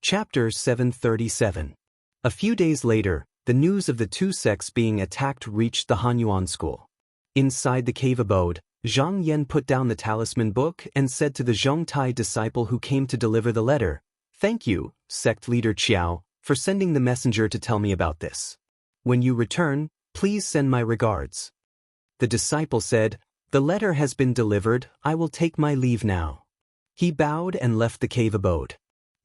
Chapter 737. A few days later, the news of the two sects being attacked reached the Hanyuan school. Inside the cave abode, Zhang Yan put down the talisman book and said to the Zhongtai disciple who came to deliver the letter, "Thank you, sect leader Qiao, for sending the messenger to tell me about this. When you return, please send my regards." The disciple said, "The letter has been delivered, I will take my leave now." He bowed and left the cave abode.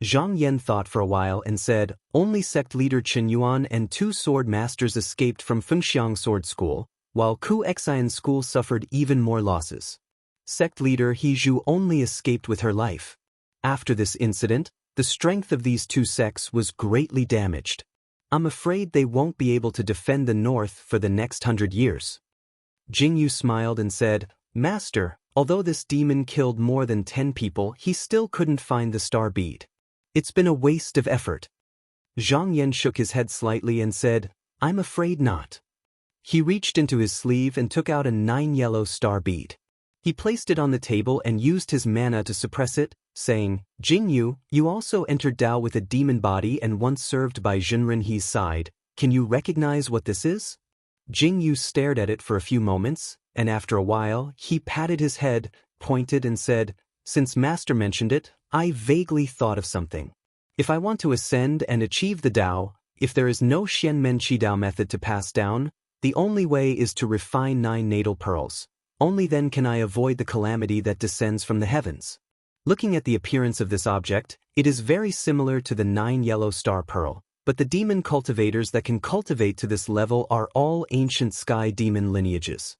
Zhang Yan thought for a while and said, "Only sect leader Chen Yuan and two sword masters escaped from Fengxiang Sword School, while Ku Xian School suffered even more losses. Sect leader He Zhu only escaped with her life. After this incident, the strength of these two sects was greatly damaged. I'm afraid they won't be able to defend the north for the next 100 years." Jingyu smiled and said, "Master, although this demon killed more than 10 people, he still couldn't find the star bead. It's been a waste of effort." Zhang Yan shook his head slightly and said, "I'm afraid not." He reached into his sleeve and took out a 9 yellow star bead. He placed it on the table and used his mana to suppress it, saying, "Jingyu, you also entered Dao with a demon body and once served by Zhenren He's side. Can you recognize what this is?" Jingyu stared at it for a few moments, and after a while, he patted his head, pointed and said, "Since Master mentioned it, I vaguely thought of something. If I want to ascend and achieve the Dao, if there is no Xianmen Qidao method to pass down, the only way is to refine 9 natal pearls. Only then can I avoid the calamity that descends from the heavens." Looking at the appearance of this object, it is very similar to the 9 yellow star pearl, but the demon cultivators that can cultivate to this level are all ancient sky demon lineages.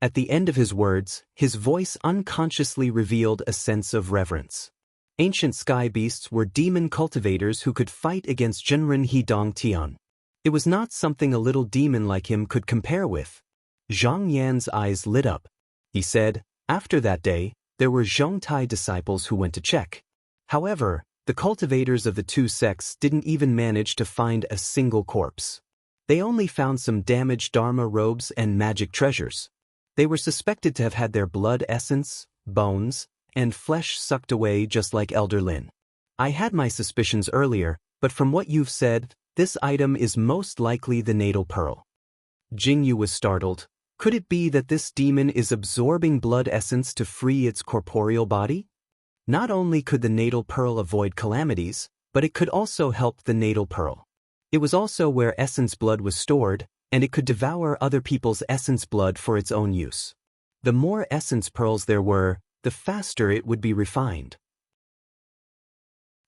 At the end of his words, his voice unconsciously revealed a sense of reverence. Ancient sky beasts were demon cultivators who could fight against Zhenren He Dong Tian. It was not something a little demon like him could compare with. Zhang Yan's eyes lit up. He said, "After that day, there were Zhongtai disciples who went to check. However, the cultivators of the two sects didn't even manage to find a single corpse. They only found some damaged Dharma robes and magic treasures. They were suspected to have had their blood essence, bones, and flesh sucked away just like Elder Lin. I had my suspicions earlier, but from what you've said, this item is most likely the natal pearl." Jingyu was startled. Could it be that this demon is absorbing blood essence to free its corporeal body? Not only could the natal pearl avoid calamities, but it could also help the natal pearl. It was also where essence blood was stored, and it could devour other people's essence blood for its own use. The more essence pearls there were, the faster it would be refined.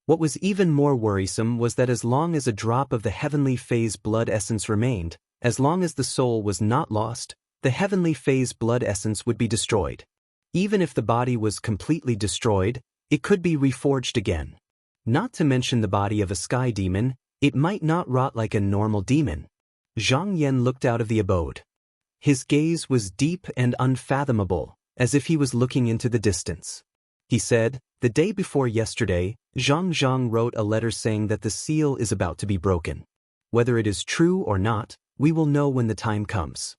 What was even more worrisome was that as long as a drop of the heavenly phase blood essence remained, as long as the soul was not lost, the heavenly phase blood essence would be destroyed. Even if the body was completely destroyed, it could be reforged again. Not to mention the body of a sky demon, it might not rot like a normal demon. Zhang Yan looked out of the abode. His gaze was deep and unfathomable, as if he was looking into the distance. He said, "The day before yesterday, Zhang Zhang wrote a letter saying that the seal is about to be broken. Whether it is true or not, we will know when the time comes."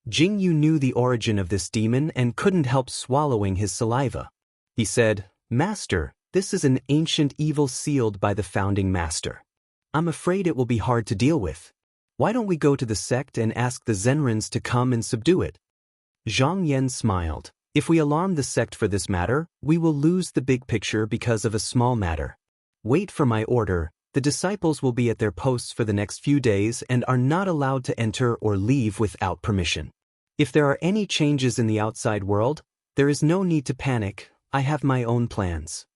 Jingyu knew the origin of this demon and couldn't help swallowing his saliva. He said, "Master, this is an ancient evil sealed by the founding master. I'm afraid it will be hard to deal with. Why don't we go to the sect and ask the Zhenrens to come and subdue it?" Zhang Yan smiled. "If we alarm the sect for this matter, we will lose the big picture because of a small matter. Wait for my order. The disciples will be at their posts for the next few days and are not allowed to enter or leave without permission. If there are any changes in the outside world, there is no need to panic. I have my own plans."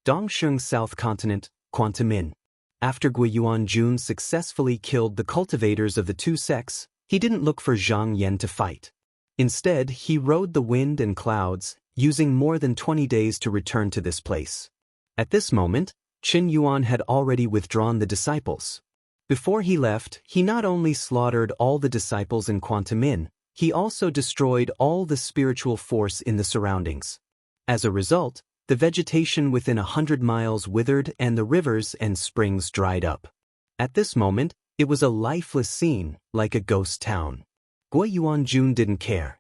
Dongsheng South Continent, Quantamin. After Guiyuan Jun successfully killed the cultivators of the two sects, he didn't look for Zhang Yan to fight. Instead, he rode the wind and clouds, using more than 20 days to return to this place. At this moment, Qin Yuan had already withdrawn the disciples. Before he left, he not only slaughtered all the disciples in Quantamin, he also destroyed all the spiritual force in the surroundings. As a result, the vegetation within 100 miles withered and the rivers and springs dried up. At this moment, it was a lifeless scene, like a ghost town. Guiyuan Jun didn't care.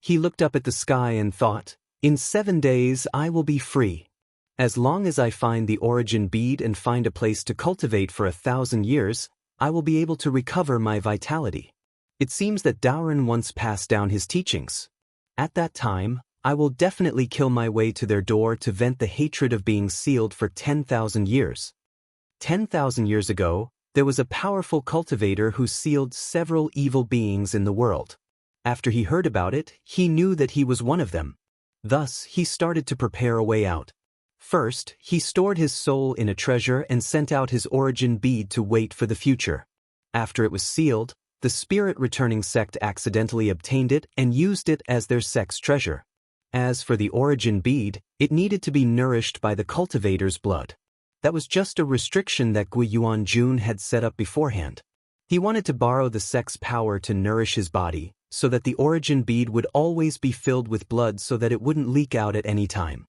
He looked up at the sky and thought, "In 7 days I will be free." As long as I find the origin bead and find a place to cultivate for 1,000 years, I will be able to recover my vitality. It seems that Daoren once passed down his teachings. At that time, I will definitely kill my way to their door to vent the hatred of being sealed for 10,000 years. 10,000 years ago, there was a powerful cultivator who sealed several evil beings in the world. After he heard about it, he knew that he was one of them. Thus, he started to prepare a way out. First, he stored his soul in a treasure and sent out his origin bead to wait for the future. After it was sealed, the spirit-returning sect accidentally obtained it and used it as their sect's treasure. As for the origin bead, it needed to be nourished by the cultivator's blood. That was just a restriction that Gui Yuanjun had set up beforehand. He wanted to borrow the sect's power to nourish his body, so that the origin bead would always be filled with blood so that it wouldn't leak out at any time.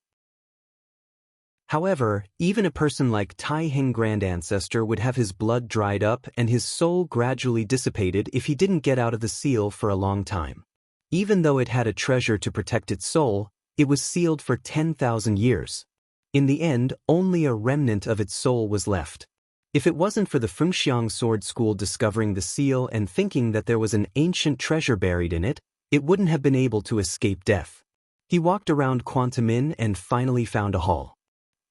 However, even a person like Tai Heng Grand Ancestor would have his blood dried up and his soul gradually dissipated if he didn't get out of the seal for a long time. Even though it had a treasure to protect its soul, it was sealed for 10,000 years. In the end, only a remnant of its soul was left. If it wasn't for the Fengxiang Sword School discovering the seal and thinking that there was an ancient treasure buried in it, it wouldn't have been able to escape death. He walked around Quantamin and finally found a hall.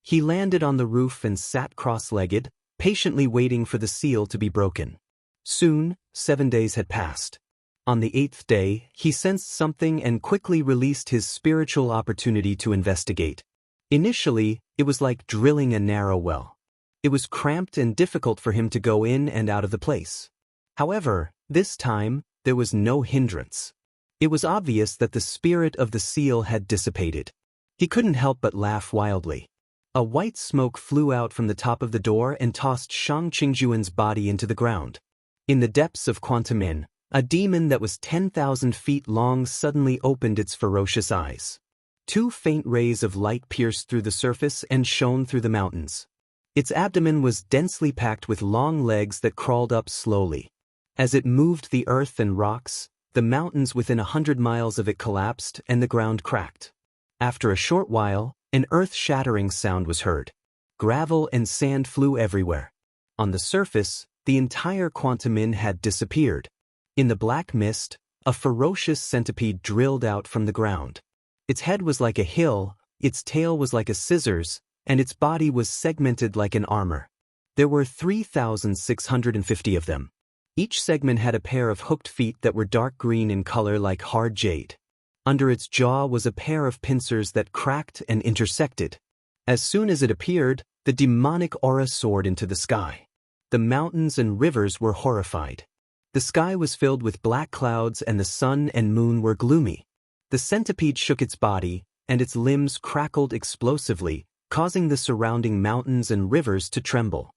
He landed on the roof and sat cross-legged, patiently waiting for the seal to be broken. Soon, 7 days had passed. On the 8th day, he sensed something and quickly released his spiritual opportunity to investigate. Initially, it was like drilling a narrow well. It was cramped and difficult for him to go in and out of the place. However, this time, there was no hindrance. It was obvious that the spirit of the seal had dissipated. He couldn't help but laugh wildly. A white smoke flew out from the top of the door and tossed Shang Qingjuan's body into the ground. In the depths of Quantamin, a demon that was 10,000 feet long suddenly opened its ferocious eyes. 2 faint rays of light pierced through the surface and shone through the mountains. Its abdomen was densely packed with long legs that crawled up slowly. As it moved the earth and rocks, the mountains within 100 miles of it collapsed and the ground cracked. After a short while, an earth-shattering sound was heard. Gravel and sand flew everywhere. On the surface, the entire Quantamin had disappeared. In the black mist, a ferocious centipede drilled out from the ground. Its head was like a hill, its tail was like a scissors, and its body was segmented like an armor. There were 3,650 of them. Each segment had a pair of hooked feet that were dark green in color like hard jade. Under its jaw was a pair of pincers that cracked and intersected. As soon as it appeared, the demonic aura soared into the sky. The mountains and rivers were horrified. The sky was filled with black clouds and the sun and moon were gloomy. The centipede shook its body, and its limbs crackled explosively, causing the surrounding mountains and rivers to tremble.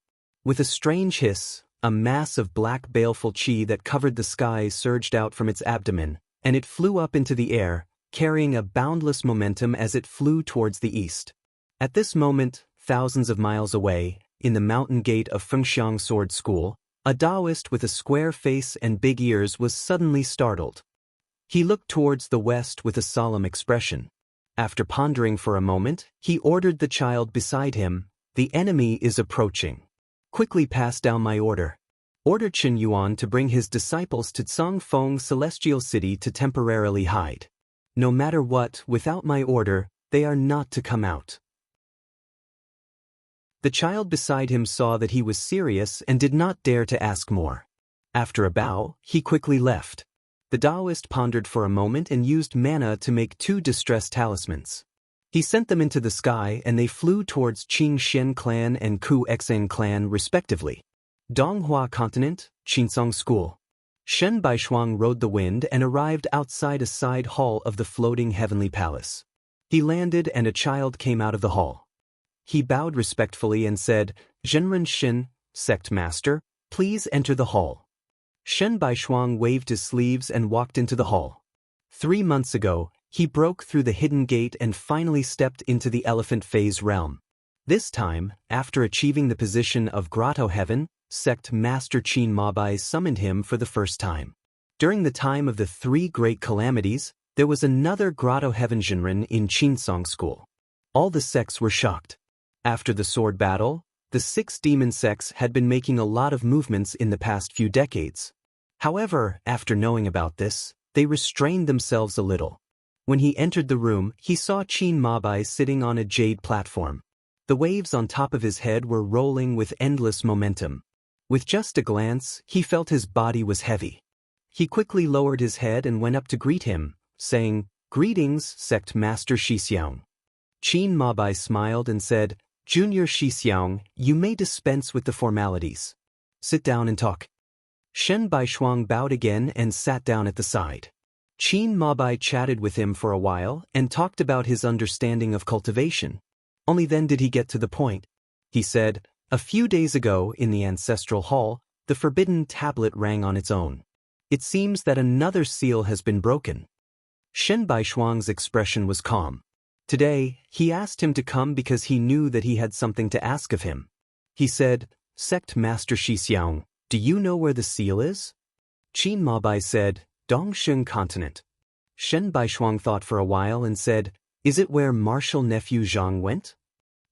With a strange hiss, a mass of black baleful chi that covered the sky surged out from its abdomen, and it flew up into the air, carrying a boundless momentum as it flew towards the east. At this moment, thousands of miles away, in the mountain gate of Fengxiang Sword School, a Taoist with a square face and big ears was suddenly startled. He looked towards the west with a solemn expression. After pondering for a moment, he ordered the child beside him, "The enemy is approaching. Quickly pass down my order. Order Qin Yuan to bring his disciples to Cangfeng Celestial City to temporarily hide. No matter what, without my order, they are not to come out." The child beside him saw that he was serious and did not dare to ask more. After a bow, he quickly left. The Taoist pondered for a moment and used mana to make 2 distress talismans. He sent them into the sky and they flew towards Qing Shen clan and Ku Xen clan respectively. Donghua Continent, Qinsong School. Shen Baishuang rode the wind and arrived outside a side hall of the floating heavenly palace. He landed and a child came out of the hall. He bowed respectfully and said, "Zhenren Shen, sect master, please enter the hall." Shen Baishuang waved his sleeves and walked into the hall. 3 months ago, he broke through the hidden gate and finally stepped into the elephant phase realm. This time, after achieving the position of Grotto Heaven, Sect Master Qin Mabai summoned him for the first time. During the time of the 3 great calamities, there was another Grotto Heaven Zhenren in Qinsong School. All the sects were shocked. After the sword battle, the 6 demon sects had been making a lot of movements in the past few decades. However, after knowing about this, they restrained themselves a little. When he entered the room, he saw Qin Mabai sitting on a jade platform. The waves on top of his head were rolling with endless momentum. With just a glance, he felt his body was heavy. He quickly lowered his head and went up to greet him, saying, "Greetings, Sect Master Shixiang." Qin Mabai smiled and said, "Junior Shixiang, you may dispense with the formalities. Sit down and talk." Shen Baishuang bowed again and sat down at the side. Qin Mabai chatted with him for a while and talked about his understanding of cultivation. Only then did he get to the point. He said, "A few days ago in the ancestral hall, the forbidden tablet rang on its own. It seems that another seal has been broken." Shen Baishuang's expression was calm. Today, he asked him to come because he knew that he had something to ask of him. He said, "Sect Master Shixiang, do you know where the seal is?" Qin Mabai said, "Dongsheng Continent." Shen Baishuang thought for a while and said, "Is it where martial nephew Zhang went?"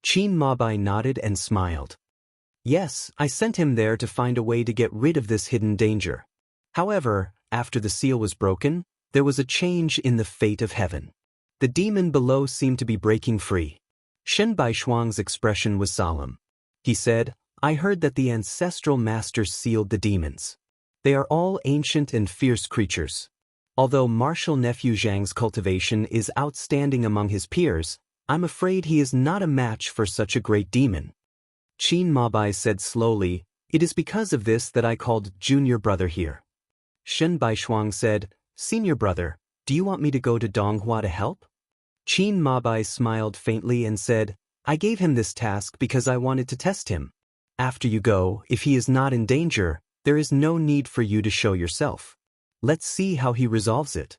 Qin Mabai nodded and smiled. "Yes, I sent him there to find a way to get rid of this hidden danger. However, after the seal was broken, there was a change in the fate of heaven. The demon below seemed to be breaking free." Shen Baishuang's expression was solemn. He said, "I heard that the ancestral masters sealed the demons. They are all ancient and fierce creatures. Although martial nephew Zhang's cultivation is outstanding among his peers, I'm afraid he is not a match for such a great demon." Qin Mabai said slowly, "It is because of this that I called junior brother here." Shen Baishuang said, "Senior brother, do you want me to go to Donghua to help?" Qin Mabai smiled faintly and said, "I gave him this task because I wanted to test him. After you go, if he is not in danger, there is no need for you to show yourself. Let's see how he resolves it.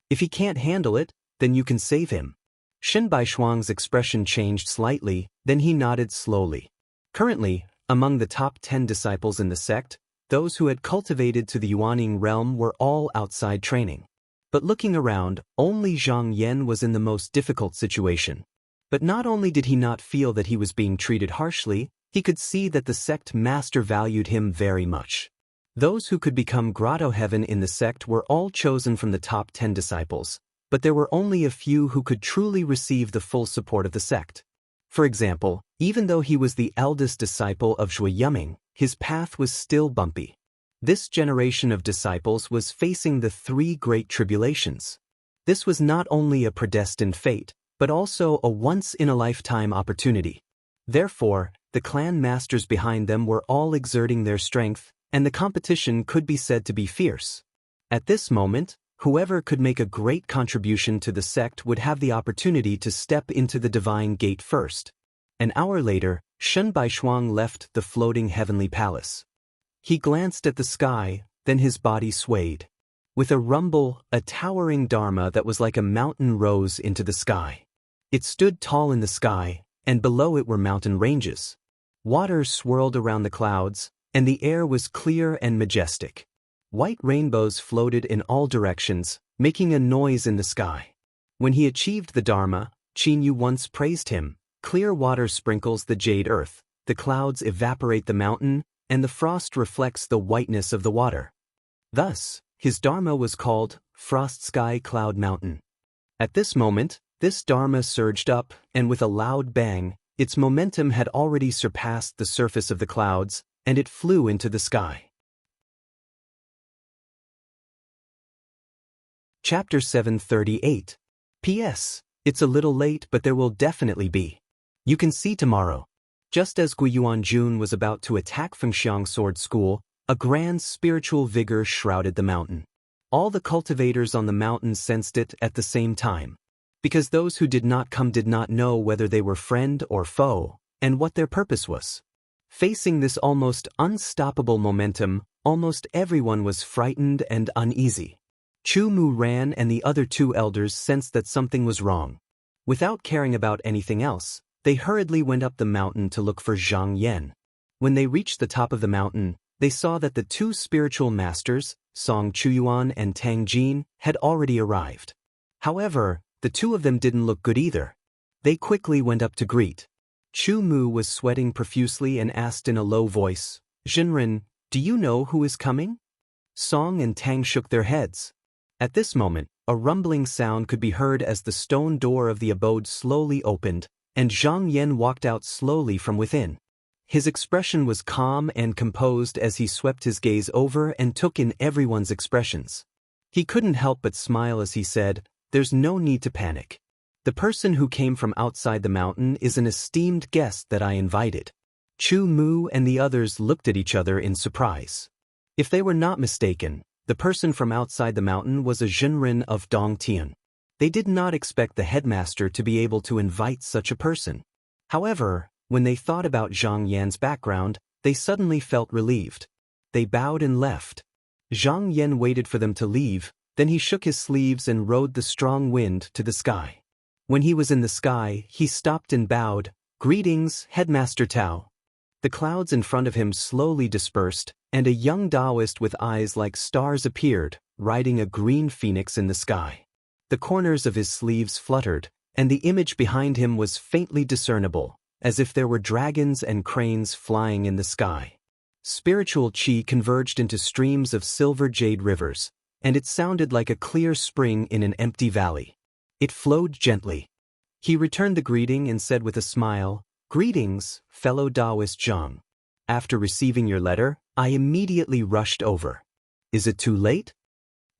If he can't handle it, then you can save him." Shen Baishuang's expression changed slightly, then he nodded slowly. Currently, among the top 10 disciples in the sect, those who had cultivated to the Yuaning realm were all outside training. But looking around, only Zhang Yan was in the most difficult situation. But not only did he not feel that he was being treated harshly, he could see that the sect master valued him very much. Those who could become grotto heaven in the sect were all chosen from the top 10 disciples, but there were only a few who could truly receive the full support of the sect. For example, even though he was the eldest disciple of Zhui Yuming, his path was still bumpy. This generation of disciples was facing the 3 great tribulations. This was not only a predestined fate, but also a once-in-a-lifetime opportunity. Therefore, the clan masters behind them were all exerting their strength, and the competition could be said to be fierce. At this moment, whoever could make a great contribution to the sect would have the opportunity to step into the divine gate first. An hour later, Shen Baishuang left the floating heavenly palace. He glanced at the sky, then his body swayed. With a rumble, a towering dharma that was like a mountain rose into the sky. It stood tall in the sky, and below it were mountain ranges. Water swirled around the clouds, and the air was clear and majestic. White rainbows floated in all directions, making a noise in the sky. When he achieved the dharma, Qin Yu once praised him. Clear water sprinkles the jade earth, the clouds evaporate the mountain, and the frost reflects the whiteness of the water. Thus, his dharma was called Frost Sky Cloud Mountain. At this moment, this dharma surged up, and with a loud bang, its momentum had already surpassed the surface of the clouds, and it flew into the sky. Chapter 738. P.S. It's a little late, but there will definitely be. You can see tomorrow. Just as Guiyuan Jun was about to attack Fengxiang Sword School, a grand spiritual vigor shrouded the mountain. All the cultivators on the mountain sensed it at the same time. Because those who did not come did not know whether they were friend or foe, and what their purpose was. Facing this almost unstoppable momentum, almost everyone was frightened and uneasy. Chu Mu ran and the other 2 elders sensed that something was wrong. Without caring about anything else, they hurriedly went up the mountain to look for Zhang Yan. When they reached the top of the mountain, they saw that the 2 spiritual masters, Song Chuyuan and Tang Jin, had already arrived. However, the 2 of them didn't look good either. They quickly went up to greet. Chu Mu was sweating profusely and asked in a low voice, "Jinren, do you know who is coming?" Song and Tang shook their heads. At this moment, a rumbling sound could be heard as the stone door of the abode slowly opened, and Zhang Yan walked out slowly from within. His expression was calm and composed as he swept his gaze over and took in everyone's expressions. He couldn't help but smile as he said, "There's no need to panic. The person who came from outside the mountain is an esteemed guest that I invited." Chu Mu and the others looked at each other in surprise. If they were not mistaken, the person from outside the mountain was a Jinren of Dongtian. They did not expect the headmaster to be able to invite such a person. However, when they thought about Zhang Yan's background, they suddenly felt relieved. They bowed and left. Zhang Yan waited for them to leave, then he shook his sleeves and rode the strong wind to the sky. When he was in the sky, he stopped and bowed, "Greetings, Headmaster Tao." The clouds in front of him slowly dispersed, and a young Taoist with eyes like stars appeared, riding a green phoenix in the sky. The corners of his sleeves fluttered, and the image behind him was faintly discernible, as if there were dragons and cranes flying in the sky. Spiritual qi converged into streams of silver jade rivers, and it sounded like a clear spring in an empty valley. It flowed gently. He returned the greeting and said with a smile, "Greetings, fellow Taoist Zhang. After receiving your letter, I immediately rushed over. Is it too late?"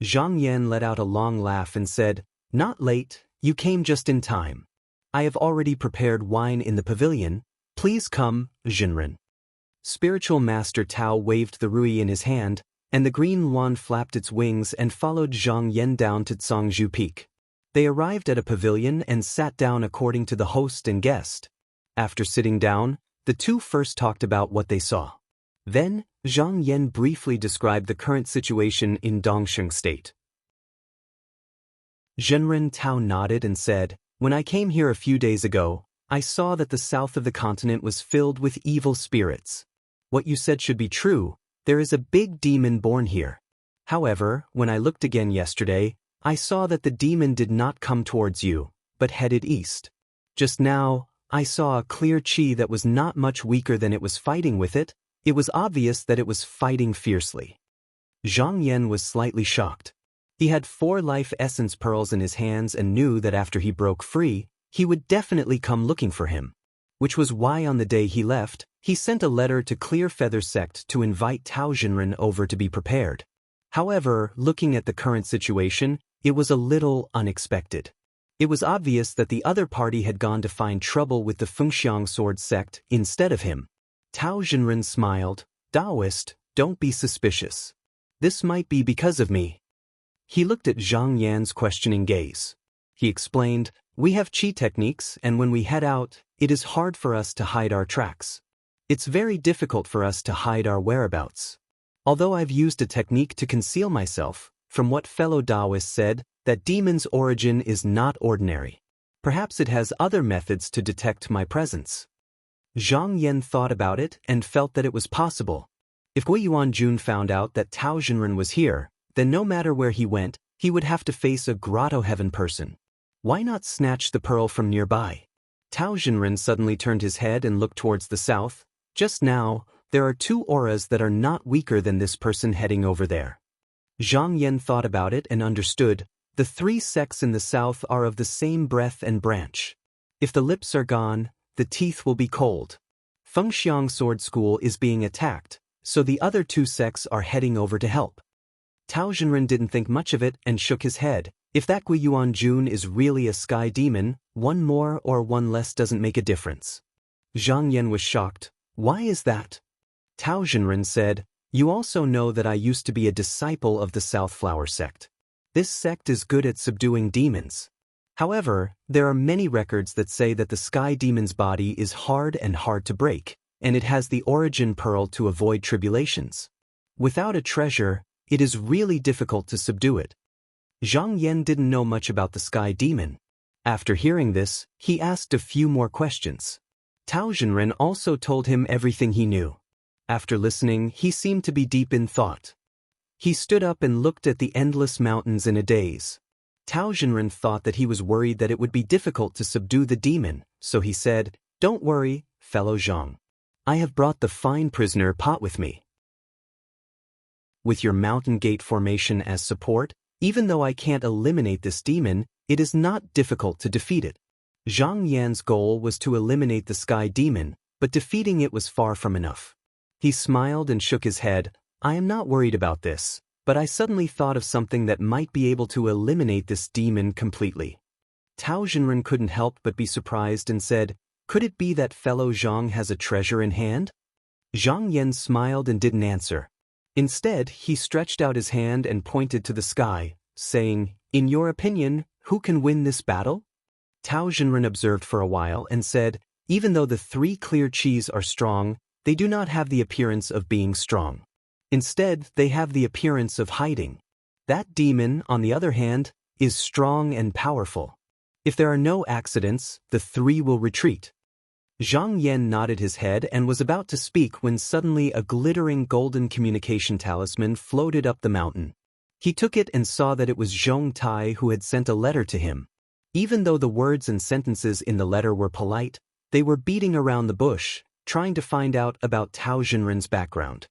Zhang Yan let out a long laugh and said, "Not late, you came just in time. I have already prepared wine in the pavilion. Please come, Jinren." Spiritual Master Tao waved the rui in his hand, and the green luan flapped its wings and followed Zhang Yan down to Tsangzhu Peak. They arrived at a pavilion and sat down according to the host and guest. After sitting down, the two first talked about what they saw. Then, Zhang Yan briefly described the current situation in Dongsheng State. Jinren Tao nodded and said, "When I came here a few days ago, I saw that the south of the continent was filled with evil spirits. What you said should be true, there is a big demon born here. However, when I looked again yesterday, I saw that the demon did not come towards you, but headed east. Just now, I saw a clear qi that was not much weaker than it was fighting with it. It was obvious that it was fighting fiercely." Zhang Yan was slightly shocked. He had 4 life essence pearls in his hands and knew that after he broke free, he would definitely come looking for him. Which was why on the day he left, he sent a letter to Clear Feather Sect to invite Tao Jinren over to be prepared. However, looking at the current situation, it was a little unexpected. It was obvious that the other party had gone to find trouble with the Fengxiang Sword Sect instead of him. Tao Jinren smiled, "Taoist, don't be suspicious. This might be because of me." He looked at Zhang Yan's questioning gaze. He explained, "We have qi techniques, and when we head out, it is hard for us to hide our tracks. It's very difficult for us to hide our whereabouts. Although I've used a technique to conceal myself, from what fellow Taoists said, that demon's origin is not ordinary. Perhaps it has other methods to detect my presence." Zhang Yan thought about it and felt that it was possible. If Gui Yuanjun found out that Tao Jinren was here, then no matter where he went, he would have to face a grotto heaven person. Why not snatch the pearl from nearby? Tao Jinren suddenly turned his head and looked towards the south. Just now, there are 2 auras that are not weaker than this person heading over there. Zhang Yan thought about it and understood. The 3 sects in the south are of the same breath and branch. If the lips are gone, the teeth will be cold. Fengxiang Sword School is being attacked, so the other 2 sects are heading over to help. Tao Jinren didn't think much of it and shook his head. If that Gui Yuanjun is really a sky demon, 1 more or 1 less doesn't make a difference. Zhang Yan was shocked. "Why is that?" Tao Jinren said, "You also know that I used to be a disciple of the South Flower sect. This sect is good at subduing demons. However, there are many records that say that the sky demon's body is hard and hard to break, and it has the origin pearl to avoid tribulations. Without a treasure, it is really difficult to subdue it." Zhang Yan didn't know much about the sky demon. After hearing this, he asked a few more questions. Tao Jinren also told him everything he knew. After listening, he seemed to be deep in thought. He stood up and looked at the endless mountains in a daze. Tao Jinren thought that he was worried that it would be difficult to subdue the demon, so he said, "Don't worry, fellow Zhang. I have brought the fine prisoner pot with me. With your mountain gate formation as support, even though I can't eliminate this demon, it is not difficult to defeat it." Zhang Yan's goal was to eliminate the sky demon, but defeating it was far from enough. He smiled and shook his head. "I am not worried about this, but I suddenly thought of something that might be able to eliminate this demon completely." Tao Jinren couldn't help but be surprised and said, "Could it be that fellow Zhang has a treasure in hand?" Zhang Yan smiled and didn't answer. Instead, he stretched out his hand and pointed to the sky, saying, "In your opinion, who can win this battle?" Tao Jinren observed for a while and said, "Even though the three clear qis are strong, they do not have the appearance of being strong. Instead, they have the appearance of hiding. That demon, on the other hand, is strong and powerful. If there are no accidents, the three will retreat." Zhang Yan nodded his head and was about to speak when suddenly a glittering golden communication talisman floated up the mountain. He took it and saw that it was Zhong Tai who had sent a letter to him. Even though the words and sentences in the letter were polite, they were beating around the bush, trying to find out about Tao Jinren's background.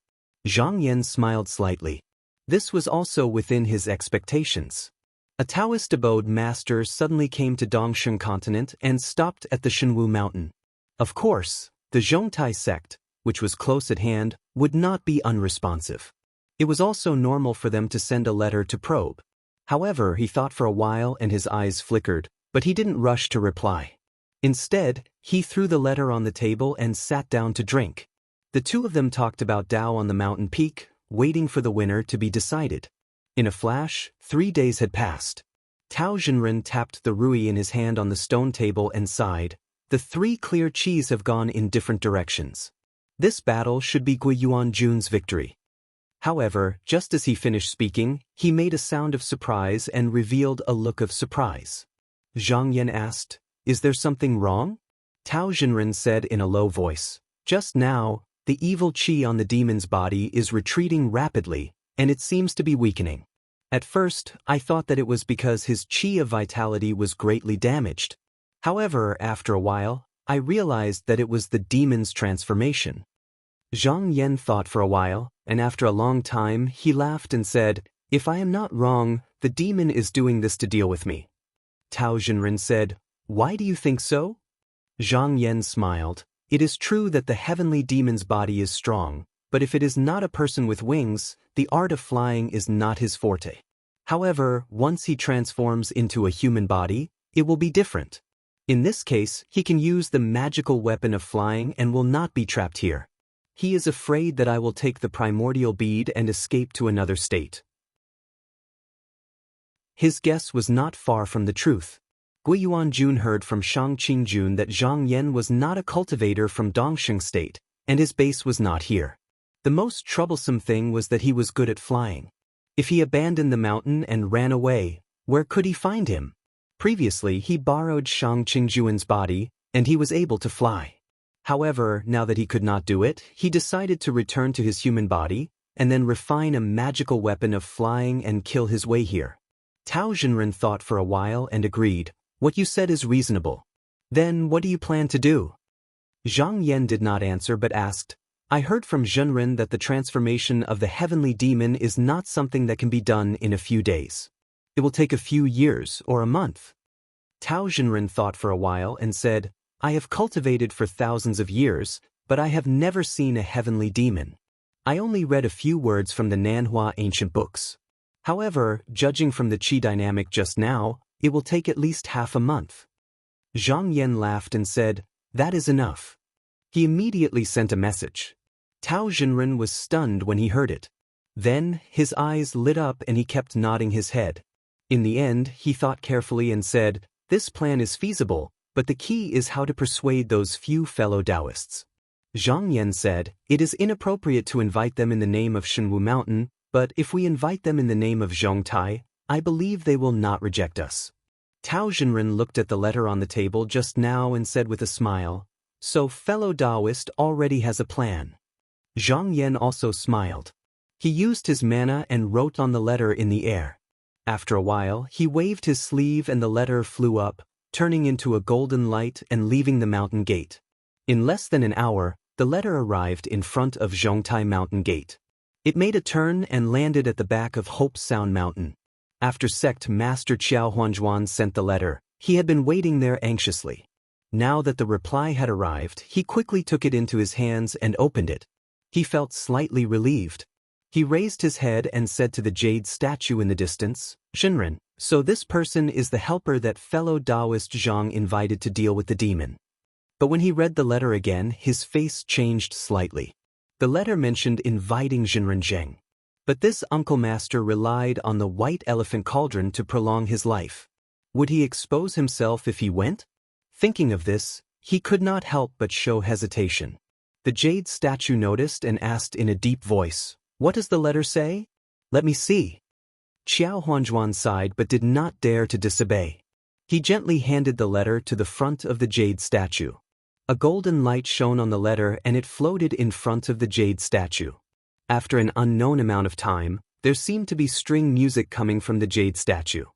Zhang Yan smiled slightly. This was also within his expectations. A Taoist abode master suddenly came to Dongsheng continent and stopped at the Shenwu mountain. Of course, the Zhongtai sect, which was close at hand, would not be unresponsive. It was also normal for them to send a letter to probe. However, he thought for a while and his eyes flickered, but he didn't rush to reply. Instead, he threw the letter on the table and sat down to drink. The two of them talked about Dao on the mountain peak, waiting for the winner to be decided. In a flash, 3 days had passed. Tao Jinren tapped the rui in his hand on the stone table and sighed. "The three clear qis have gone in different directions. This battle should be Guiyuan Jun's victory." However, just as he finished speaking, he made a sound of surprise and revealed a look of surprise. Zhang Yan asked, "Is there something wrong?" Tao Jinren said in a low voice, "Just now, the evil qi on the demon's body is retreating rapidly, and it seems to be weakening. At first, I thought that it was because his qi of vitality was greatly damaged. However, after a while, I realized that it was the demon's transformation." Zhang Yan thought for a while, and after a long time, he laughed and said, "If I am not wrong, the demon is doing this to deal with me." Tao Jinren said, "Why do you think so?" Zhang Yan smiled. "It is true that the heavenly demon's body is strong, but if it is not a person with wings, the art of flying is not his forte. However, once he transforms into a human body, it will be different. In this case, he can use the magical weapon of flying and will not be trapped here. He is afraid that I will take the primordial bead and escape to another state." His guess was not far from the truth. Guiyuan Jun heard from Shang Qingjun that Zhang Yan was not a cultivator from Dongsheng State, and his base was not here. The most troublesome thing was that he was good at flying. If he abandoned the mountain and ran away, where could he find him? Previously, he borrowed Shang Qingjun's body, and he was able to fly. However, now that he could not do it, he decided to return to his human body, and then refine a magical weapon of flying and kill his way here. Tao Jinren thought for a while and agreed, "What you said is reasonable. Then what do you plan to do?" Zhang Yan did not answer but asked, "I heard from Zhenren that the transformation of the heavenly demon is not something that can be done in a few days. It will take a few years or a month." Tao Jinren thought for a while and said, "I have cultivated for thousands of years, but I have never seen a heavenly demon. I only read a few words from the Nanhua ancient books. However, judging from the qi dynamic just now, it will take at least half a month." Zhang Yan laughed and said, "That is enough." He immediately sent a message. Tao Jinren was stunned when he heard it. Then, his eyes lit up and he kept nodding his head. In the end, he thought carefully and said, "This plan is feasible, but the key is how to persuade those few fellow Taoists." Zhang Yan said, "It is inappropriate to invite them in the name of Shenwu Mountain, but if we invite them in the name of Zhongtai, I believe they will not reject us." Tao Jinren looked at the letter on the table just now and said with a smile, "So fellow Taoist already has a plan." Zhang Yan also smiled. He used his mana and wrote on the letter in the air. After a while, he waved his sleeve and the letter flew up, turning into a golden light and leaving the mountain gate. In less than an hour, the letter arrived in front of Zhongtai Mountain Gate. It made a turn and landed at the back of Hope Sound Mountain. After Sect Master Qiao Huanzhuan sent the letter, he had been waiting there anxiously. Now that the reply had arrived, he quickly took it into his hands and opened it. He felt slightly relieved. He raised his head and said to the jade statue in the distance, "Shinren, so this person is the helper that fellow Taoist Zhang invited to deal with the demon." But when he read the letter again, his face changed slightly. The letter mentioned inviting Shinren Zheng. But this uncle master relied on the white elephant cauldron to prolong his life. Would he expose himself if he went? Thinking of this, he could not help but show hesitation. The jade statue noticed and asked in a deep voice, "What does the letter say? Let me see." Qiao Huanzhuan sighed but did not dare to disobey. He gently handed the letter to the front of the jade statue. A golden light shone on the letter and it floated in front of the jade statue. After an unknown amount of time, there seemed to be string music coming from the jade statue.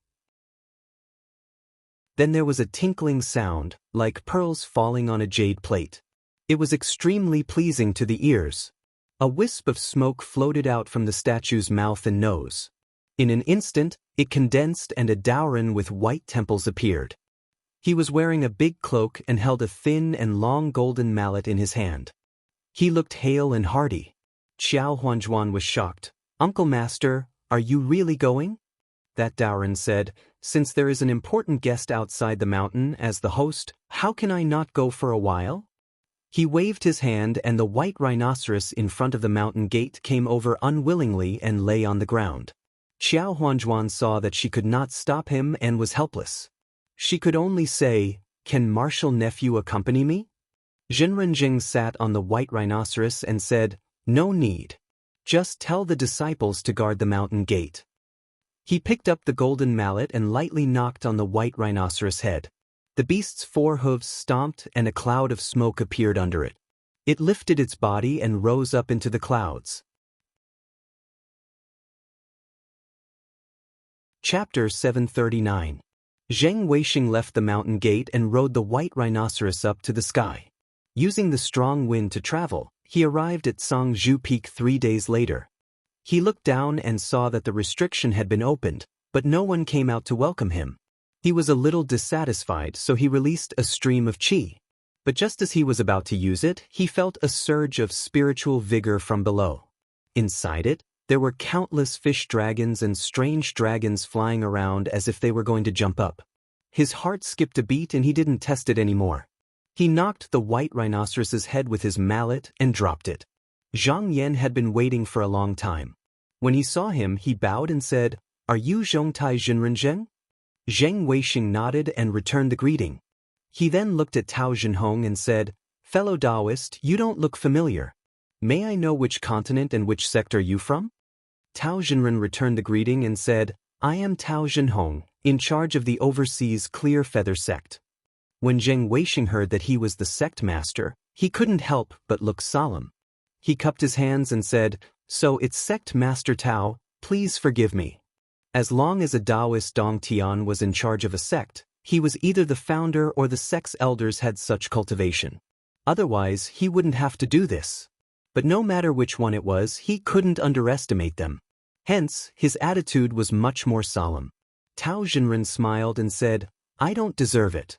Then there was a tinkling sound, like pearls falling on a jade plate. It was extremely pleasing to the ears. A wisp of smoke floated out from the statue's mouth and nose. In an instant, it condensed and a Daoran with white temples appeared. He was wearing a big cloak and held a thin and long golden mallet in his hand. He looked hale and hearty. Qiao Huanzhuan was shocked. "Uncle Master, are you really going?" That Daoran said, "Since there is an important guest outside the mountain as the host, how can I not go for a while?" He waved his hand and the white rhinoceros in front of the mountain gate came over unwillingly and lay on the ground. Qiao Huanzhuan saw that she could not stop him and was helpless. She could only say, "Can Martial Nephew accompany me?" Shinren Zheng sat on the white rhinoceros and said, "No need. Just tell the disciples to guard the mountain gate." He picked up the golden mallet and lightly knocked on the white rhinoceros' head. The beast's 4 hooves stomped and a cloud of smoke appeared under it. It lifted its body and rose up into the clouds. Chapter 739. Zheng Weixing left the mountain gate and rode the white rhinoceros up to the sky. Using the strong wind to travel, he arrived at Songzhu Peak 3 days later. He looked down and saw that the restriction had been opened, but no one came out to welcome him. He was a little dissatisfied, so he released a stream of qi. But just as he was about to use it, he felt a surge of spiritual vigor from below. Inside it, there were countless fish dragons and strange dragons flying around as if they were going to jump up. His heart skipped a beat and he didn't test it anymore. He knocked the white rhinoceros's head with his mallet and dropped it. Zhang Yan had been waiting for a long time. When he saw him, he bowed and said, "Are you Zhongtai Jinren Zheng?" Zheng Weixing nodded and returned the greeting. He then looked at Tao Jinhong and said, "Fellow Taoist, you don't look familiar. May I know which continent and which sect are you from?" Tao Jinren returned the greeting and said, "I am Tao Jinhong, in charge of the overseas Clear Feather sect." When Zheng Weixing heard that he was the sect master, he couldn't help but look solemn. He cupped his hands and said, "So it's Sect Master Tao, please forgive me." As long as a Taoist Dong Tian was in charge of a sect, he was either the founder or the sect's elders had such cultivation. Otherwise, he wouldn't have to do this. But no matter which one it was, he couldn't underestimate them. Hence, his attitude was much more solemn. Tao Jinren smiled and said, "I don't deserve it."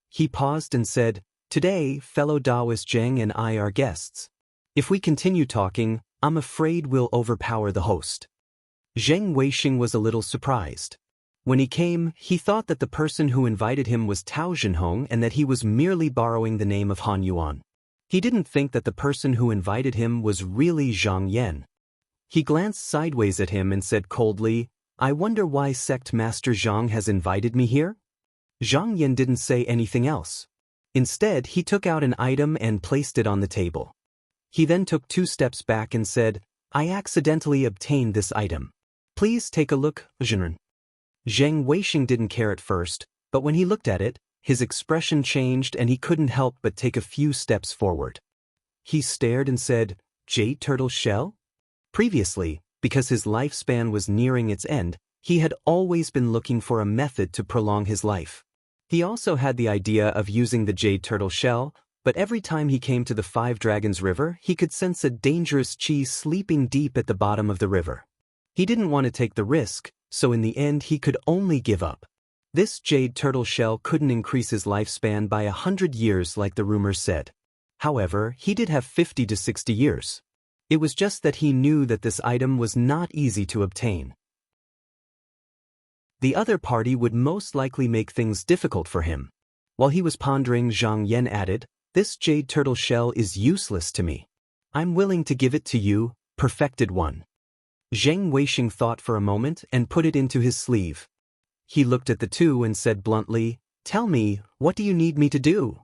He paused and said, "Today, fellow Taoist Zheng and I are guests. If we continue talking, I'm afraid we'll overpower the host." Zheng Weixing was a little surprised. When he came, he thought that the person who invited him was Tao Jinhong and that he was merely borrowing the name of Han Yuan. He didn't think that the person who invited him was really Zhang Yan. He glanced sideways at him and said coldly, "I wonder why Sect Master Zhang has invited me here?" Zhang Yan didn't say anything else. Instead, he took out an item and placed it on the table. He then took 2 steps back and said, "I accidentally obtained this item. Please take a look, Jinren." Zheng Weixing didn't care at first, but when he looked at it, his expression changed and he couldn't help but take a few steps forward. He stared and said, "Jade turtle shell?" Previously, because his lifespan was nearing its end, He had always been looking for a method to prolong his life. He also had the idea of using the jade turtle shell, but every time he came to the Five Dragons River, he could sense a dangerous chi sleeping deep at the bottom of the river. He didn't want to take the risk, so in the end he could only give up. This jade turtle shell couldn't increase his lifespan by 100 years like the rumors said. However, he did have 50 to 60 years. It was just that he knew that this item was not easy to obtain. The other party would most likely make things difficult for him. While he was pondering, Zhang Yan added, "This jade turtle shell is useless to me. I'm willing to give it to you, perfected one." Zheng Weixing thought for a moment and put it into his sleeve. He looked at the two and said bluntly, "Tell me, what do you need me to do?"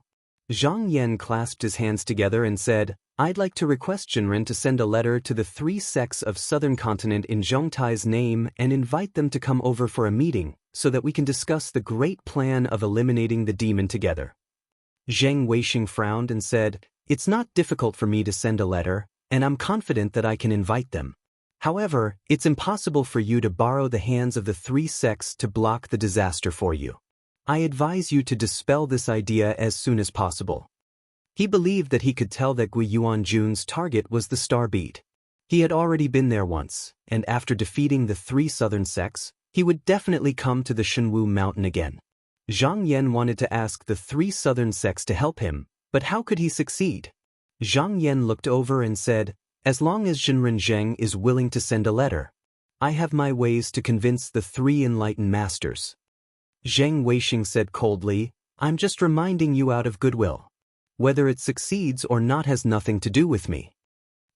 Zhang Yan clasped his hands together and said, "I'd like to request Jinren to send a letter to the 3 sects of Southern Continent in Zhongtai's name and invite them to come over for a meeting, so that we can discuss the great plan of eliminating the demon together." Zheng Weixing frowned and said, "It's not difficult for me to send a letter, and I'm confident that I can invite them. However, it's impossible for you to borrow the hands of the 3 sects to block the disaster for you. I advise you to dispel this idea as soon as possible." He believed that he could tell that Gui Yuanjun's target was the Star Beat. He had already been there once, and after defeating the 3 southern sects, he would definitely come to the Shenwu mountain again. Zhang Yan wanted to ask the 3 southern sects to help him, but how could he succeed? Zhang Yan looked over and said, "As long as Jinren Zheng is willing to send a letter, I have my ways to convince the 3 enlightened masters." Zheng Weixing said coldly, "I'm just reminding you out of goodwill. Whether it succeeds or not has nothing to do with me."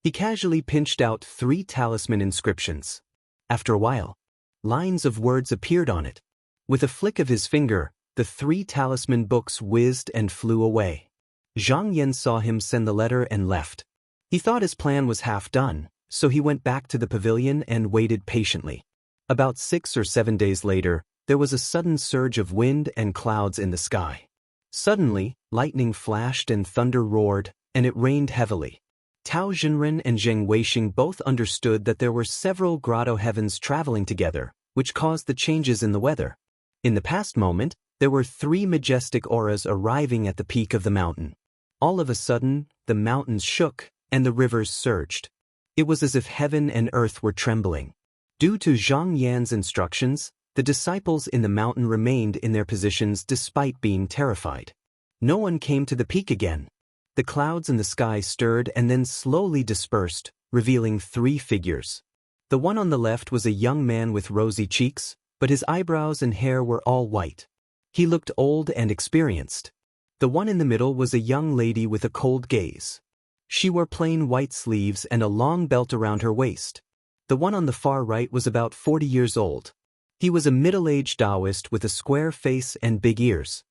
He casually pinched out 3 talisman inscriptions. After a while, lines of words appeared on it. With a flick of his finger, the 3 talisman books whizzed and flew away. Zhang Yan saw him send the letter and left. He thought his plan was half done, so he went back to the pavilion and waited patiently. About 6 or 7 days later, there was a sudden surge of wind and clouds in the sky. Suddenly, lightning flashed and thunder roared, and it rained heavily. Tao Jinren and Zheng Weixing both understood that there were several grotto heavens traveling together, which caused the changes in the weather. In the past moment, there were 3 majestic auras arriving at the peak of the mountain. All of a sudden, the mountains shook, and the rivers surged. It was as if heaven and earth were trembling. Due to Zhang Yan's instructions, the disciples in the mountain remained in their positions despite being terrified. No one came to the peak again. The clouds in the sky stirred and then slowly dispersed, revealing 3 figures. The one on the left was a young man with rosy cheeks, but his eyebrows and hair were all white. He looked old and experienced. The one in the middle was a young lady with a cold gaze. She wore plain white sleeves and a long belt around her waist. The one on the far right was about 40 years old. He was a middle-aged Taoist with a square face and big ears.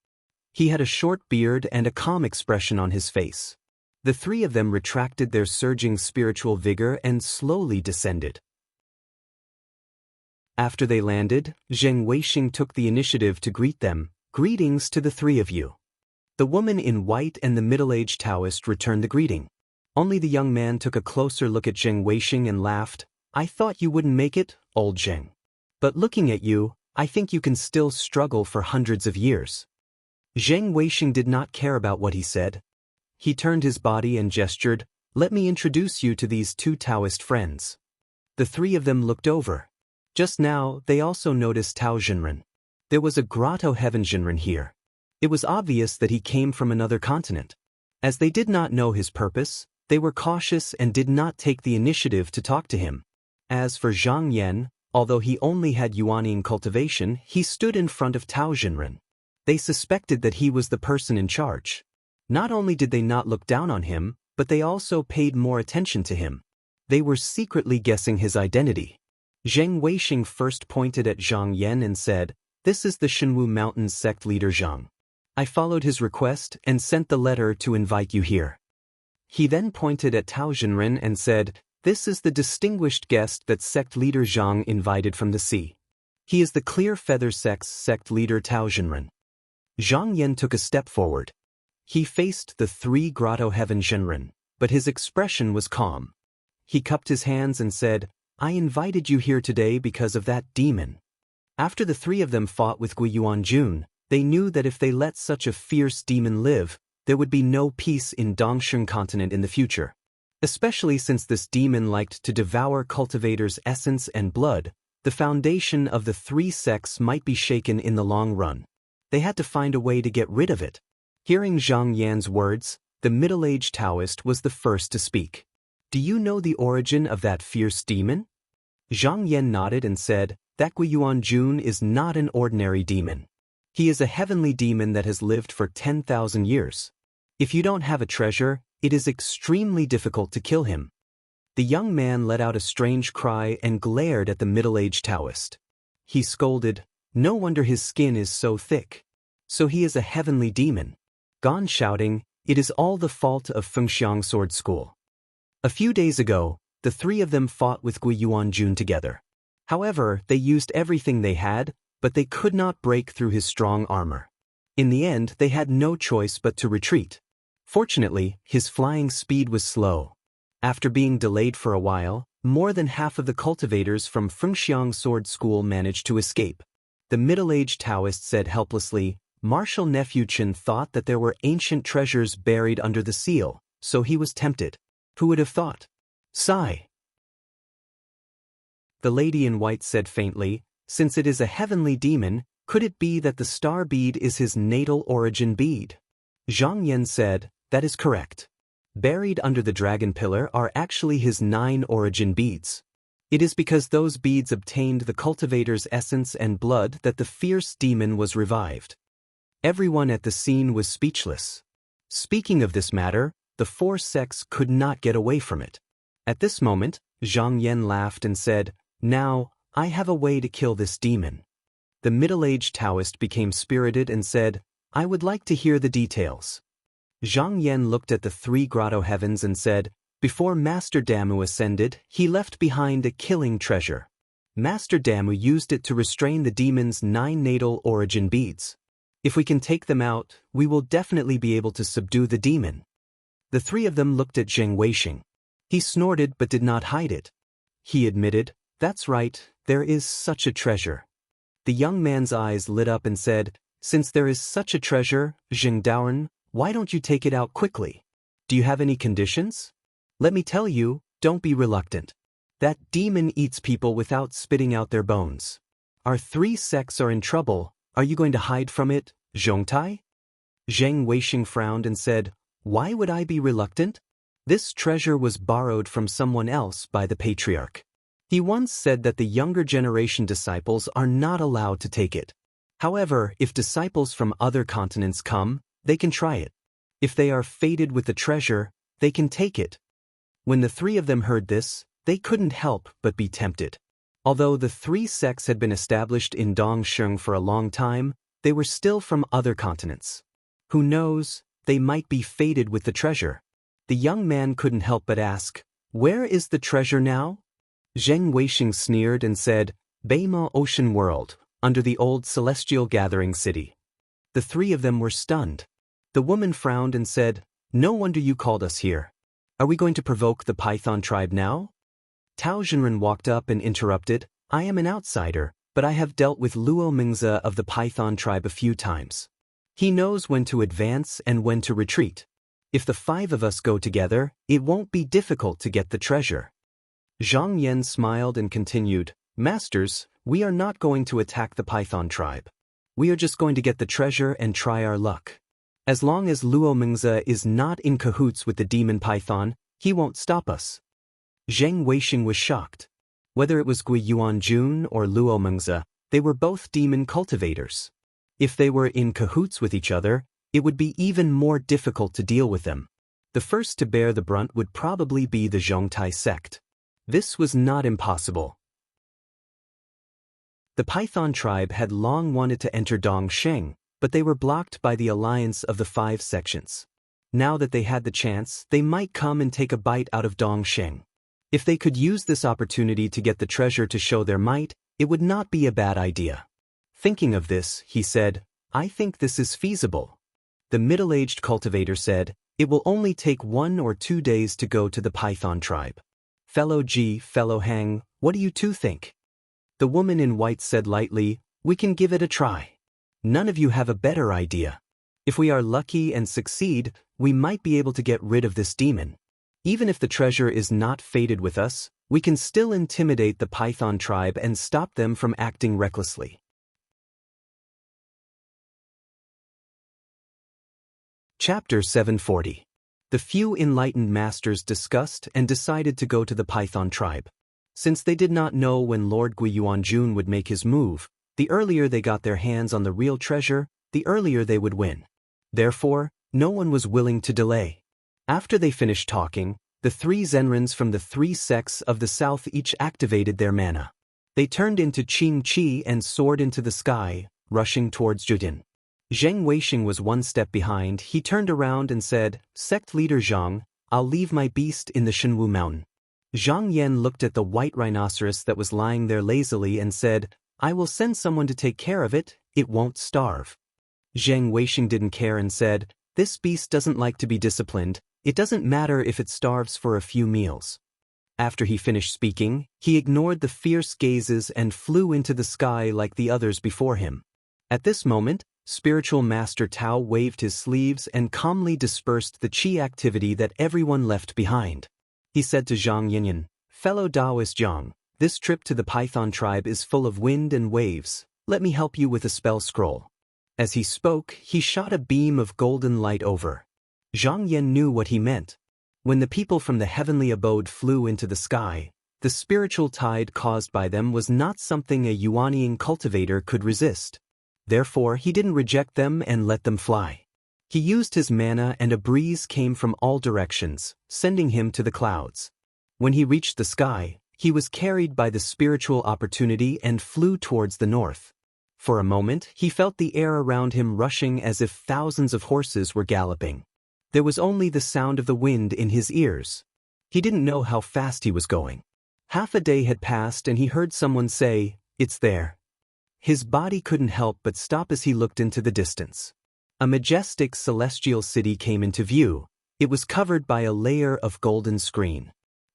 He had a short beard and a calm expression on his face. The 3 of them retracted their surging spiritual vigor and slowly descended. After they landed, Zheng Weixing took the initiative to greet them. "Greetings to the 3 of you." The woman in white and the middle-aged Taoist returned the greeting. Only the young man took a closer look at Zheng Weixing and laughed. "I thought you wouldn't make it, old Zheng. But looking at you, I think you can still struggle for hundreds of years." Zheng Weixing did not care about what he said. He turned his body and gestured, "Let me introduce you to these 2 Taoist friends." The 3 of them looked over. Just now, they also noticed Tao Jinren. There was a grotto heaven Jinren here. It was obvious that he came from another continent. As they did not know his purpose, they were cautious and did not take the initiative to talk to him. As for Zhang Yan, although he only had Yuanian cultivation, he stood in front of Tao Jinren. They suspected that he was the person in charge. Not only did they not look down on him, but they also paid more attention to him. They were secretly guessing his identity. Zheng Weixing first pointed at Zhang Yan and said, "This is the Shenwu Mountains sect leader Zhang. I followed his request and sent the letter to invite you here." He then pointed at Tao Jinren and said, "This is the distinguished guest that sect leader Zhang invited from the sea. He is the Clear Feather sect's sect leader Tao Jinren." Zhang Yan took a step forward. He faced the 3 grotto heaven Jinren, but his expression was calm. He cupped his hands and said, "I invited you here today because of that demon. After the three of them fought with Guiyuanjun, they knew that if they let such a fierce demon live, there would be no peace in Dongsheng continent in the future. Especially since this demon liked to devour cultivators' essence and blood, the foundation of the three sects might be shaken in the long run. They had to find a way to get rid of it. Hearing Zhang Yan's words, the middle-aged Taoist was the first to speak. Do you know the origin of that fierce demon? Zhang Yan nodded and said, that Guiyuanjun is not an ordinary demon. He is a heavenly demon that has lived for 10,000 years. If you don't have a treasure, it is extremely difficult to kill him. The young man let out a strange cry and glared at the middle-aged Taoist. He scolded, no wonder his skin is so thick. So he is a heavenly demon. Gone shouting, it is all the fault of Fengxiang Sword School. A few days ago, the three of them fought with Guiyuanjun together. However, they used everything they had, but they could not break through his strong armor. In the end, they had no choice but to retreat. Fortunately, his flying speed was slow. After being delayed for a while, more than half of the cultivators from Fengxiang Sword School managed to escape. The middle-aged Taoist said helplessly, Marshal Nephew Chen thought that there were ancient treasures buried under the seal, so he was tempted. Who would have thought? Sigh. The lady in white said faintly, since it is a heavenly demon, could it be that the star bead is his natal origin bead? Zhang Yan said, that is correct. Buried under the dragon pillar are actually his 9 origin beads. It is because those beads obtained the cultivator's essence and blood that the fierce demon was revived. Everyone at the scene was speechless. Speaking of this matter, the 4 sects could not get away from it. At this moment, Zhang Yan laughed and said, now, I have a way to kill this demon. The middle-aged Taoist became spirited and said, I would like to hear the details. Zhang Yan looked at the 3 grotto heavens and said, before Master Damu ascended, he left behind a killing treasure. Master Damu used it to restrain the demon's 9 natal origin beads. If we can take them out, we will definitely be able to subdue the demon. The 3 of them looked at Zheng Weixing. He snorted but did not hide it. He admitted, that's right, there is such a treasure. The young man's eyes lit up and said, since there is such a treasure, Zheng Daoren, why don't you take it out quickly? Do you have any conditions? Let me tell you, don't be reluctant. That demon eats people without spitting out their bones. Our 3 sects are in trouble, are you going to hide from it, Zhongtai? Zheng Weixing frowned and said, why would I be reluctant? This treasure was borrowed from someone else by the patriarch. He once said that the younger generation disciples are not allowed to take it. However, if disciples from other continents come, they can try it. If they are fated with the treasure, they can take it. When the 3 of them heard this, they couldn't help but be tempted. Although the 3 sects had been established in Dongsheng for a long time, they were still from other continents. Who knows, they might be fated with the treasure. The young man couldn't help but ask, where is the treasure now? Zheng Weixing sneered and said, Beima Ocean World, under the old celestial gathering city. The 3 of them were stunned. The woman frowned and said, no wonder you called us here. Are we going to provoke the Python tribe now? Tao Zhenren walked up and interrupted, I am an outsider, but I have dealt with Luo Mingze of the Python tribe a few times. He knows when to advance and when to retreat. If the 5 of us go together, it won't be difficult to get the treasure. Zhang Yan smiled and continued, Masters, we are not going to attack the Python tribe. We are just going to get the treasure and try our luck. As long as Luo Mingze is not in cahoots with the demon Python, he won't stop us. Zheng Weixing was shocked. Whether it was Guiyuanjun or Luo Mingze, they were both demon cultivators. If they were in cahoots with each other, it would be even more difficult to deal with them. The first to bear the brunt would probably be the Zhongtai sect. This was not impossible. The Python tribe had long wanted to enter Dongsheng, but they were blocked by the alliance of the 5 sections. Now that they had the chance, they might come and take a bite out of Dongsheng. If they could use this opportunity to get the treasure to show their might, it would not be a bad idea. Thinking of this, he said, I think this is feasible. The middle-aged cultivator said, it will only take 1 or 2 days to go to the Python tribe. Fellow Ji, fellow Hang, what do you 2 think? The woman in white said lightly, We can give it a try. None of you have a better idea. If we are lucky and succeed, we might be able to get rid of this demon. Even if the treasure is not fated with us, we can still intimidate the Python tribe and stop them from acting recklessly. Chapter 740. The few enlightened masters discussed and decided to go to the Python tribe. Since they did not know when Lord Guiyuanjun would make his move, the earlier they got their hands on the real treasure, the earlier they would win. Therefore, no one was willing to delay. After they finished talking, the 3 Zenrins from the 3 sects of the south each activated their mana. They turned into Qing Qi and soared into the sky, rushing towards Judin. Zheng Weixing was 1 step behind. He turned around and said, "Sect leader Zhang, I'll leave my beast in the Shenwu mountain." Zhang Yan looked at the white rhinoceros that was lying there lazily and said, "I will send someone to take care of it, it won't starve." Zheng Weixing didn't care and said, "This beast doesn't like to be disciplined, it doesn't matter if it starves for a few meals." After he finished speaking, he ignored the fierce gazes and flew into the sky like the others before him. At this moment, Spiritual Master Tao waved his sleeves and calmly dispersed the qi activity that everyone left behind. He said to Zhang Yinyan, "Fellow Taoist Zhang, this trip to the Python tribe is full of wind and waves. Let me help you with a spell scroll." As he spoke, he shot a beam of golden light over. Zhang Yan knew what he meant. When the people from the heavenly abode flew into the sky, the spiritual tide caused by them was not something a Yuanian cultivator could resist. Therefore, he didn't reject them and let them fly. He used his mana and a breeze came from all directions, sending him to the clouds. When he reached the sky, he was carried by the spiritual opportunity and flew towards the north. For a moment, he felt the air around him rushing as if thousands of horses were galloping. There was only the sound of the wind in his ears. He didn't know how fast he was going. Half a day had passed and he heard someone say, "It's there." His body couldn't help but stop as he looked into the distance. A majestic celestial city came into view. It was covered by a layer of golden screen.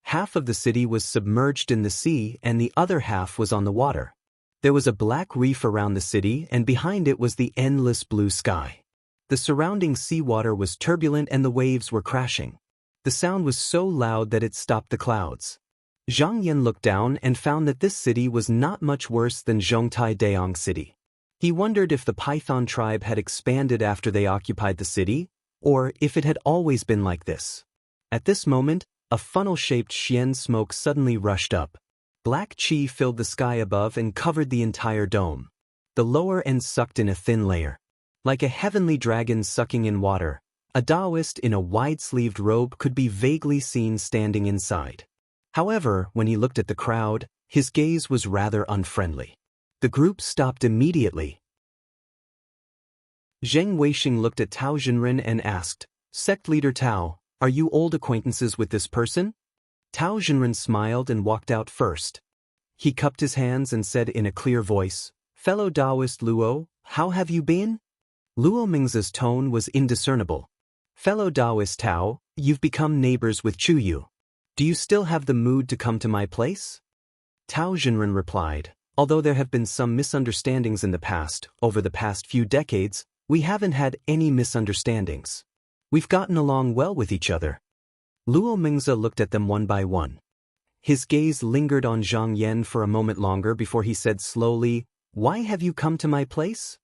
Half of the city was submerged in the sea and the other half was on the water. There was a black reef around the city and behind it was the endless blue sky. The surrounding seawater was turbulent and the waves were crashing. The sound was so loud that it stopped the clouds. Zhang Yan looked down and found that this city was not much worse than Zhongtai Daong City. He wondered if the Python tribe had expanded after they occupied the city, or if it had always been like this. At this moment, a funnel-shaped Xian smoke suddenly rushed up. Black qi filled the sky above and covered the entire dome. The lower end sucked in a thin layer. Like a heavenly dragon sucking in water, a Taoist in a wide-sleeved robe could be vaguely seen standing inside. However, when he looked at the crowd, his gaze was rather unfriendly. The group stopped immediately. Zheng Weixing looked at Tao Zhenren and asked, "Sect leader Tao, are you old acquaintances with this person?" Tao Zhenren smiled and walked out first. He cupped his hands and said in a clear voice, "Fellow Taoist Luo, how have you been?" Luo Mingze's tone was indiscernible. "Fellow Taoist Tao, you've become neighbors with Chuyu. Do you still have the mood to come to my place?" Tao Zhenren replied, "Although there have been some misunderstandings in the past, over the past few decades, we haven't had any misunderstandings. We've gotten along well with each other." Luo Mingze looked at them one by one. His gaze lingered on Zhang Yan for a moment longer before he said slowly, "Why have you come to my place?"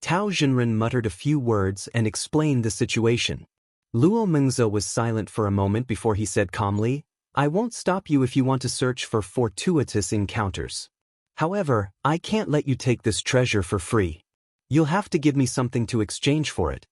Tao Zhenren muttered a few words and explained the situation. Luo Mingze was silent for a moment before he said calmly, "I won't stop you if you want to search for fortuitous encounters. However, I can't let you take this treasure for free. You'll have to give me something to exchange for it."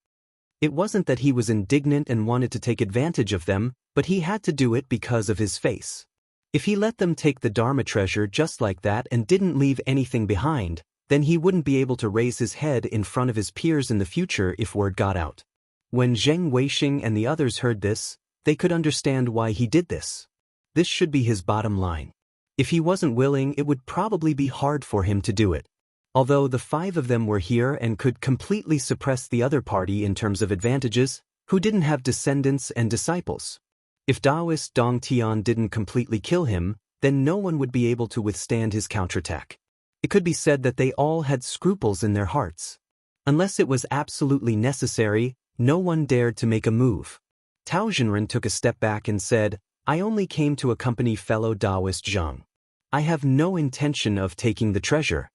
It wasn't that he was indignant and wanted to take advantage of them, but he had to do it because of his face. If he let them take the Dharma treasure just like that and didn't leave anything behind, then he wouldn't be able to raise his head in front of his peers in the future if word got out. When Zheng Weixing and the others heard this, they could understand why he did this. This should be his bottom line. If he wasn't willing, it would probably be hard for him to do it. Although the 5 of them were here and could completely suppress the other party in terms of advantages, who didn't have descendants and disciples. If Taoist Dong Tian didn't completely kill him, then no one would be able to withstand his counterattack. It could be said that they all had scruples in their hearts. Unless it was absolutely necessary, no one dared to make a move. Tao Jinren took a step back and said, I only came to accompany fellow Taoist Zhang. I have no intention of taking the treasure.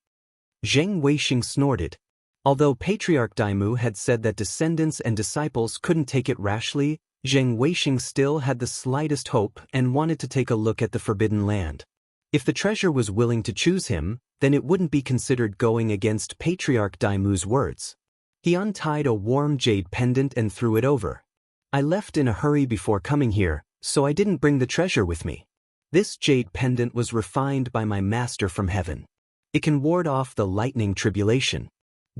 Zheng Weixing snorted. Although Patriarch Daimu had said that descendants and disciples couldn't take it rashly, Zheng Weixing still had the slightest hope and wanted to take a look at the Forbidden Land. If the treasure was willing to choose him, then it wouldn't be considered going against Patriarch Daimu's words. He untied a warm jade pendant and threw it over. I left in a hurry before coming here, so I didn't bring the treasure with me. This jade pendant was refined by my master from heaven. It can ward off the lightning tribulation.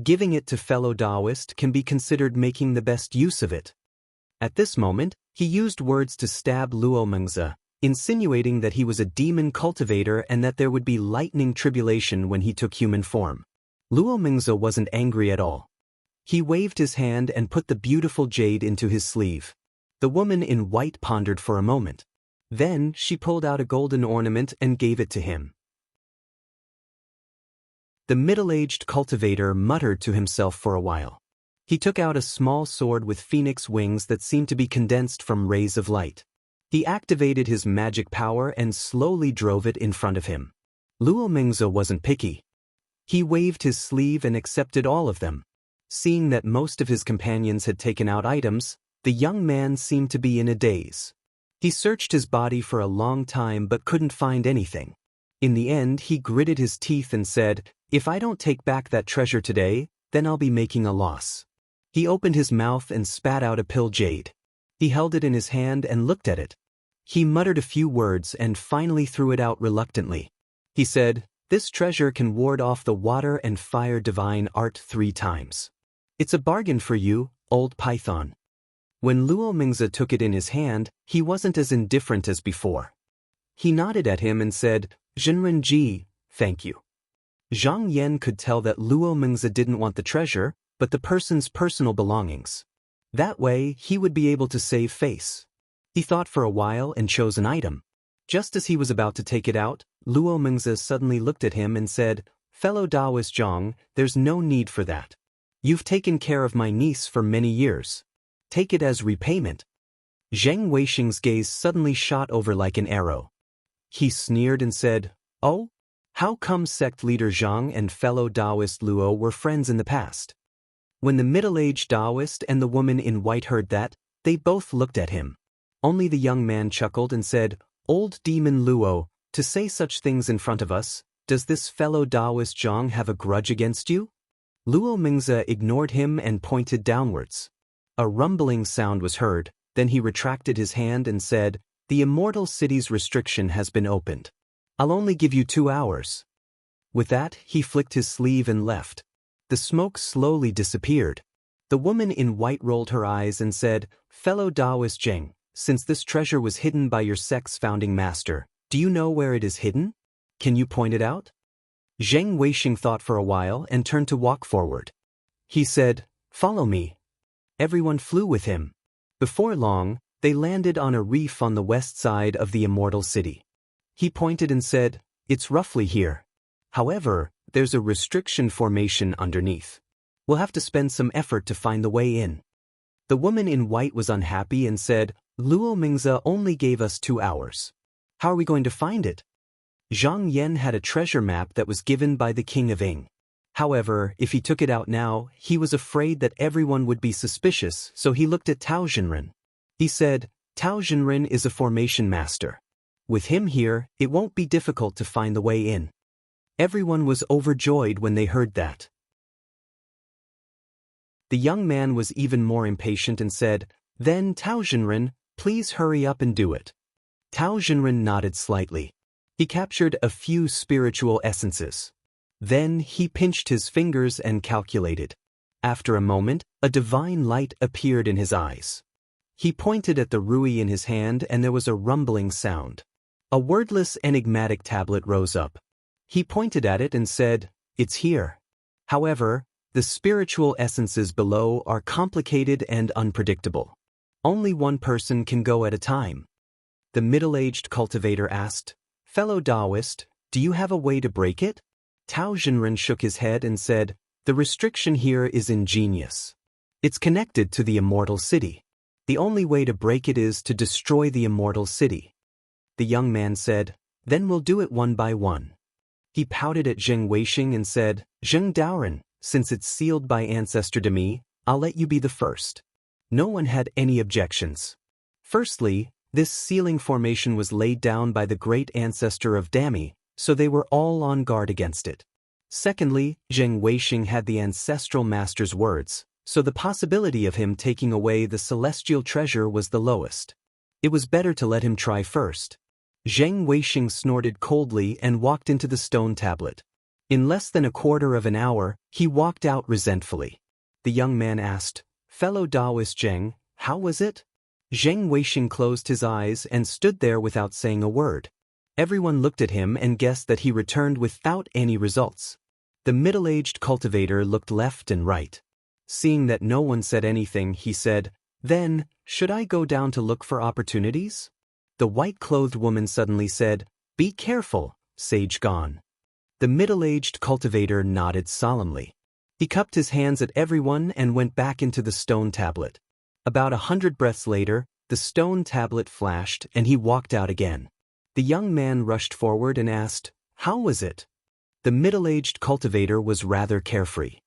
Giving it to fellow Taoist can be considered making the best use of it. At this moment, he used words to stab Luo Mengzi, insinuating that he was a demon cultivator and that there would be lightning tribulation when he took human form. Luo Mengzi wasn't angry at all. He waved his hand and put the beautiful jade into his sleeve. The woman in white pondered for a moment. Then she pulled out a golden ornament and gave it to him. The middle-aged cultivator muttered to himself for a while. He took out a small sword with phoenix wings that seemed to be condensed from rays of light. He activated his magic power and slowly drove it in front of him. Luo Mengzi wasn't picky. He waved his sleeve and accepted all of them. Seeing that most of his companions had taken out items, the young man seemed to be in a daze. He searched his body for a long time but couldn't find anything. In the end, he gritted his teeth and said, If I don't take back that treasure today, then I'll be making a loss. He opened his mouth and spat out a pill jade. He held it in his hand and looked at it. He muttered a few words and finally threw it out reluctantly. He said, This treasure can ward off the water and fire divine art 3 times. It's a bargain for you, old python. When Luo Mengzi took it in his hand, he wasn't as indifferent as before. He nodded at him and said, Jinren Ji, thank you. Zhang Yan could tell that Luo Mengzi didn't want the treasure, but the person's personal belongings. That way, he would be able to save face. He thought for a while and chose an item. Just as he was about to take it out, Luo Mengzi suddenly looked at him and said, Fellow Taoist Zhang, there's no need for that. You've taken care of my niece for many years. Take it as repayment. Zheng Weixing's gaze suddenly shot over like an arrow. He sneered and said, Oh? How come sect leader Zhang and fellow Taoist Luo were friends in the past? When the middle-aged Taoist and the woman in white heard that, they both looked at him. Only the young man chuckled and said, Old demon Luo, to say such things in front of us, does this fellow Taoist Zhang have a grudge against you? Luo Mengzi ignored him and pointed downwards. A rumbling sound was heard, then he retracted his hand and said, The immortal city's restriction has been opened. I'll only give you 2 hours. With that, he flicked his sleeve and left. The smoke slowly disappeared. The woman in white rolled her eyes and said, Fellow Taoist Zheng, since this treasure was hidden by your sect's founding master, do you know where it is hidden? Can you point it out? Zheng Weixing thought for a while and turned to walk forward. He said, Follow me. Everyone flew with him. Before long, they landed on a reef on the west side of the immortal city. He pointed and said, It's roughly here. However, there's a restriction formation underneath. We'll have to spend some effort to find the way in. The woman in white was unhappy and said, Luo Mengzi only gave us 2 hours. How are we going to find it? Zhang Yan had a treasure map that was given by the king of Ing. However, if he took it out now, he was afraid that everyone would be suspicious, so he looked at Tao Jinren. He said, Tao Jinren is a formation master. With him here, it won't be difficult to find the way in. Everyone was overjoyed when they heard that. The young man was even more impatient and said, Then Tao Jinren, please hurry up and do it. Tao Jinren nodded slightly. He captured a few spiritual essences. Then he pinched his fingers and calculated. After a moment, a divine light appeared in his eyes. He pointed at the rui in his hand and there was a rumbling sound. A wordless enigmatic tablet rose up. He pointed at it and said, It's here. However, the spiritual essences below are complicated and unpredictable. Only one person can go at a time. The middle-aged cultivator asked, Fellow Taoist, do you have a way to break it? Tao Jinren shook his head and said, "The restriction here is ingenious. It's connected to the immortal city. The only way to break it is to destroy the immortal city." The young man said, "Then we'll do it one by one." He pouted at Zheng Weixing and said, "Zheng Daoren, since it's sealed by ancestor to me, I'll let you be the first." No one had any objections. Firstly, this sealing formation was laid down by the great ancestor of Dami, so they were all on guard against it. Secondly, Zheng Weixing had the ancestral master's words, so the possibility of him taking away the celestial treasure was the lowest. It was better to let him try first. Zheng Weixing snorted coldly and walked into the stone tablet. In less than a quarter of an hour, he walked out resentfully. The young man asked, "Fellow Taoist Zheng, how was it?" Zheng Weixing closed his eyes and stood there without saying a word. Everyone looked at him and guessed that he returned without any results. The middle-aged cultivator looked left and right. Seeing that no one said anything, he said, "Then, should I go down to look for opportunities?" The white-clothed woman suddenly said, "Be careful, sage gone." The middle-aged cultivator nodded solemnly. He cupped his hands at everyone and went back into the stone tablet. About 100 breaths later, the stone tablet flashed and he walked out again. The young man rushed forward and asked, "How was it?" The middle-aged cultivator was rather carefree.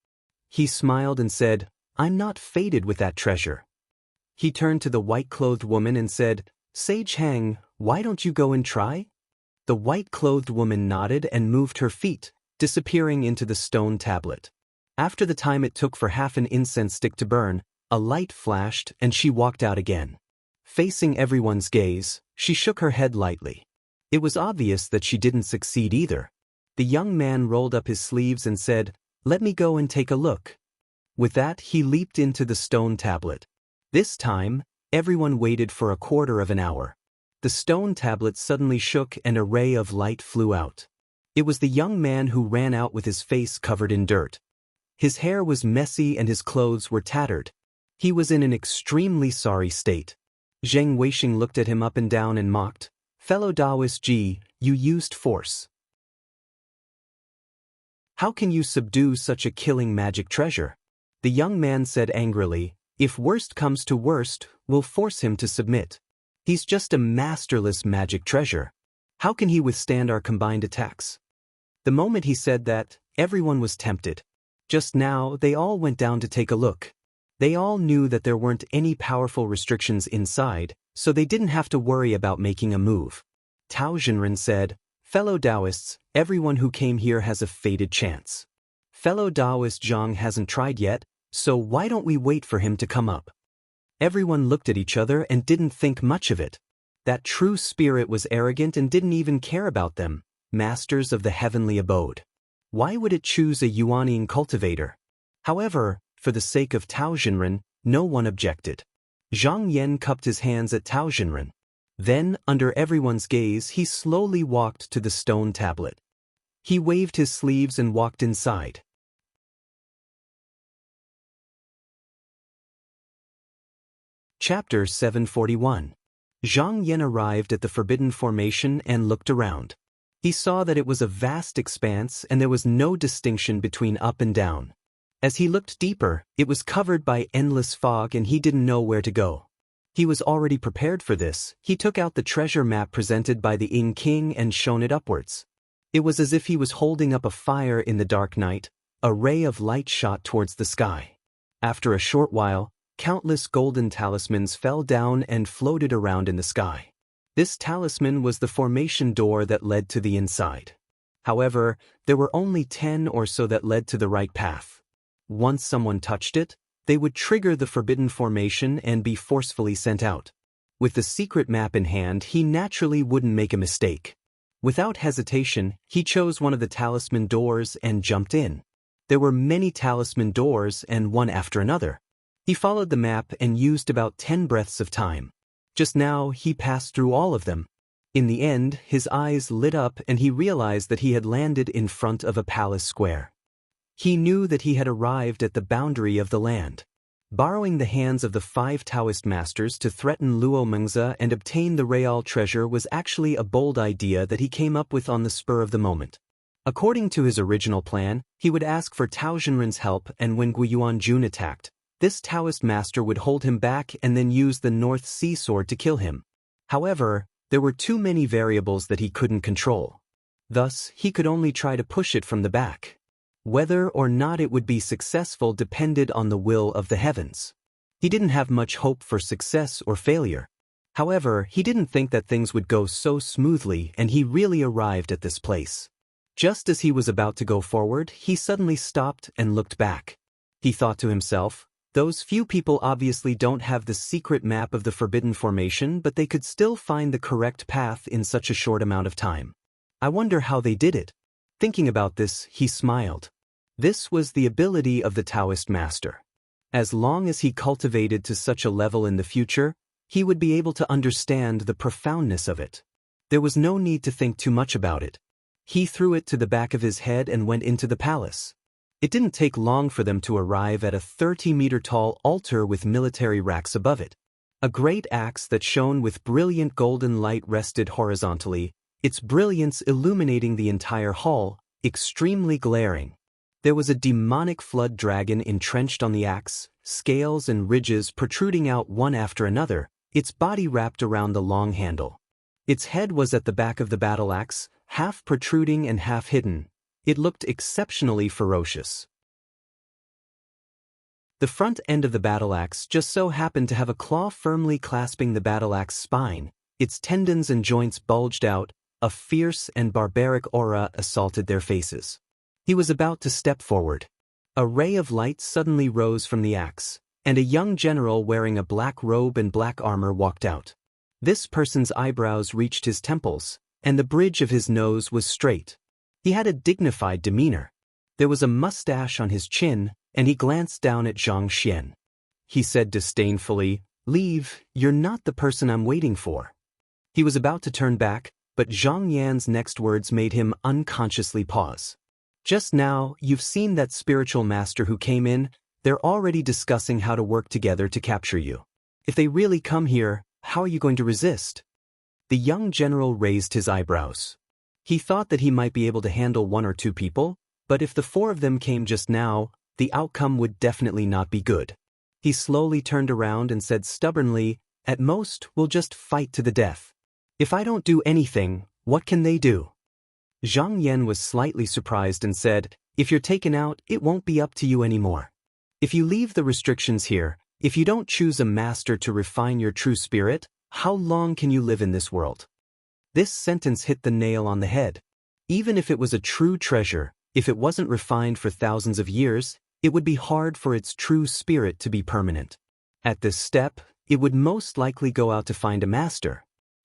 He smiled and said, "I'm not fated with that treasure." He turned to the white-clothed woman and said, "Sage Hang, why don't you go and try?" The white-clothed woman nodded and moved her feet, disappearing into the stone tablet. After the time it took for half an incense stick to burn, a light flashed and she walked out again. Facing everyone's gaze, she shook her head lightly. It was obvious that she didn't succeed either. The young man rolled up his sleeves and said, "Let me go and take a look." With that, he leaped into the stone tablet. This time, everyone waited for a quarter of an hour. The stone tablet suddenly shook and a ray of light flew out. It was the young man who ran out with his face covered in dirt. His hair was messy and his clothes were tattered. He was in an extremely sorry state. Zheng Weixing looked at him up and down and mocked, "Fellow Taoist Ji, you used force. How can you subdue such a killing magic treasure?" The young man said angrily, "If worst comes to worst, we'll force him to submit. He's just a masterless magic treasure. How can he withstand our combined attacks?" The moment he said that, everyone was tempted. Just now, they all went down to take a look. They all knew that there weren't any powerful restrictions inside, so they didn't have to worry about making a move. Tao Jinren said, "Fellow Taoists, everyone who came here has a fated chance. Fellow Taoist Zhang hasn't tried yet, so why don't we wait for him to come up?" Everyone looked at each other and didn't think much of it. That true spirit was arrogant and didn't even care about them, masters of the heavenly abode. Why would it choose a Yuanian cultivator? However, for the sake of Tao Jinren, no one objected. Zhang Yan cupped his hands at Tao Jinren. Then, under everyone's gaze, he slowly walked to the stone tablet. He waved his sleeves and walked inside. Chapter 741. Zhang Yan arrived at the forbidden formation and looked around. He saw that it was a vast expanse and there was no distinction between up and down. As he looked deeper, it was covered by endless fog and he didn't know where to go. He was already prepared for this. He took out the treasure map presented by the Ing King and shone it upwards. It was as if he was holding up a fire in the dark night. A ray of light shot towards the sky. After a short while, countless golden talismans fell down and floated around in the sky. This talisman was the formation door that led to the inside. However, there were only 10 or so that led to the right path. Once someone touched it, they would trigger the forbidden formation and be forcefully sent out. With the secret map in hand, he naturally wouldn't make a mistake. Without hesitation, he chose one of the talisman doors and jumped in. There were many talisman doors and one after another. He followed the map and used about 10 breaths of time. Just now, he passed through all of them. In the end, his eyes lit up and he realized that he had landed in front of a palace square. He knew that he had arrived at the boundary of the land. Borrowing the hands of the 5 Taoist masters to threaten Luo Mengzi and obtain the Real treasure was actually a bold idea that he came up with on the spur of the moment. According to his original plan, he would ask for Tao Zhenren's help, and when Guiyuan attacked, this Taoist master would hold him back and then use the North Sea Sword to kill him. However, there were too many variables that he couldn't control. Thus, he could only try to push it from the back. Whether or not it would be successful depended on the will of the heavens. He didn't have much hope for success or failure. However, he didn't think that things would go so smoothly, and he really arrived at this place. Just as he was about to go forward, he suddenly stopped and looked back. He thought to himself, those few people obviously don't have the secret map of the Forbidden Formation, but they could still find the correct path in such a short amount of time. I wonder how they did it. Thinking about this, he smiled. This was the ability of the Taoist master. As long as he cultivated to such a level in the future, he would be able to understand the profoundness of it. There was no need to think too much about it. He threw it to the back of his head and went into the palace. It didn't take long for them to arrive at a 30-meter-tall altar with military racks above it. A great axe that shone with brilliant golden light rested horizontally, its brilliance illuminating the entire hall, extremely glaring. There was a demonic flood dragon entrenched on the axe, scales and ridges protruding out one after another, its body wrapped around the long handle. Its head was at the back of the battle axe, half protruding and half hidden. It looked exceptionally ferocious. The front end of the battle axe just so happened to have a claw firmly clasping the battle axe spine. Its tendons and joints bulged out. A fierce and barbaric aura assaulted their faces. He was about to step forward. A ray of light suddenly rose from the axe, and a young general wearing a black robe and black armor walked out. This person's eyebrows reached his temples, and the bridge of his nose was straight. He had a dignified demeanor. There was a mustache on his chin, and he glanced down at Zhang Xian. He said disdainfully, "Leave, you're not the person I'm waiting for." He was about to turn back, but Zhang Yan's next words made him unconsciously pause. "Just now, you've seen that spiritual master who came in. They're already discussing how to work together to capture you. If they really come here, how are you going to resist?" The young general raised his eyebrows. He thought that he might be able to handle 1 or 2 people, but if the 4 of them came just now, the outcome would definitely not be good. He slowly turned around and said stubbornly, "At most, we'll just fight to the death. If I don't do anything, what can they do?" Zhang Yan was slightly surprised and said, "If you're taken out, it won't be up to you anymore. If you leave the restrictions here, if you don't choose a master to refine your true spirit, how long can you live in this world?" This sentence hit the nail on the head. Even if it was a true treasure, if it wasn't refined for thousands of years, it would be hard for its true spirit to be permanent. At this step, it would most likely go out to find a master.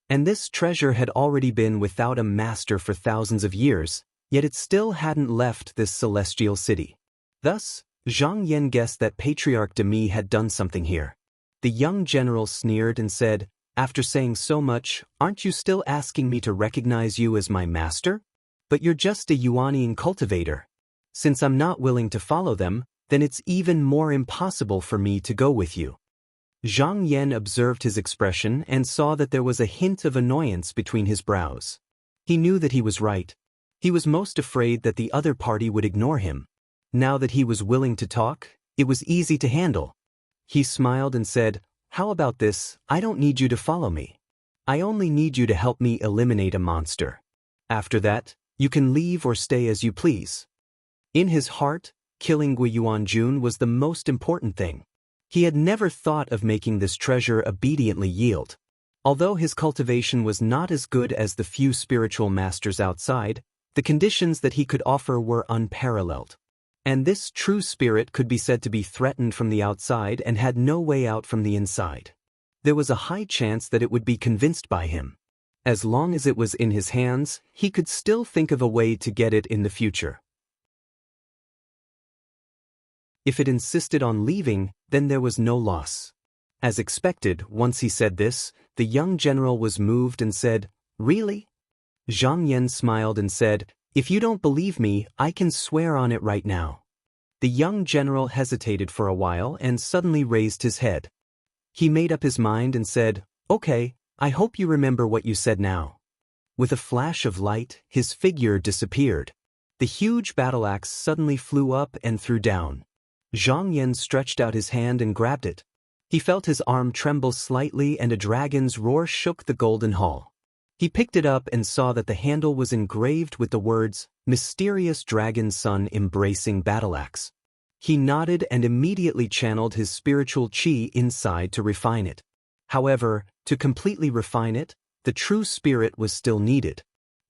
And this treasure had already been without a master for thousands of years, yet it still hadn't left this celestial city. Thus, Zhang Yan guessed that Patriarch Demi had done something here. The young general sneered and said, "After saying so much, aren't you still asking me to recognize you as my master? But you're just a Yuanian cultivator. Since I'm not willing to follow them, then it's even more impossible for me to go with you." Zhang Yan observed his expression and saw that there was a hint of annoyance between his brows. He knew that he was right. He was most afraid that the other party would ignore him. Now that he was willing to talk, it was easy to handle. He smiled and said, "How about this? I don't need you to follow me. I only need you to help me eliminate a monster. After that, you can leave or stay as you please." In his heart, killing Guiyuan was the most important thing. He had never thought of making this treasure obediently yield. Although his cultivation was not as good as the few spiritual masters outside, the conditions that he could offer were unparalleled. And this true spirit could be said to be threatened from the outside and had no way out from the inside. There was a high chance that it would be convinced by him. As long as it was in his hands, he could still think of a way to get it in the future. If it insisted on leaving, then there was no loss. As expected, once he said this, the young general was moved and said, "Really?" Zhang Yan smiled and said, "If you don't believe me, I can swear on it right now." The young general hesitated for a while and suddenly raised his head. He made up his mind and said, "Okay, I hope you remember what you said now." With a flash of light, his figure disappeared. The huge battle axe suddenly flew up and threw down. Zhang Yan stretched out his hand and grabbed it. He felt his arm tremble slightly and a dragon's roar shook the golden hall. He picked it up and saw that the handle was engraved with the words, "Mysterious Dragon Son Embracing Battle Axe." He nodded and immediately channeled his spiritual qi inside to refine it. However, to completely refine it, the true spirit was still needed.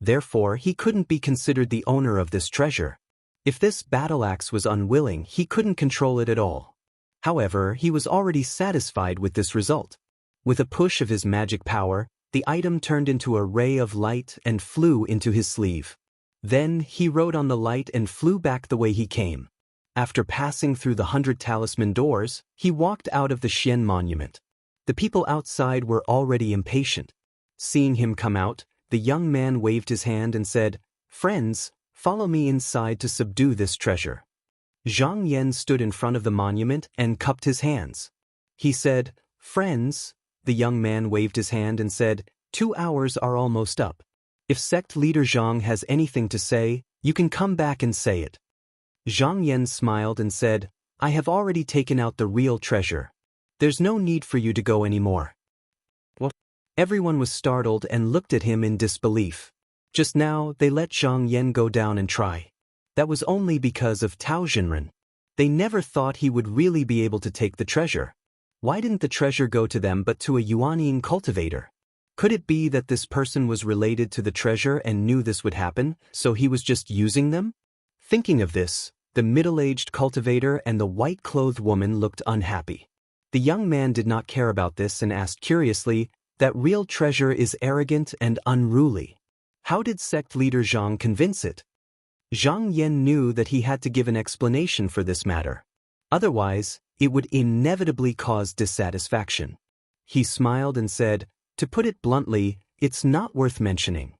Therefore, he couldn't be considered the owner of this treasure. If this battle axe was unwilling, he couldn't control it at all. However, he was already satisfied with this result. With a push of his magic power, the item turned into a ray of light and flew into his sleeve. Then, he rode on the light and flew back the way he came. After passing through the 100 talisman doors, he walked out of the Xian monument. The people outside were already impatient. Seeing him come out, the young man waved his hand and said, "Friends, follow me inside to subdue this treasure." Zhang Yan stood in front of the monument and cupped his hands. He said, "Friends," the young man waved his hand and said, 2 hours are almost up. If sect leader Zhang has anything to say, you can come back and say it." Zhang Yan smiled and said, "I have already taken out the real treasure. There's no need for you to go anymore." What? Everyone was startled and looked at him in disbelief. Just now, they let Zhang Yan go down and try. That was only because of Tao Jinren. They never thought he would really be able to take the treasure. Why didn't the treasure go to them but to a Yuanian cultivator? Could it be that this person was related to the treasure and knew this would happen, so he was just using them? Thinking of this, the middle-aged cultivator and the white-clothed woman looked unhappy. The young man did not care about this and asked curiously, "That real treasure is arrogant and unruly. How did sect leader Zhang convince it?" Zhang Yan knew that he had to give an explanation for this matter. Otherwise, it would inevitably cause dissatisfaction. He smiled and said, "To put it bluntly, it's not worth mentioning."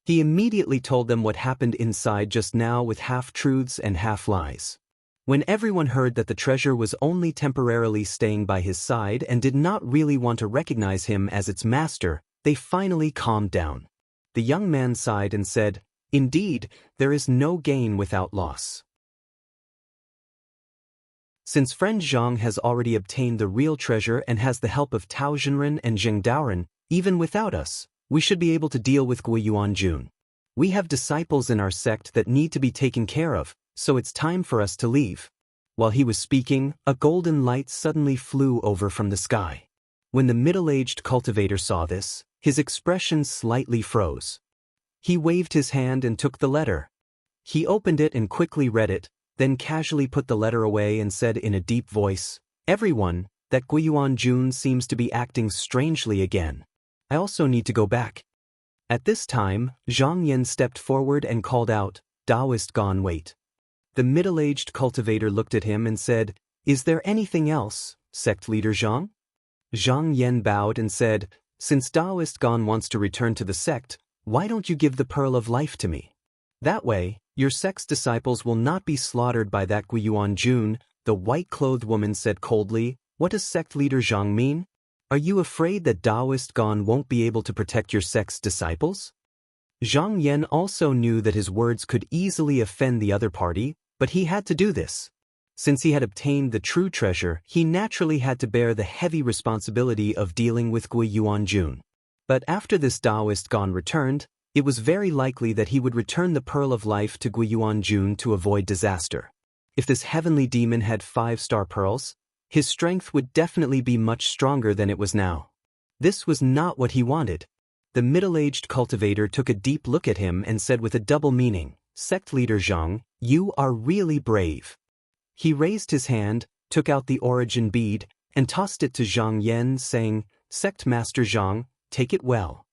He immediately told them what happened inside just now with half-truths and half-lies. When everyone heard that the treasure was only temporarily staying by his side and did not really want to recognize him as its master, they finally calmed down. The young man sighed and said, "Indeed, there is no gain without loss." Since friend Zhang has already obtained the real treasure and has the help of Tao Jinren and Zheng Daoren, even without us, we should be able to deal with Guiyuan Jun. We have disciples in our sect that need to be taken care of, so it's time for us to leave. While he was speaking, a golden light suddenly flew over from the sky. When the middle-aged cultivator saw this, his expression slightly froze. He waved his hand and took the letter. He opened it and quickly read it, then casually put the letter away and said in a deep voice, "Everyone, that Guiyuan Jun seems to be acting strangely again. I also need to go back." At this time, Zhang Yan stepped forward and called out, "Taoist gone wait." The middle-aged cultivator looked at him and said, "Is there anything else, sect leader Zhang?" Zhang Yan bowed and said, "Since Taoist gone wants to return to the sect, why don't you give the pearl of life to me? That way, your sect's disciples will not be slaughtered by that Guiyuan Jun." The white-clothed woman said coldly, "What does sect leader Zhang mean? Are you afraid that Taoist gone won't be able to protect your sect's disciples?" Zhang Yan also knew that his words could easily offend the other party, but he had to do this. Since he had obtained the true treasure, he naturally had to bear the heavy responsibility of dealing with Guiyuan Jun. But after this Taoist gone returned, it was very likely that he would return the pearl of life to Guiyuan Jun to avoid disaster. If this heavenly demon had 5-star pearls, his strength would definitely be much stronger than it was now. This was not what he wanted. The middle-aged cultivator took a deep look at him and said with a double meaning, "Sect leader Zhang, you are really brave." He raised his hand, took out the origin bead, and tossed it to Zhang Yan, saying, "Sect master Zhang, take it well."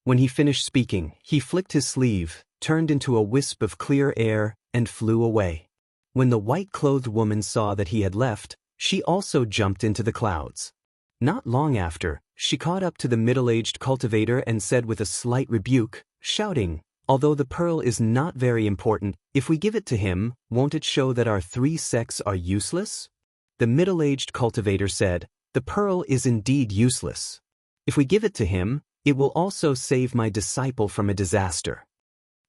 When he finished speaking, he flicked his sleeve, turned into a wisp of clear air, and flew away. When the white-clothed woman saw that he had left, she also jumped into the clouds. Not long after, she caught up to the middle-aged cultivator and said with a slight rebuke, shouting, "Although the pearl is not very important, if we give it to him, won't it show that our 3 sects are useless?" The middle-aged cultivator said, "The pearl is indeed useless. If we give it to him, it will also save my disciple from a disaster."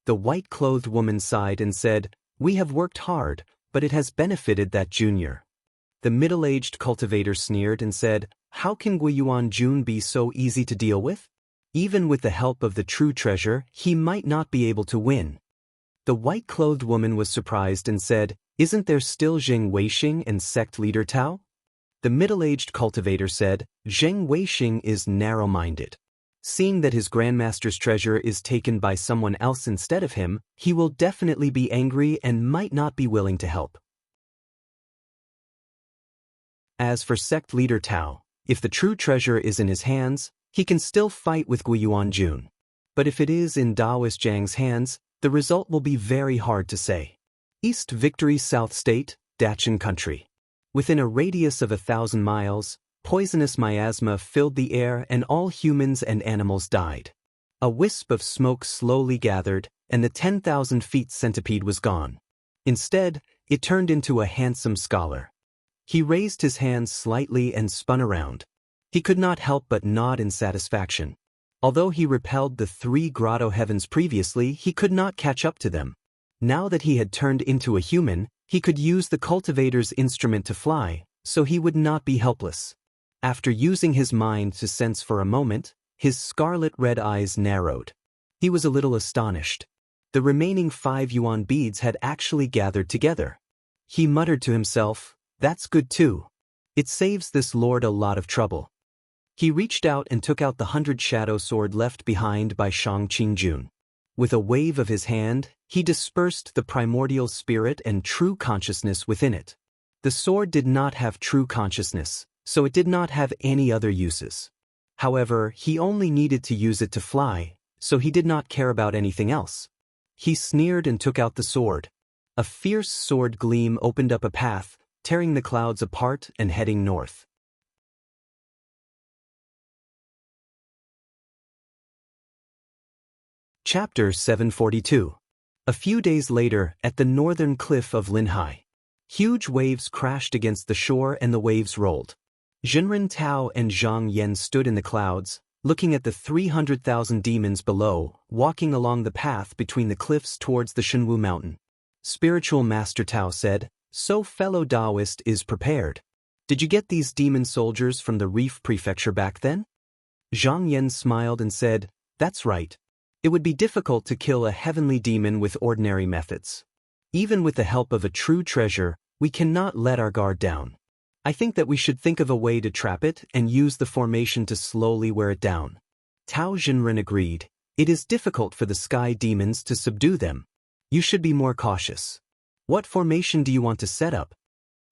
The white-clothed woman sighed and said, "We have worked hard, but it has benefited that junior." The middle-aged cultivator sneered and said, "How can Guiyuan Jun be so easy to deal with? Even with the help of the true treasure, he might not be able to win." The white-clothed woman was surprised and said, "Isn't there still Zheng Weixing and sect leader Tao?" The middle-aged cultivator said, "Zheng Weixing is narrow-minded. Seeing that his grandmaster's treasure is taken by someone else instead of him, he will definitely be angry and might not be willing to help. As for sect leader Tao, if the true treasure is in his hands, he can still fight with Guiyuan Jun. But if it is in Daoist Zhang's hands, the result will be very hard to say." East Victory South State, Dachan Country. Within a radius of 1,000 miles, poisonous miasma filled the air and all humans and animals died. A wisp of smoke slowly gathered, and the 10,000 feet centipede was gone. Instead, it turned into a handsome scholar. He raised his hands slightly and spun around. He could not help but nod in satisfaction. Although he repelled the 3 grotto heavens previously, he could not catch up to them. Now that he had turned into a human, he could use the cultivator's instrument to fly, so he would not be helpless. After using his mind to sense for a moment, his scarlet-red eyes narrowed. He was a little astonished. The remaining 5 yuan beads had actually gathered together. He muttered to himself, "That's good too. It saves this lord a lot of trouble." He reached out and took out the 100 shadow sword left behind by Shang Qingjun. With a wave of his hand, he dispersed the primordial spirit and true consciousness within it. The sword did not have true consciousness, so it did not have any other uses. However, he only needed to use it to fly, so he did not care about anything else. He sneered and took out the sword. A fierce sword gleam opened up a path, tearing the clouds apart and heading north. Chapter 742. A few days later, at the northern cliff of Linhai, huge waves crashed against the shore and the waves rolled. Jinren Tao and Zhang Yan stood in the clouds, looking at the 300,000 demons below, walking along the path between the cliffs towards the Shenwu mountain. Spiritual Master Tao said, "So fellow Taoist is prepared. Did you get these demon soldiers from the Reef Prefecture back then?" Zhang Yan smiled and said, "That's right. It would be difficult to kill a heavenly demon with ordinary methods. Even with the help of a true treasure, we cannot let our guard down. I think that we should think of a way to trap it and use the formation to slowly wear it down." Tao Jinren agreed. "It is difficult for the sky demons to subdue them. You should be more cautious. What formation do you want to set up?"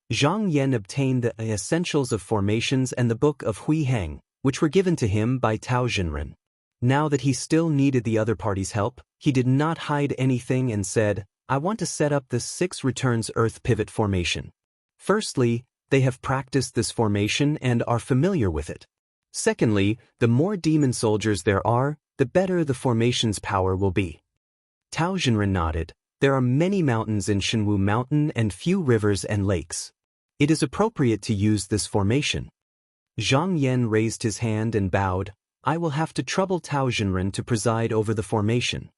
Zhang Yan obtained the essentials of formations and the book of Hui Heng, which were given to him by Tao Jinren. Now that he still needed the other party's help, he did not hide anything and said, "I want to set up the 6 returns Earth pivot formation. Firstly, they have practiced this formation and are familiar with it. Secondly, the more demon soldiers there are, the better the formation's power will be." Tao Jinren nodded. "There are many mountains in Shenwu Mountain and few rivers and lakes. It is appropriate to use this formation." Zhang Yan raised his hand and bowed. "I will have to trouble Tao Jinren to preside over the formation."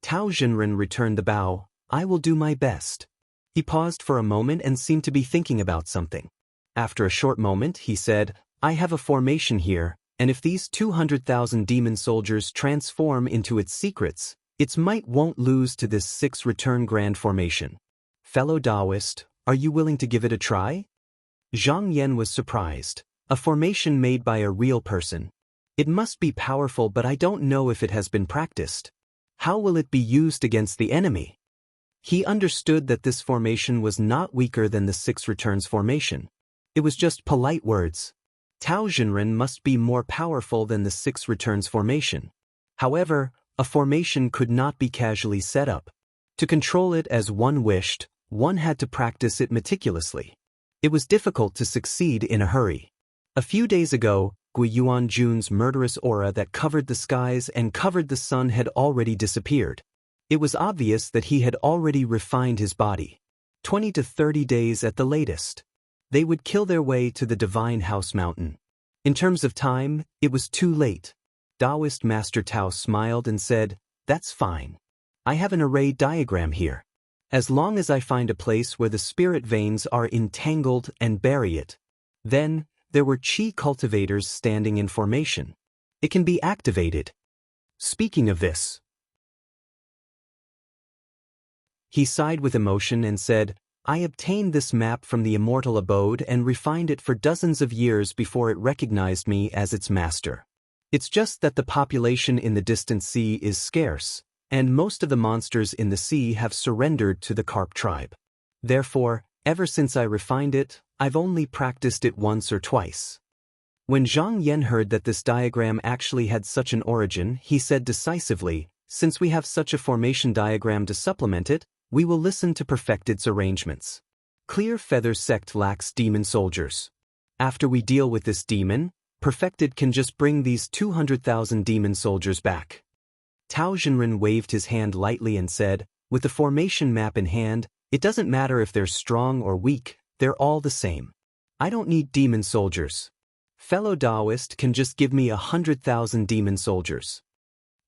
Tao Jinren returned the bow. "I will do my best." He paused for a moment and seemed to be thinking about something. After a short moment, he said, "I have a formation here, and if these 200,000 demon soldiers transform into its secrets, its might won't lose to this 6 return grand formation. Fellow Taoist, are you willing to give it a try?" Zhang Yan was surprised. "A formation made by a real person. It must be powerful, but I don't know if it has been practiced. How will it be used against the enemy?" He understood that this formation was not weaker than the 6 returns formation. It was just polite words. Tao Jinren must be more powerful than the 6 returns formation. However, a formation could not be casually set up. To control it as one wished, one had to practice it meticulously. It was difficult to succeed in a hurry. A few days ago, Guiyuan Jun's murderous aura that covered the skies and covered the sun had already disappeared. It was obvious that he had already refined his body. 20 to 30 days at the latest. They would kill their way to the Divine House Mountain. In terms of time, it was too late. Taoist Master Tao smiled and said, "That's fine. I have an array diagram here. As long as I find a place where the spirit veins are entangled and bury it. Then, there were chi cultivators standing in formation. It can be activated. Speaking of this, he sighed with emotion and said, I obtained this map from the immortal abode and refined it for dozens of years before it recognized me as its master. It's just that the population in the distant sea is scarce, and most of the monsters in the sea have surrendered to the carp tribe. Therefore, ever since I refined it, I've only practiced it once or twice. When Zhang Yan heard that this diagram actually had such an origin, he said decisively, since we have such a formation diagram to supplement it, we will listen to perfect its arrangements. Clear Feather Sect lacks demon soldiers. After we deal with this demon, Perfected can just bring these 200,000 demon soldiers back. Tao Jinren waved his hand lightly and said, with the formation map in hand, it doesn't matter if they're strong or weak, they're all the same. I don't need demon soldiers. Fellow Taoist can just give me 100,000 demon soldiers.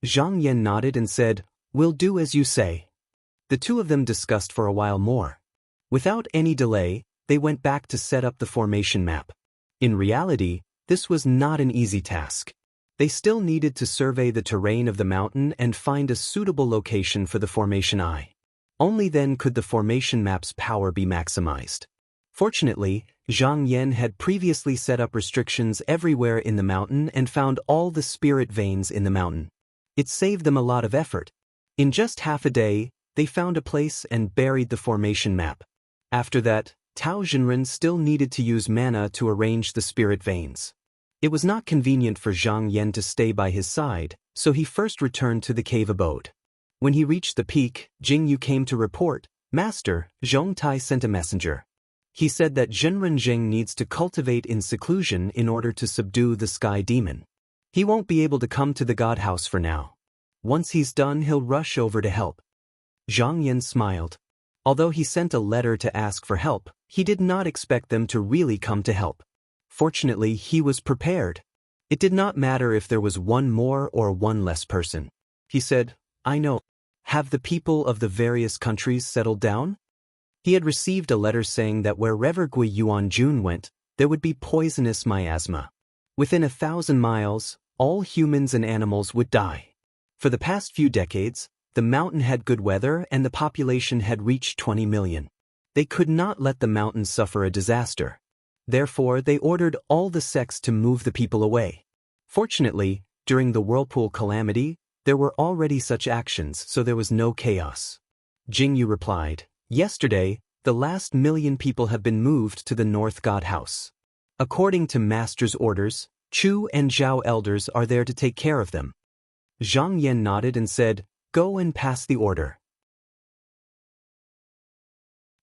Zhang Yan nodded and said, we'll do as you say. The two of them discussed for a while more. Without any delay, they went back to set up the formation map. In reality, this was not an easy task. They still needed to survey the terrain of the mountain and find a suitable location for the formation eye. Only then could the formation map's power be maximized. Fortunately, Zhang Yan had previously set up restrictions everywhere in the mountain and found all the spirit veins in the mountain. It saved them a lot of effort. In just half a day, they found a place and buried the formation map. After that, Tao Jinren still needed to use mana to arrange the spirit veins. It was not convenient for Zhang Yan to stay by his side, so he first returned to the cave abode. When he reached the peak, Jing Yu came to report, Master, Zhong Tai sent a messenger. He said that Zhenren Jing needs to cultivate in seclusion in order to subdue the sky demon. He won't be able to come to the god house for now. Once he's done, he'll rush over to help. Zhang Yan smiled. Although he sent a letter to ask for help, he did not expect them to really come to help. Fortunately, he was prepared. It did not matter if there was one more or one less person. He said, I know. Have the people of the various countries settled down? He had received a letter saying that wherever Gui Yuanjun went, there would be poisonous miasma. Within 1,000 miles, all humans and animals would die. For the past few decades, the mountain had good weather and the population had reached 20 million. They could not let the mountain suffer a disaster. Therefore, they ordered all the sects to move the people away. Fortunately, during the whirlpool calamity, there were already such actions, so there was no chaos. Jing Yu replied, Yesterday, the last 1,000,000 people have been moved to the North God House. According to Master's orders, Chu and Zhao elders are there to take care of them. Zhang Yan nodded and said, Go and pass the order.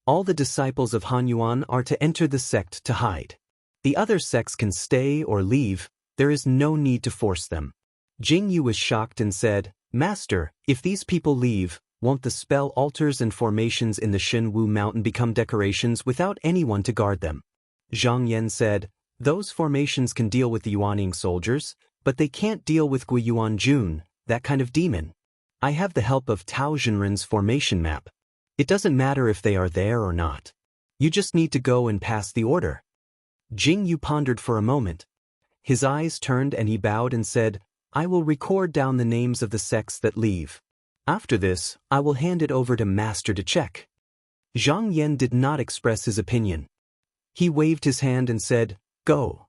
All the disciples of Han Yuan are to enter the sect to hide. The other sects can stay or leave, there is no need to force them. Jing Yu was shocked and said, Master, if these people leave, won't the spell altars and formations in the Shenwu mountain become decorations without anyone to guard them? Zhang Yan said, Those formations can deal with the Yuaning soldiers, but they can't deal with Gui Yuanjun, that kind of demon. I have the help of Tao Jinren's formation map. It doesn't matter if they are there or not. You just need to go and pass the order. Jing Yu pondered for a moment. His eyes turned and he bowed and said, I will record down the names of the sects that leave. After this, I will hand it over to Master to check. Zhang Yan did not express his opinion. He waved his hand and said, Go.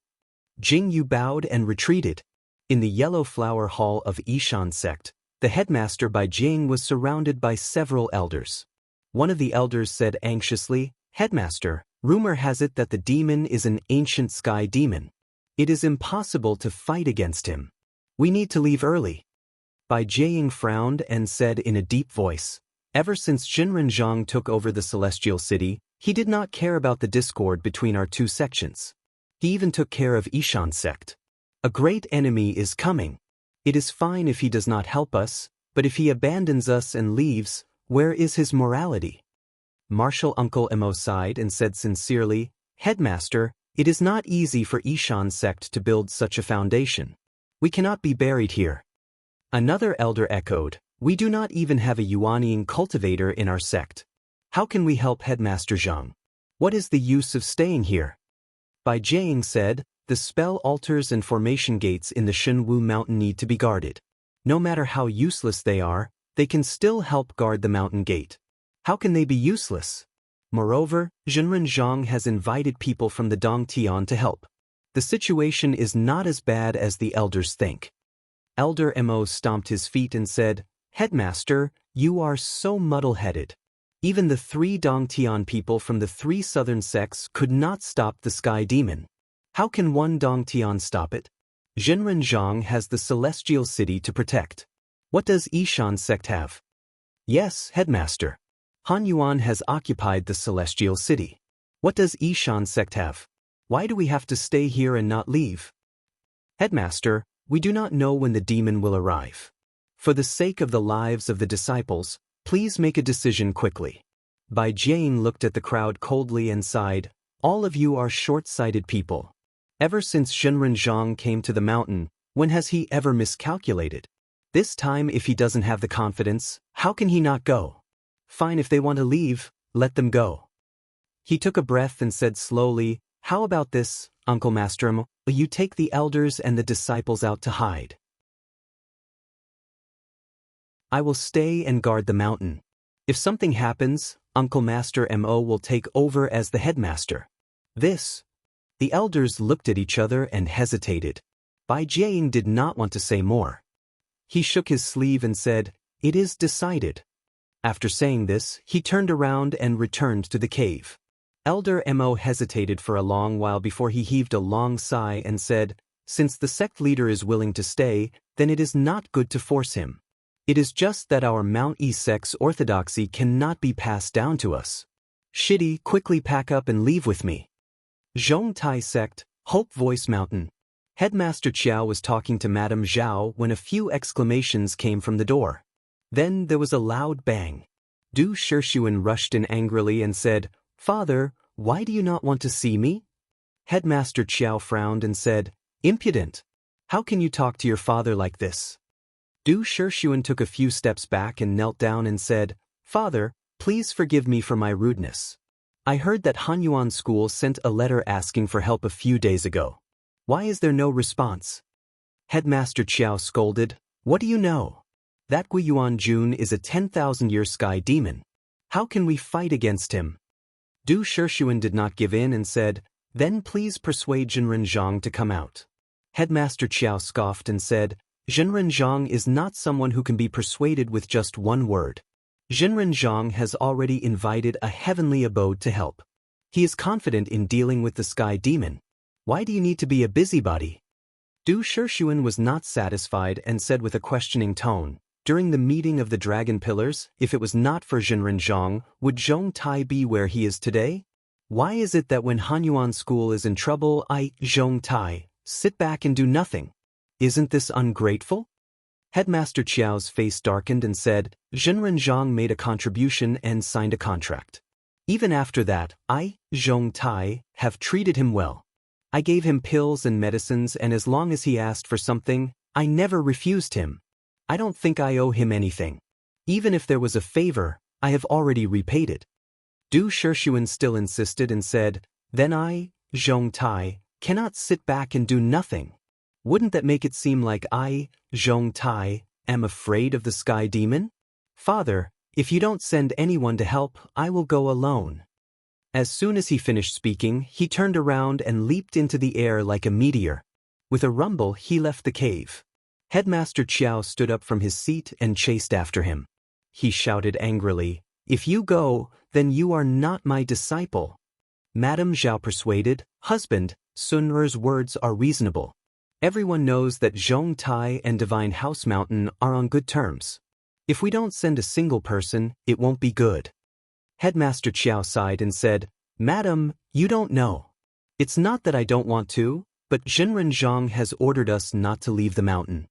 Jing Yu bowed and retreated. In the Yellow Flower Hall of Ishan sect, the headmaster Bai Jing was surrounded by several elders. One of the elders said anxiously, Headmaster, rumor has it that the demon is an ancient sky demon. It is impossible to fight against him. We need to leave early. Bai Jing frowned and said in a deep voice, Ever since Jinren Zhang took over the celestial city, he did not care about the discord between our two sections. He even took care of Ishan sect. A great enemy is coming. It is fine if he does not help us, but if he abandons us and leaves, where is his morality? Martial Uncle Emo sighed and said sincerely, Headmaster, it is not easy for Ishan sect to build such a foundation. We cannot be buried here. Another elder echoed, We do not even have a Yuanian cultivator in our sect. How can we help Headmaster Zhang? What is the use of staying here? Bai Jiang said, the spell altars and formation gates in the Shenwu mountain need to be guarded. No matter how useless they are, they can still help guard the mountain gate. How can they be useless? Moreover, Zhenren Zhang has invited people from the Dongtian to help. The situation is not as bad as the elders think. Elder Mo stomped his feet and said, Headmaster, you are so muddle-headed. Even the 3 Dongtian people from the 3 southern sects could not stop the sky demon. How can one Dongtian stop it? Zhenren Zhang has the celestial city to protect. What does Yishan sect have? Yes, Headmaster. Han Yuan has occupied the celestial city. What does Yishan sect have? Why do we have to stay here and not leave? Headmaster, we do not know when the demon will arrive. For the sake of the lives of the disciples, please make a decision quickly. Bai Jiang looked at the crowd coldly and sighed, all of you are short-sighted people. Ever since Zhenren Zhang came to the mountain, when has he ever miscalculated? This time if he doesn't have the confidence, how can he not go? Fine, if they want to leave, let them go. He took a breath and said slowly, how about this, Uncle Master, you take the elders and the disciples out to hide. I will stay and guard the mountain. If something happens, Uncle Master Mo will take over as the headmaster. The elders looked at each other and hesitated. Bai Jiang did not want to say more. He shook his sleeve and said, it is decided. After saying this, he turned around and returned to the cave. Elder Mo hesitated for a long while before he heaved a long sigh and said, since the sect leader is willing to stay, then it is not good to force him. It is just that our Mount E sect's orthodoxy cannot be passed down to us. Shitty, quickly pack up and leave with me. Zhongtai sect, Hope Voice Mountain. Headmaster Qiao was talking to Madame Zhao when a few exclamations came from the door. Then there was a loud bang. Du Shixuan rushed in angrily and said, Father, why do you not want to see me? Headmaster Qiao frowned and said, impudent. How can you talk to your father like this? Du Shixuan took a few steps back and knelt down and said, Father, please forgive me for my rudeness. I heard that Hanyuan School sent a letter asking for help a few days ago. Why is there no response? Headmaster Qiao scolded, what do you know? That Guiyuan Jun is a 10,000-year sky demon. How can we fight against him? Du Shixuan did not give in and said, then please persuade Zhenren Zhang to come out. Headmaster Qiao scoffed and said, Zhenren Zhang is not someone who can be persuaded with just one word. Zhenren Zhang has already invited a heavenly abode to help. He is confident in dealing with the sky demon. Why do you need to be a busybody? Du Shixuan was not satisfied and said with a questioning tone, during the meeting of the Dragon Pillars, if it was not for Zhenren Zhang, would Zhongtai be where he is today? Why is it that when Hanyuan School is in trouble, Zhongtai, sit back and do nothing? Isn't this ungrateful? Headmaster Qiao's face darkened and said, Zhenren Zhang made a contribution and signed a contract. Even after that, Zhongtai, have treated him well. I gave him pills and medicines, and as long as he asked for something, I never refused him. I don't think I owe him anything. Even if there was a favor, I have already repaid it. Du Shixuan still insisted and said, then I, Zhongtai, cannot sit back and do nothing. Wouldn't that make it seem like I, Zhongtai, am afraid of the sky demon? Father, if you don't send anyone to help, I will go alone. As soon as he finished speaking, he turned around and leaped into the air like a meteor. With a rumble, he left the cave. Headmaster Qiao stood up from his seat and chased after him. He shouted angrily, if you go, then you are not my disciple. Madame Zhao persuaded, husband, Sun Er's words are reasonable. Everyone knows that Zhongtai and Divine House Mountain are on good terms. If we don't send a single person, it won't be good. Headmaster Qiao sighed and said, Madam, you don't know. It's not that I don't want to, but Zhenren Zhang has ordered us not to leave the mountain.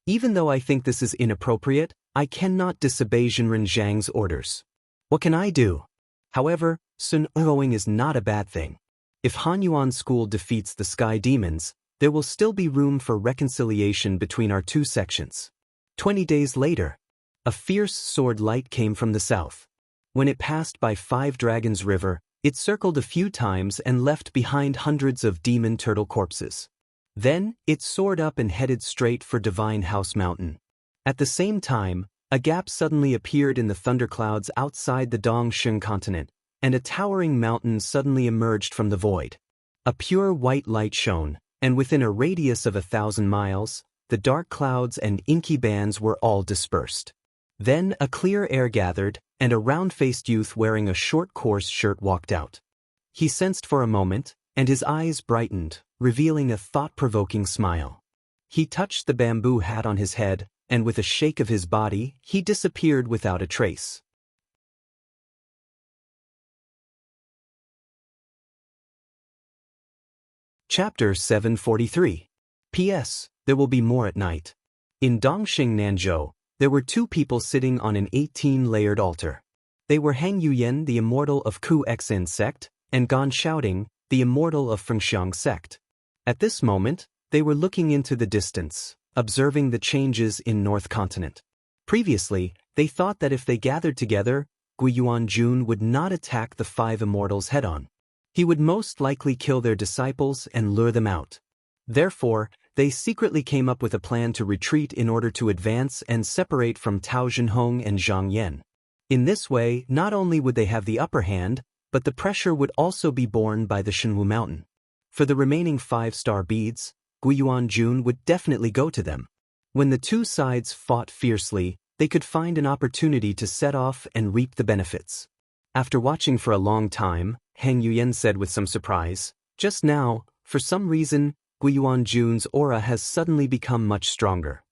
Even though I think this is inappropriate, I cannot disobey Zhenren Zhang's orders. What can I do? However, Sun Erowing is not a bad thing. If Hanyuan School defeats the sky demons, there will still be room for reconciliation between our two sections. 20 days later, a fierce sword light came from the south. When it passed by 5 Dragons River, it circled a few times and left behind hundreds of demon turtle corpses. Then, it soared up and headed straight for Divine House Mountain. At the same time, a gap suddenly appeared in the thunderclouds outside the Dongsheng continent, and a towering mountain suddenly emerged from the void. A pure white light shone, and within a radius of 1,000 miles, the dark clouds and inky bands were all dispersed. Then a clear air gathered, and a round-faced youth wearing a short coarse shirt walked out. He sensed for a moment, and his eyes brightened, revealing a thought-provoking smile. He touched the bamboo hat on his head, and with a shake of his body, he disappeared without a trace. Chapter 743. P.S. There will be more at night. In Dongsheng Nanzhou, there were 2 people sitting on an 18-layered altar. They were Hang Yuyan, the immortal of Ku Xin sect, and Gan Xiaoding, the immortal of Fengxiang sect. At this moment, they were looking into the distance, observing the changes in North Continent. Previously, they thought that if they gathered together, Guiyuan would not attack the 5 immortals head-on. He would most likely kill their disciples and lure them out. Therefore, they secretly came up with a plan to retreat in order to advance and separate from Tao Zhenhong and Zhang Yan. In this way, not only would they have the upper hand, but the pressure would also be borne by the Shenwu Mountain. For the remaining 5-star beads, Guiyuan would definitely go to them. When the 2 sides fought fiercely, they could find an opportunity to set off and reap the benefits. After watching for a long time, Hang Yuyan said with some surprise, "Just now, for some reason, Guiyuan's aura has suddenly become much stronger."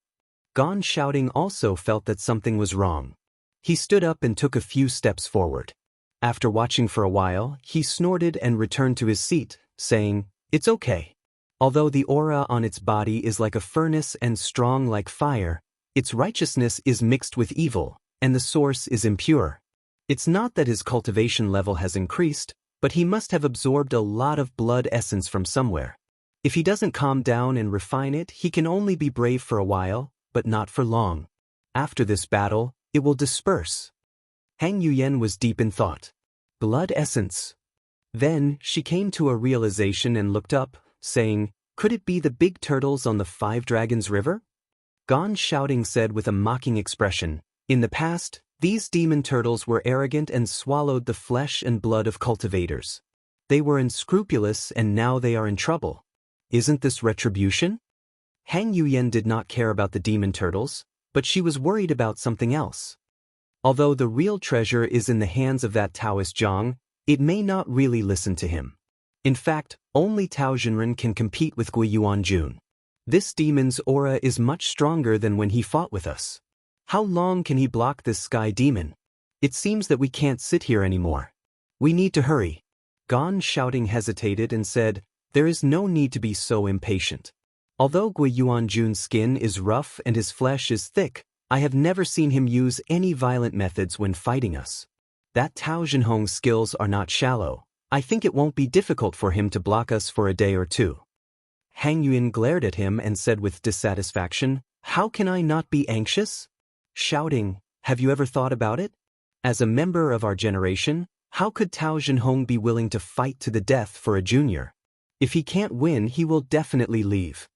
Gan Xiaoding also felt that something was wrong. He stood up and took a few steps forward. After watching for a while, he snorted and returned to his seat, saying, "It's okay. Although the aura on its body is like a furnace and strong like fire, its righteousness is mixed with evil, and the source is impure. It's not that his cultivation level has increased, but he must have absorbed a lot of blood essence from somewhere. If he doesn't calm down and refine it, he can only be brave for a while, but not for long. After this battle, it will disperse." Hang Yuyan was deep in thought. Blood essence. Then, she came to a realization and looked up, saying, "Could it be the big turtles on the 5 Dragons River?" Gan Xiaoding said with a mocking expression, "In the past, these demon turtles were arrogant and swallowed the flesh and blood of cultivators. They were unscrupulous and now they are in trouble. Isn't this retribution?" Hang Yuyan did not care about the demon turtles, but she was worried about something else. Although the real treasure is in the hands of that Taoist Zhang, it may not really listen to him. In fact, only Tao Zhenren can compete with Guiyuan. This demon's aura is much stronger than when he fought with us. How long can he block this sky demon? It seems that we can't sit here anymore. We need to hurry. Gan Xiaoding hesitated and said, "There is no need to be so impatient. Although Guiyuan's skin is rough and his flesh is thick, I have never seen him use any violent methods when fighting us. That Tao Zhenhong's skills are not shallow. I think it won't be difficult for him to block us for a day or 2. Hang Yuan glared at him and said with dissatisfaction, "How can I not be anxious?" Shouting, "Have you ever thought about it? As a member of our generation, how could Tao Zhenhong be willing to fight to the death for a junior? If he can't win, he will definitely leave.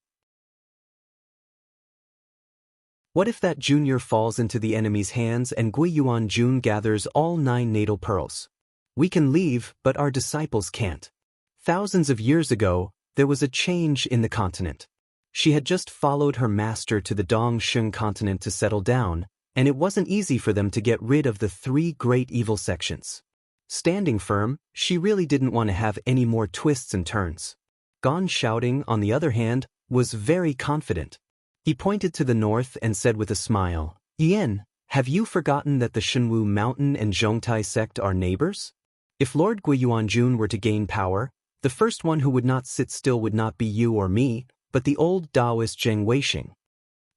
What if that junior falls into the enemy's hands and Guiyuan gathers all 9 natal pearls? We can leave, but our disciples can't." Thousands of years ago, there was a change in the continent. She had just followed her master to the Dongsheng continent to settle down, and it wasn't easy for them to get rid of the 3 great evil sections. Standing firm, she really didn't want to have any more twists and turns. Gan Xiaoding, on the other hand, was very confident. He pointed to the north and said with a smile, "Yan, have you forgotten that the Shenwu Mountain and Zhongtai sect are neighbors? If Lord Guiyuan were to gain power, the first one who would not sit still would not be you or me, but the old Taoist Zheng Weixing."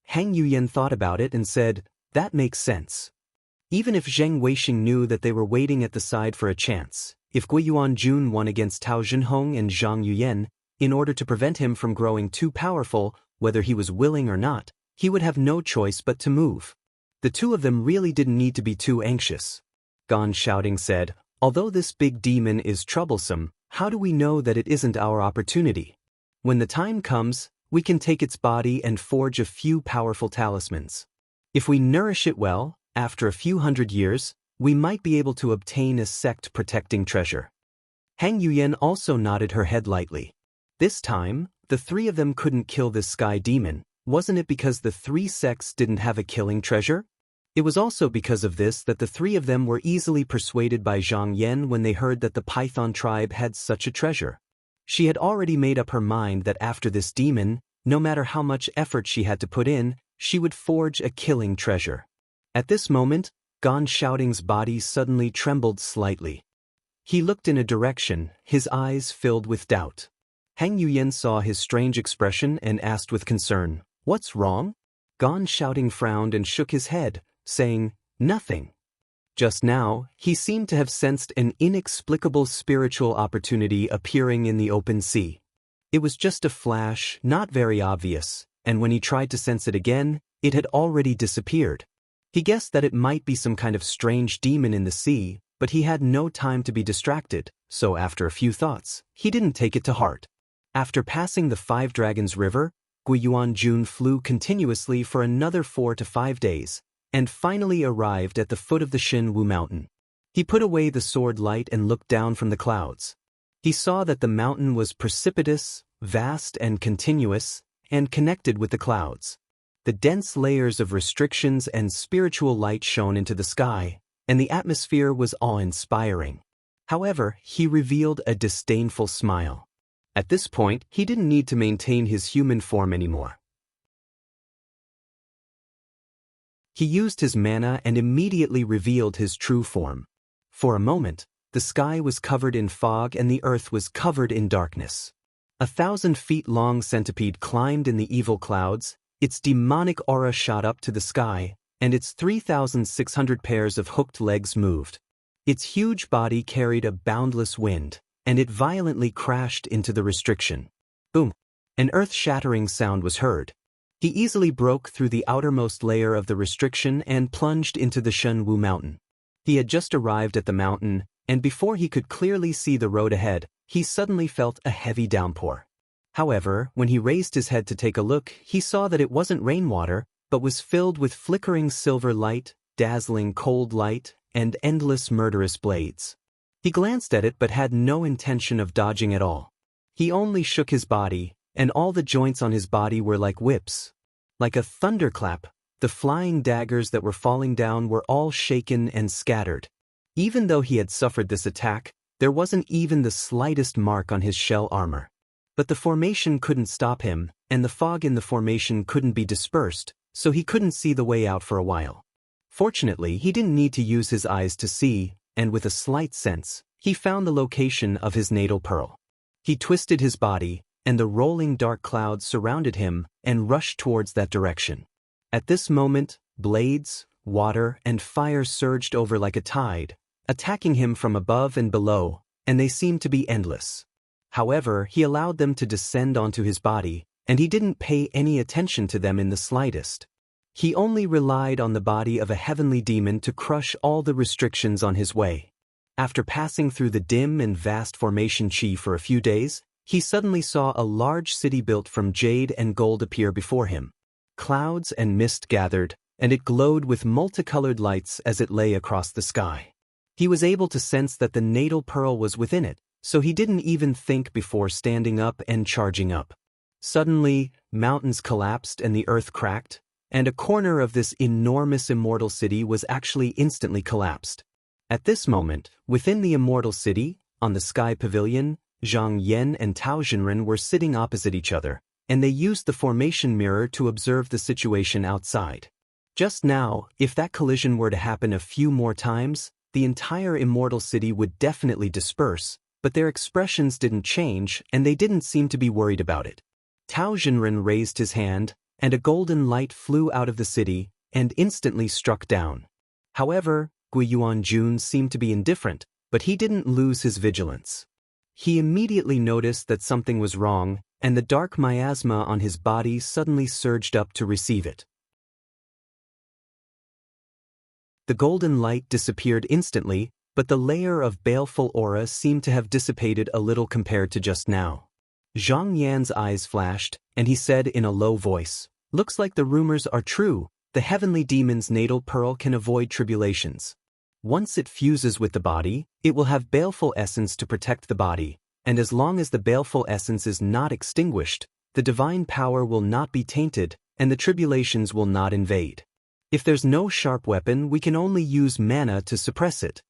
Hang Yuyan thought about it and said, "That makes sense." Even if Zheng Weixing knew that they were waiting at the side for a chance, if Guiyuan won against Tao Zhenhong and Zhang Yuyan, In order to prevent him from growing too powerful, whether he was willing or not, he would have no choice but to move. The two of them really didn't need to be too anxious. Gon shouting said, "Although this big demon is troublesome, how do we know that it isn't our opportunity? When the time comes, we can take its body and forge a few powerful talismans. If we nourish it well, after a few hundred years, we might be able to obtain a sect-protecting treasure." Hang Yuyan also nodded her head lightly. This time, the three of them couldn't kill this sky demon. Wasn't it because the three sects didn't have a killing treasure? It was also because of this that the three of them were easily persuaded by Zhang Yan when they heard that the Python tribe had such a treasure. She had already made up her mind that after this demon, no matter how much effort she had to put in, she would forge a killing treasure. At this moment, Gon Shouting's body suddenly trembled slightly. He looked in a direction, his eyes filled with doubt. Hang Yuyan saw his strange expression and asked with concern, "What's wrong?" Gon Shouting frowned and shook his head, saying, "Nothing." Just now, he seemed to have sensed an inexplicable spiritual opportunity appearing in the open sea. It was just a flash, not very obvious, and when he tried to sense it again, it had already disappeared. He guessed that it might be some kind of strange demon in the sea, but he had no time to be distracted, so after a few thoughts, he didn't take it to heart. After passing the Five Dragons River, Guiyuan flew continuously for another 4 to 5 days, and finally arrived at the foot of the Shinwu mountain. He put away the sword light and looked down from the clouds. He saw that the mountain was precipitous, vast and continuous, and connected with the clouds. The dense layers of restrictions and spiritual light shone into the sky, and the atmosphere was awe-inspiring. However, he revealed a disdainful smile. At this point, he didn't need to maintain his human form anymore. He used his mana and immediately revealed his true form. For a moment, the sky was covered in fog and the earth was covered in darkness. 1,000-feet-long centipede climbed in the evil clouds, its demonic aura shot up to the sky, and its 3,600 pairs of hooked legs moved. Its huge body carried a boundless wind, and it violently crashed into the restriction. Boom! An earth-shattering sound was heard. He easily broke through the outermost layer of the restriction and plunged into the Shenwu mountain. He had just arrived at the mountain, and before he could clearly see the road ahead, he suddenly felt a heavy downpour. However, when he raised his head to take a look, he saw that it wasn't rainwater, but was filled with flickering silver light, dazzling cold light, and endless murderous blades. He glanced at it but had no intention of dodging at all. He only shook his body, and all the joints on his body were like whips. Like a thunderclap, the flying daggers that were falling down were all shaken and scattered. Even though he had suffered this attack, there wasn't even the slightest mark on his shell armor. But the formation couldn't stop him, and the fog in the formation couldn't be dispersed, so he couldn't see the way out for a while. Fortunately, he didn't need to use his eyes to see, and with a slight sense, he found the location of his natal pearl. He twisted his body, and the rolling dark clouds surrounded him and rushed towards that direction. At this moment, blades, water, and fire surged over like a tide, attacking him from above and below, and they seemed to be endless. However, he allowed them to descend onto his body, and he didn't pay any attention to them in the slightest. He only relied on the body of a heavenly demon to crush all the restrictions on his way. After passing through the dim and vast formation Qi for a few days, he suddenly saw a large city built from jade and gold appear before him. Clouds and mist gathered, and it glowed with multicolored lights as it lay across the sky. He was able to sense that the natal pearl was within it, so he didn't even think before standing up and charging up. Suddenly, mountains collapsed and the earth cracked, and a corner of this enormous immortal city was actually instantly collapsed. At this moment, within the immortal city, on the sky pavilion, Zhang Yan and Tao Jinren were sitting opposite each other, and they used the formation mirror to observe the situation outside. Just now, if that collision were to happen a few more times, the entire immortal city would definitely disperse, but their expressions didn't change and they didn't seem to be worried about it. Tao Jinren raised his hand, and a golden light flew out of the city and instantly struck down. However, Guiyuan seemed to be indifferent, but he didn't lose his vigilance. He immediately noticed that something was wrong, and the dark miasma on his body suddenly surged up to receive it. The golden light disappeared instantly, but the layer of baleful aura seemed to have dissipated a little compared to just now. Zhang Yan's eyes flashed, and he said in a low voice, "Looks like the rumors are true. The heavenly demon's natal pearl can avoid tribulations. Once it fuses with the body, it will have baleful essence to protect the body, and as long as the baleful essence is not extinguished, the divine power will not be tainted, and the tribulations will not invade. If there's no sharp weapon, we can only use mana to suppress it."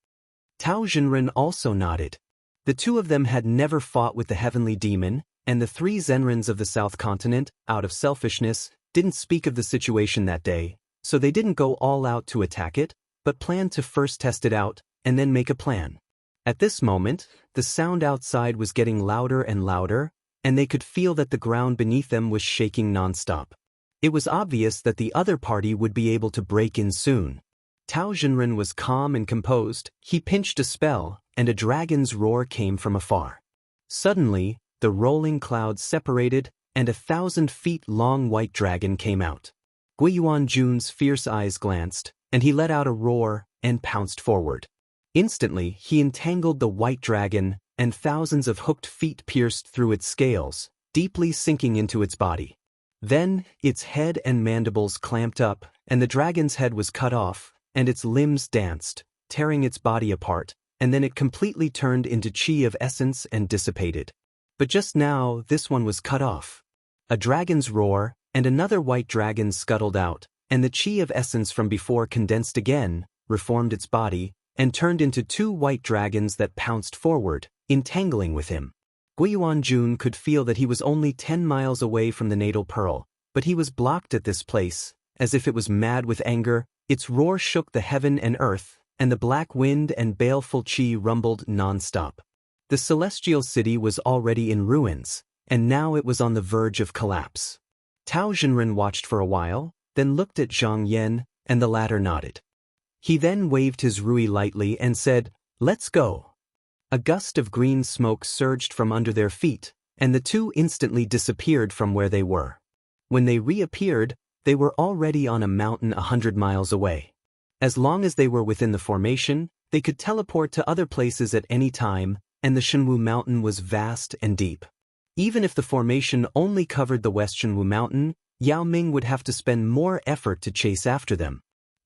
Tao Zhenren also nodded. The two of them had never fought with the heavenly demon, and the three Zenrens of the South Continent, out of selfishness, didn't speak of the situation that day, so they didn't go all out to attack it, but planned to first test it out, and then make a plan. At this moment, the sound outside was getting louder and louder, and they could feel that the ground beneath them was shaking nonstop. It was obvious that the other party would be able to break in soon. Tao Zhenren was calm and composed. He pinched a spell, and a dragon's roar came from afar. Suddenly, the rolling clouds separated, and a 1,000-feet-long white dragon came out. Guiyuan Jun's fierce eyes glanced, and he let out a roar and pounced forward. Instantly, he entangled the white dragon, and thousands of hooked feet pierced through its scales, deeply sinking into its body. Then, its head and mandibles clamped up, and the dragon's head was cut off, and its limbs danced, tearing its body apart, and then it completely turned into chi of essence and dissipated. But just now, this one was cut off. A dragon's roar, and another white dragon scuttled out, and the chi of essence from before condensed again, reformed its body, and turned into two white dragons that pounced forward, entangling with him. Guiyuan Jun could feel that he was only 10 miles away from the natal pearl, but he was blocked at this place, as if it was mad with anger. Its roar shook the heaven and earth, and the black wind and baleful chi rumbled non-stop. The celestial city was already in ruins, and now it was on the verge of collapse. Tao Zhenren watched for a while, then looked at Zhang Yan, and the latter nodded. He then waved his rui lightly and said, "Let's go." A gust of green smoke surged from under their feet, and the two instantly disappeared from where they were. When they reappeared, they were already on a mountain 100 miles away. As long as they were within the formation, they could teleport to other places at any time, and the Shenwu Mountain was vast and deep. Even if the formation only covered the West Shenwu Mountain, Yao Ming would have to spend more effort to chase after them.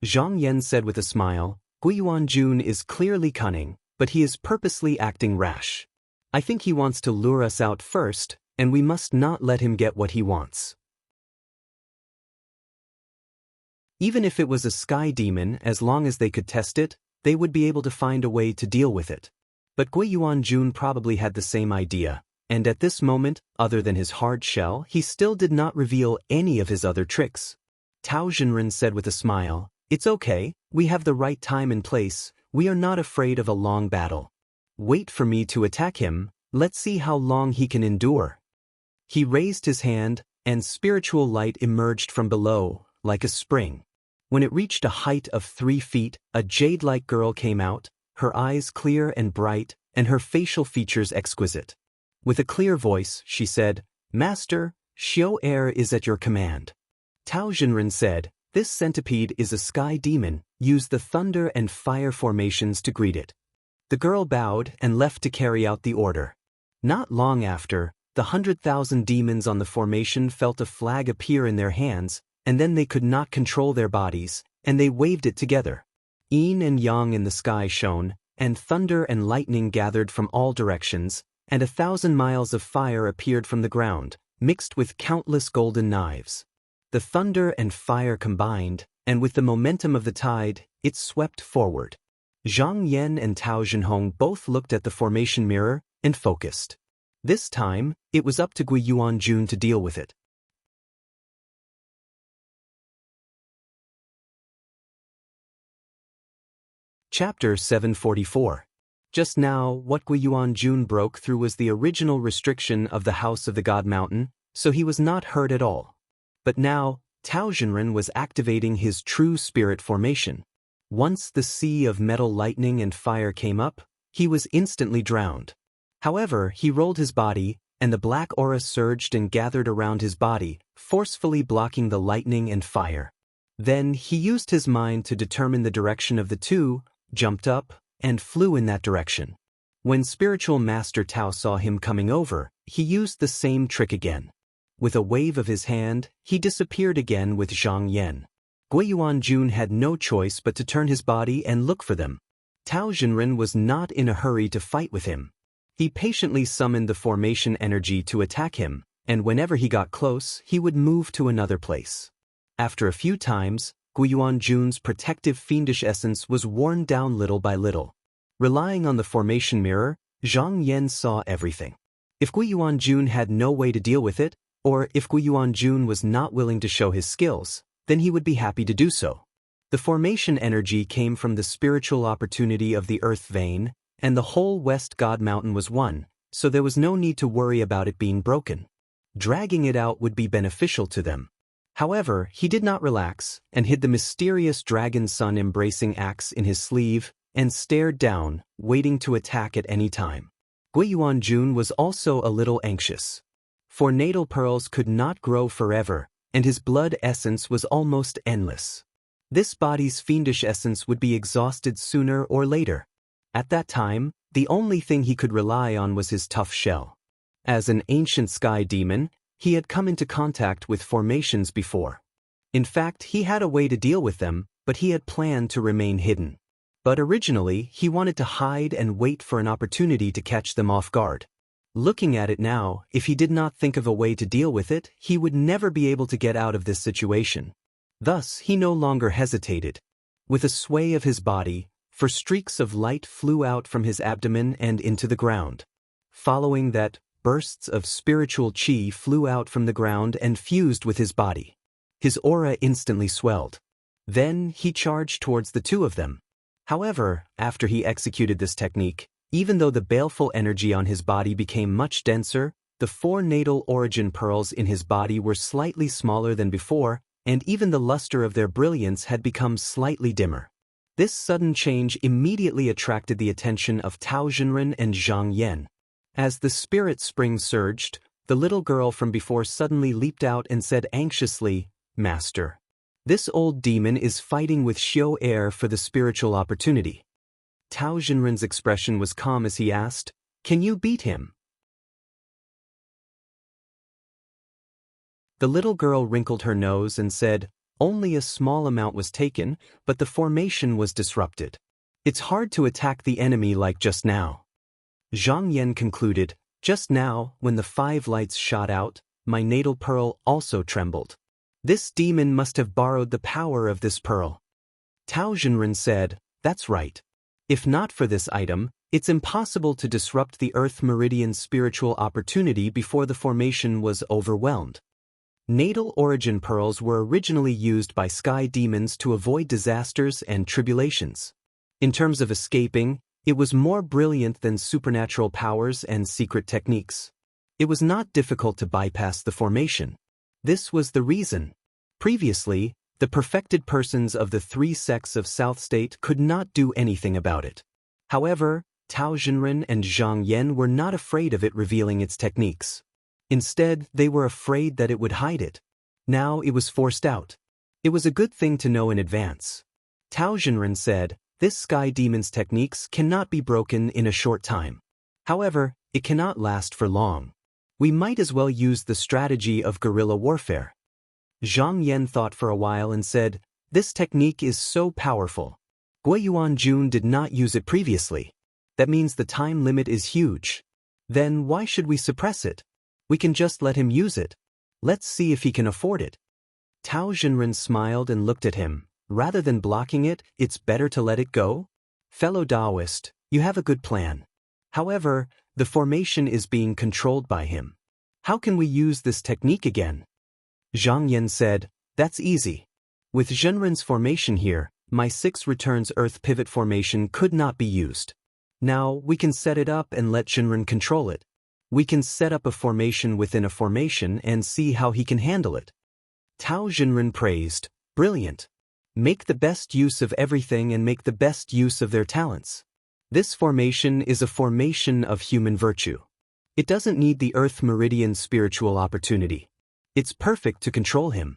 Zhang Yan said with a smile, "Guiyuan Jun is clearly cunning, but he is purposely acting rash. I think he wants to lure us out first, and we must not let him get what he wants." Even if it was a sky demon, as long as they could test it, they would be able to find a way to deal with it. But Guiyuan Jun probably had the same idea, and at this moment, other than his hard shell, he still did not reveal any of his other tricks. Tao Zhenren said with a smile, "It's okay, we have the right time and place, we are not afraid of a long battle. Wait for me to attack him, let's see how long he can endure." He raised his hand, and spiritual light emerged from below, like a spring. When it reached a height of 3 feet, a jade-like girl came out, her eyes clear and bright, and her facial features exquisite. With a clear voice, she said, "Master, Xiao Air is at your command." Tao Zhenren said, "This centipede is a sky demon, use the thunder and fire formations to greet it." The girl bowed and left to carry out the order. Not long after, the 100,000 demons on the formation felt a flag appear in their hands, and then they could not control their bodies, and they waved it together. Yin and yang in the sky shone, and thunder and lightning gathered from all directions, and 1,000 miles of fire appeared from the ground, mixed with countless golden knives. The thunder and fire combined, and with the momentum of the tide, it swept forward. Zhang Yan and Tao Zhenhong both looked at the formation mirror and focused. This time, it was up to Guiyuan Jun to deal with it. Chapter 744. Just now, what Guiyuan Jun broke through was the original restriction of the House of the God Mountain, so he was not hurt at all. But now, Tao Zhenren was activating his true spirit formation. Once the sea of metal lightning and fire came up, he was instantly drowned. However, he rolled his body, and the black aura surged and gathered around his body, forcefully blocking the lightning and fire. Then he used his mind to determine the direction of the two, jumped up, and flew in that direction. When Spiritual Master Tao saw him coming over, he used the same trick again. With a wave of his hand, he disappeared again with Zhang Yan. Guiyuan had no choice but to turn his body and look for them. Tao Jinren was not in a hurry to fight with him. He patiently summoned the formation energy to attack him, and whenever he got close, he would move to another place. After a few times, Guiyuan's protective fiendish essence was worn down little by little. Relying on the formation mirror, Zhang Yan saw everything. If Guiyuan had no way to deal with it, or if Guiyuan was not willing to show his skills, then he would be happy to do so. The formation energy came from the spiritual opportunity of the earth vein, and the whole West God Mountain was one, so there was no need to worry about it being broken. Dragging it out would be beneficial to them. However, he did not relax, and hid the mysterious dragon sun embracing axe in his sleeve, and stared down, waiting to attack at any time. Guiyuan was also a little anxious. For natal pearls could not grow forever, and his blood essence was almost endless. This body's fiendish essence would be exhausted sooner or later. At that time, the only thing he could rely on was his tough shell. As an ancient sky demon, he had come into contact with formations before. In fact, he had a way to deal with them, but he had planned to remain hidden. But originally, he wanted to hide and wait for an opportunity to catch them off guard. Looking at it now, if he did not think of a way to deal with it, he would never be able to get out of this situation. Thus, he no longer hesitated. With a sway of his body, streaks of light flew out from his abdomen and into the ground. Following that, bursts of spiritual qi flew out from the ground and fused with his body. His aura instantly swelled. Then he charged towards the two of them. However, after he executed this technique, even though the baleful energy on his body became much denser, the 4 natal origin pearls in his body were slightly smaller than before, and even the luster of their brilliance had become slightly dimmer. This sudden change immediately attracted the attention of Tao Jinren and Zhang Yan. As the spirit spring surged, the little girl from before suddenly leaped out and said anxiously, "Master, this old demon is fighting with Xiao Air for the spiritual opportunity." Tao Jinren's expression was calm as he asked, "Can you beat him?" The little girl wrinkled her nose and said, "Only a small amount was taken, but the formation was disrupted. It's hard to attack the enemy like just now." Zhang Yan concluded, "Just now, when the 5 lights shot out, my natal pearl also trembled. This demon must have borrowed the power of this pearl." Tao Jinren said, "That's right. If not for this item, it's impossible to disrupt the Earth Meridian's spiritual opportunity before the formation was overwhelmed." Natal origin pearls were originally used by sky demons to avoid disasters and tribulations. In terms of escaping, it was more brilliant than supernatural powers and secret techniques. It was not difficult to bypass the formation. This was the reason. Previously, the perfected persons of the 3 sects of South State could not do anything about it. However, Tao Jinren and Zhang Yan were not afraid of it revealing its techniques. Instead, they were afraid that it would hide it. Now it was forced out. It was a good thing to know in advance. Tao Jinren said, "This sky demon's techniques cannot be broken in a short time. However, it cannot last for long. We might as well use the strategy of guerrilla warfare." Zhang Yan thought for a while and said, "This technique is so powerful. Guiyuan did not use it previously. That means the time limit is huge. Then why should we suppress it? We can just let him use it. Let's see if he can afford it." Tao Jinren smiled and looked at him. "Rather than blocking it, it's better to let it go? Fellow Taoist, you have a good plan. However, the formation is being controlled by him. How can we use this technique again?" Zhang Yan said, "That's easy. With Zhenren's formation here, my 6 returns Earth pivot formation could not be used. Now we can set it up and let Zhenren control it. We can set up a formation within a formation and see how he can handle it." Tao Jinren praised, "Brilliant. Make the best use of everything and make the best use of their talents." This formation is a formation of human virtue. It doesn't need the Earth Meridian spiritual opportunity. It's perfect to control him.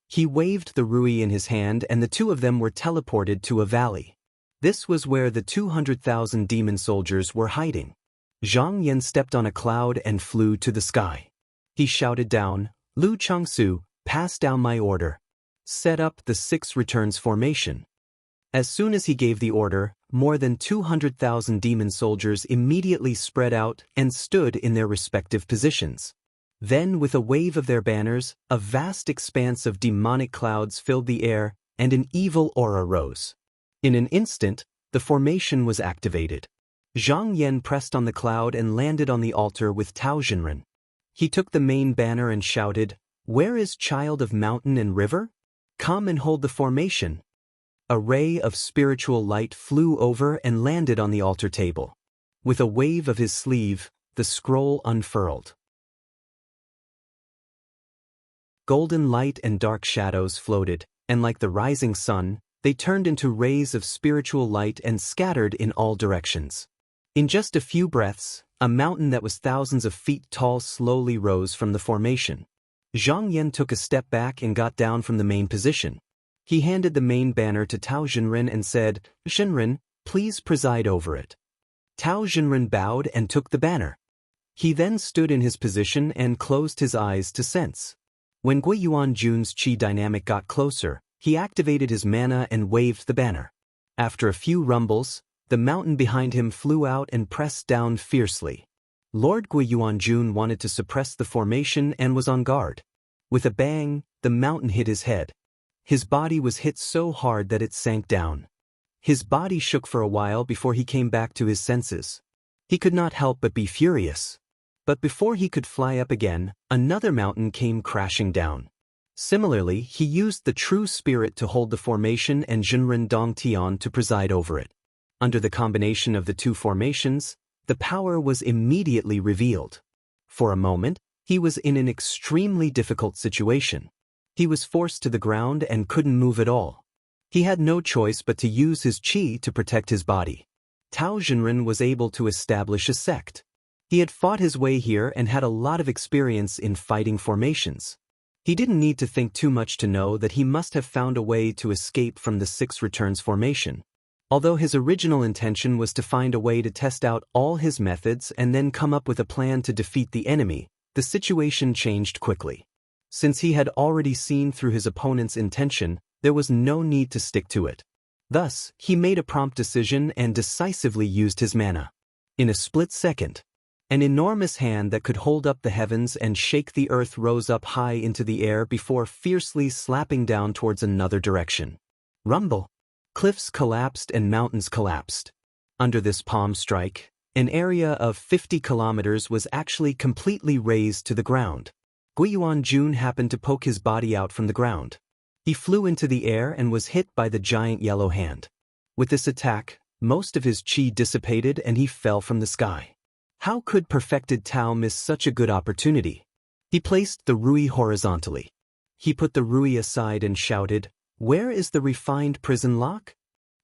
He waved the Rui in his hand and the two of them were teleported to a valley. This was where the 200,000 demon soldiers were hiding. Zhang Yan stepped on a cloud and flew to the sky. He shouted down, "Lu Changsu, pass down my order. Set up the 6 returns formation." As soon as he gave the order, more than 200,000 demon soldiers immediately spread out and stood in their respective positions. Then, with a wave of their banners, a vast expanse of demonic clouds filled the air, and an evil aura rose. In an instant, the formation was activated. Zhang Yan pressed on the cloud and landed on the altar with Tao Jinren. He took the main banner and shouted, "Where is Child of Mountain and River? Come and hold the formation." A ray of spiritual light flew over and landed on the altar table. With a wave of his sleeve, the scroll unfurled. Golden light and dark shadows floated, and like the rising sun, they turned into rays of spiritual light and scattered in all directions. In just a few breaths, a mountain that was thousands of feet tall slowly rose from the formation. Zhang Yan took a step back and got down from the main position. He handed the main banner to Tao Jinren and said, "Jinren, please preside over it." Tao Jinren bowed and took the banner. He then stood in his position and closed his eyes to sense. When Guiyuan Jun's chi dynamic got closer, he activated his mana and waved the banner. After a few rumbles, the mountain behind him flew out and pressed down fiercely. Lord Guiyuan Jun wanted to suppress the formation and was on guard. With a bang, the mountain hit his head. His body was hit so hard that it sank down. His body shook for a while before he came back to his senses. He could not help but be furious. But before he could fly up again, another mountain came crashing down. Similarly, he used the true spirit to hold the formation and Jinren Dongtian to preside over it. Under the combination of the two formations, the power was immediately revealed. For a moment, he was in an extremely difficult situation. He was forced to the ground and couldn't move at all. He had no choice but to use his chi to protect his body. Tao Jinren was able to establish a sect. He had fought his way here and had a lot of experience in fighting formations. He didn't need to think too much to know that he must have found a way to escape from the 6 returns formation. Although his original intention was to find a way to test out all his methods and then come up with a plan to defeat the enemy, the situation changed quickly. Since he had already seen through his opponent's intention, there was no need to stick to it. Thus, he made a prompt decision and decisively used his mana. In a split second, an enormous hand that could hold up the heavens and shake the earth rose up high into the air before fiercely slapping down towards another direction. Rumble! Cliffs collapsed and mountains collapsed. Under this palm strike, an area of 50 kilometers was actually completely razed to the ground. Guiyuan Jun happened to poke his body out from the ground. He flew into the air and was hit by the giant yellow hand. With this attack, most of his chi dissipated and he fell from the sky. How could perfected Tao miss such a good opportunity? He placed the Rui horizontally. He put the Rui aside and shouted, "Where is the refined prison lock?"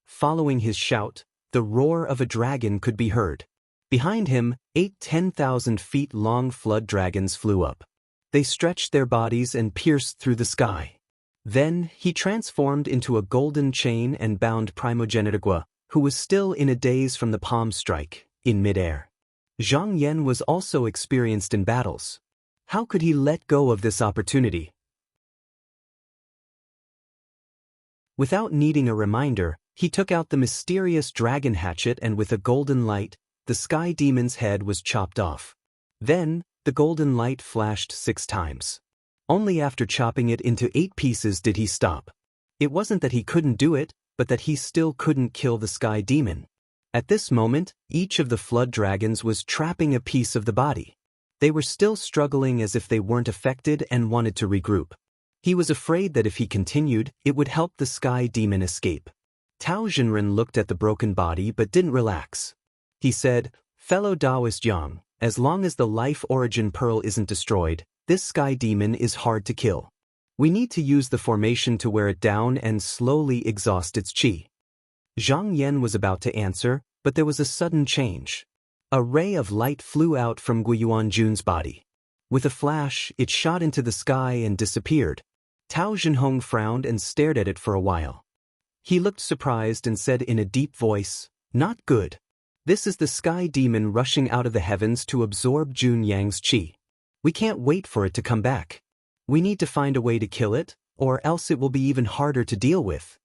Following his shout, the roar of a dragon could be heard. Behind him, 8 10,000 feet long flood dragons flew up. They stretched their bodies and pierced through the sky. Then, he transformed into a golden chain and bound Primogenitor, who was still in a daze from the palm strike, in midair. Zhang Yan was also experienced in battles. How could he let go of this opportunity? Without needing a reminder, he took out the mysterious dragon hatchet and with a golden light, the sky demon's head was chopped off. Then, the golden light flashed 6 times. Only after chopping it into 8 pieces did he stop. It wasn't that he couldn't do it, but that he still couldn't kill the sky demon. At this moment, each of the flood dragons was trapping a piece of the body. They were still struggling as if they weren't affected and wanted to regroup. He was afraid that if he continued, it would help the sky demon escape. Tao Jinren looked at the broken body but didn't relax. He said, "Fellow Taoist Yang, as long as the life origin pearl isn't destroyed, this sky demon is hard to kill. We need to use the formation to wear it down and slowly exhaust its chi." Zhang Yan was about to answer, but there was a sudden change. A ray of light flew out from Guiyuanjun's body. With a flash, it shot into the sky and disappeared. Tao Zhenhong frowned and stared at it for a while. He looked surprised and said in a deep voice, "Not good. This is the sky demon rushing out of the heavens to absorb Jun Yang's qi. We can't wait for it to come back. We need to find a way to kill it, or else it will be even harder to deal with."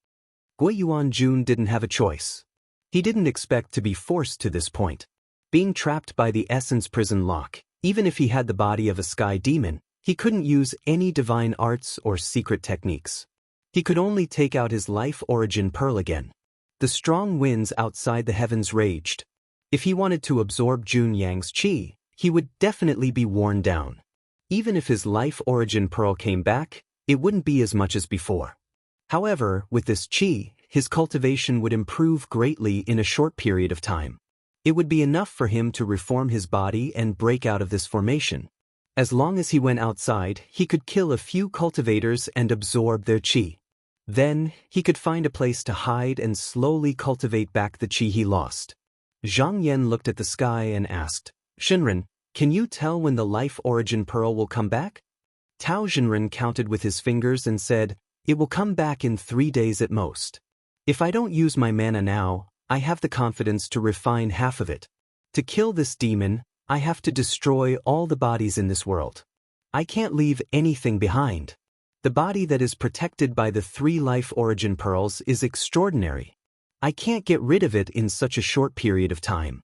Guiyuanjun didn't have a choice. He didn't expect to be forced to this point. Being trapped by the essence prison lock, even if he had the body of a sky demon, he couldn't use any divine arts or secret techniques. He could only take out his life origin pearl again. The strong winds outside the heavens raged. If he wanted to absorb Jun Yang's qi, he would definitely be worn down. Even if his life origin pearl came back, it wouldn't be as much as before. However, with this qi, his cultivation would improve greatly in a short period of time. It would be enough for him to reform his body and break out of this formation. As long as he went outside, he could kill a few cultivators and absorb their qi. Then, he could find a place to hide and slowly cultivate back the qi he lost. Zhang Yan looked at the sky and asked, "Shinren, can you tell when the life origin pearl will come back?" Tao Zhenren counted with his fingers and said, "It will come back in 3 days at most. If I don't use my mana now, I have the confidence to refine half of it. To kill this demon, I have to destroy all the bodies in this world. I can't leave anything behind. The body that is protected by the 3 life origin pearls is extraordinary. I can't get rid of it in such a short period of time."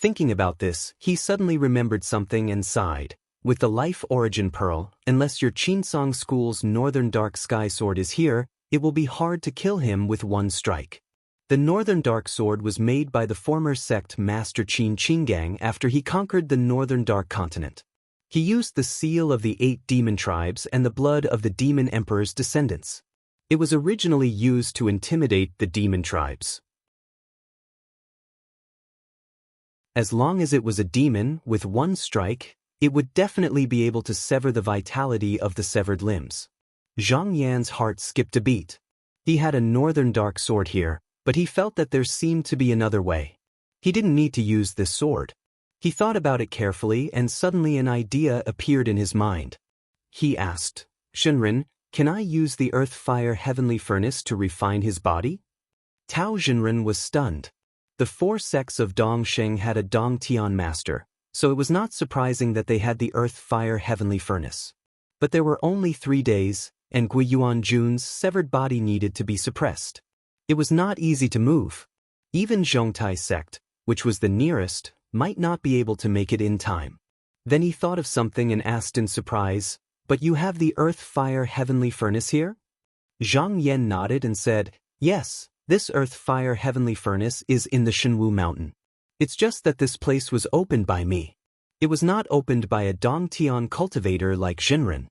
Thinking about this, he suddenly remembered something and sighed. With the life origin pearl, unless your Qinsong school's Northern Dark Sky Sword is here, it will be hard to kill him with one strike. The Northern Dark Sword was made by the former sect Master Qin Qingang after he conquered the Northern Dark Continent. He used the seal of the 8 demon tribes and the blood of the demon emperor's descendants. It was originally used to intimidate the demon tribes. As long as it was a demon, with one strike, it would definitely be able to sever the vitality of the severed limbs. Zhang Yan's heart skipped a beat. He had a Northern Dark Sword here, but he felt that there seemed to be another way. He didn't need to use this sword. He thought about it carefully and suddenly an idea appeared in his mind. He asked, "Shinren, can I use the Earth Fire Heavenly Furnace to refine his body?" Tao Zhenren was stunned. The 4 sects of Dongsheng had a Dongtian master, so it was not surprising that they had the Earth Fire Heavenly Furnace. But there were only 3 days, and Guiyuanjun's severed body needed to be suppressed. It was not easy to move. Even Zhongtai sect, which was the nearest, might not be able to make it in time. Then he thought of something and asked in surprise, "But you have the Earth Fire Heavenly Furnace here?" Zhang Yan nodded and said, "Yes, this Earth Fire Heavenly Furnace is in the Shenwu Mountain. It's just that this place was opened by me. It was not opened by a Dongtian cultivator like Shinren."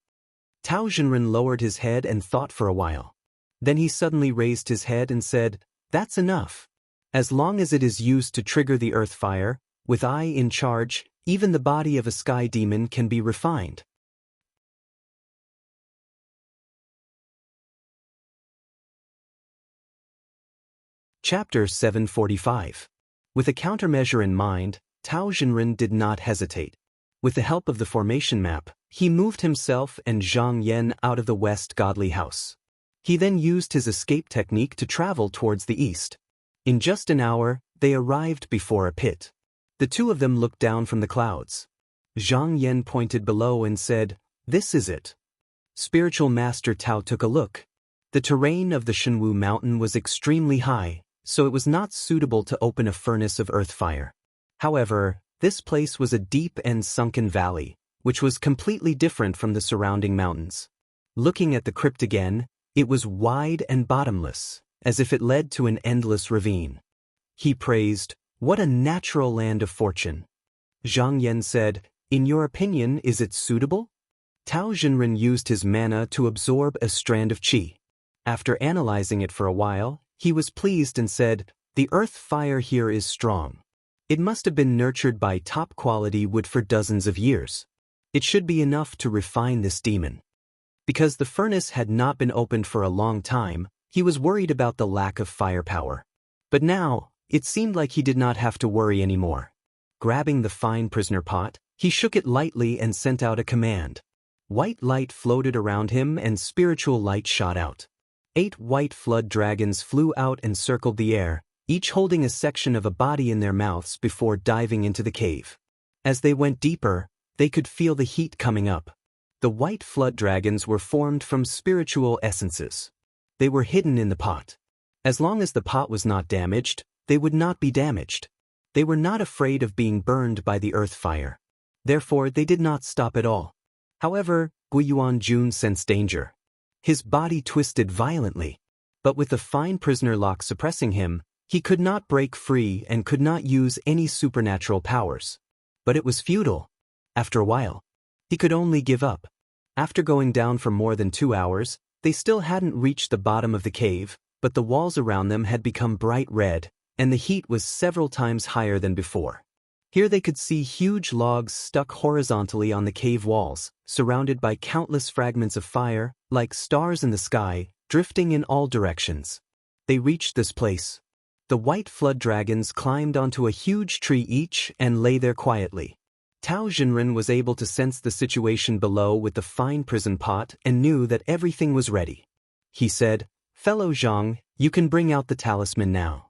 Tao Zhenren lowered his head and thought for a while. Then he suddenly raised his head and said, "That's enough. As long as it is used to trigger the Earth Fire, with I in charge, even the body of a sky demon can be refined." Chapter 745. With a countermeasure in mind, Tao Zhenren did not hesitate. With the help of the formation map, he moved himself and Zhang Yan out of the West Godly House. He then used his escape technique to travel towards the east. In just an hour, they arrived before a pit. The 2 of them looked down from the clouds. Zhang Yan pointed below and said, "This is it." Spiritual Master Tao took a look. The terrain of the Shenwu Mountain was extremely high, so it was not suitable to open a furnace of earth fire. However, this place was a deep and sunken valley, which was completely different from the surrounding mountains. Looking at the crypt again, it was wide and bottomless, as if it led to an endless ravine. He praised, "What a natural land of fortune." Zhang Yan said, "In your opinion, is it suitable?" Tao Zhenren used his mana to absorb a strand of qi. After analyzing it for a while, he was pleased and said, "The earth fire here is strong. It must have been nurtured by top-quality wood for dozens of years. It should be enough to refine this demon." Because the furnace had not been opened for a long time, he was worried about the lack of firepower. But now, It seemed like he did not have to worry anymore. Grabbing the fine prisoner pot, he shook it lightly and sent out a command. White light floated around him and spiritual light shot out. 8 white flood dragons flew out and circled the air, each holding a section of a body in their mouths before diving into the cave. As they went deeper, they could feel the heat coming up. The white flood dragons were formed from spiritual essences. They were hidden in the pot. As long as the pot was not damaged, they would not be damaged. They were not afraid of being burned by the earth fire. Therefore, they did not stop at all. However, Guiyuan sensed danger. His body twisted violently. But with the fine prisoner lock suppressing him, he could not break free and could not use any supernatural powers. But it was futile. After a while, he could only give up. After going down for more than 2 hours, they still hadn't reached the bottom of the cave, but the walls around them had become bright red, and the heat was several times higher than before. Here they could see huge logs stuck horizontally on the cave walls, surrounded by countless fragments of fire, like stars in the sky, drifting in all directions. They reached this place. The white flood dragons climbed onto a huge tree each and lay there quietly. Tao Jinren was able to sense the situation below with the fine prison pot and knew that everything was ready. He said, "Fellow Zhang, you can bring out the talisman now."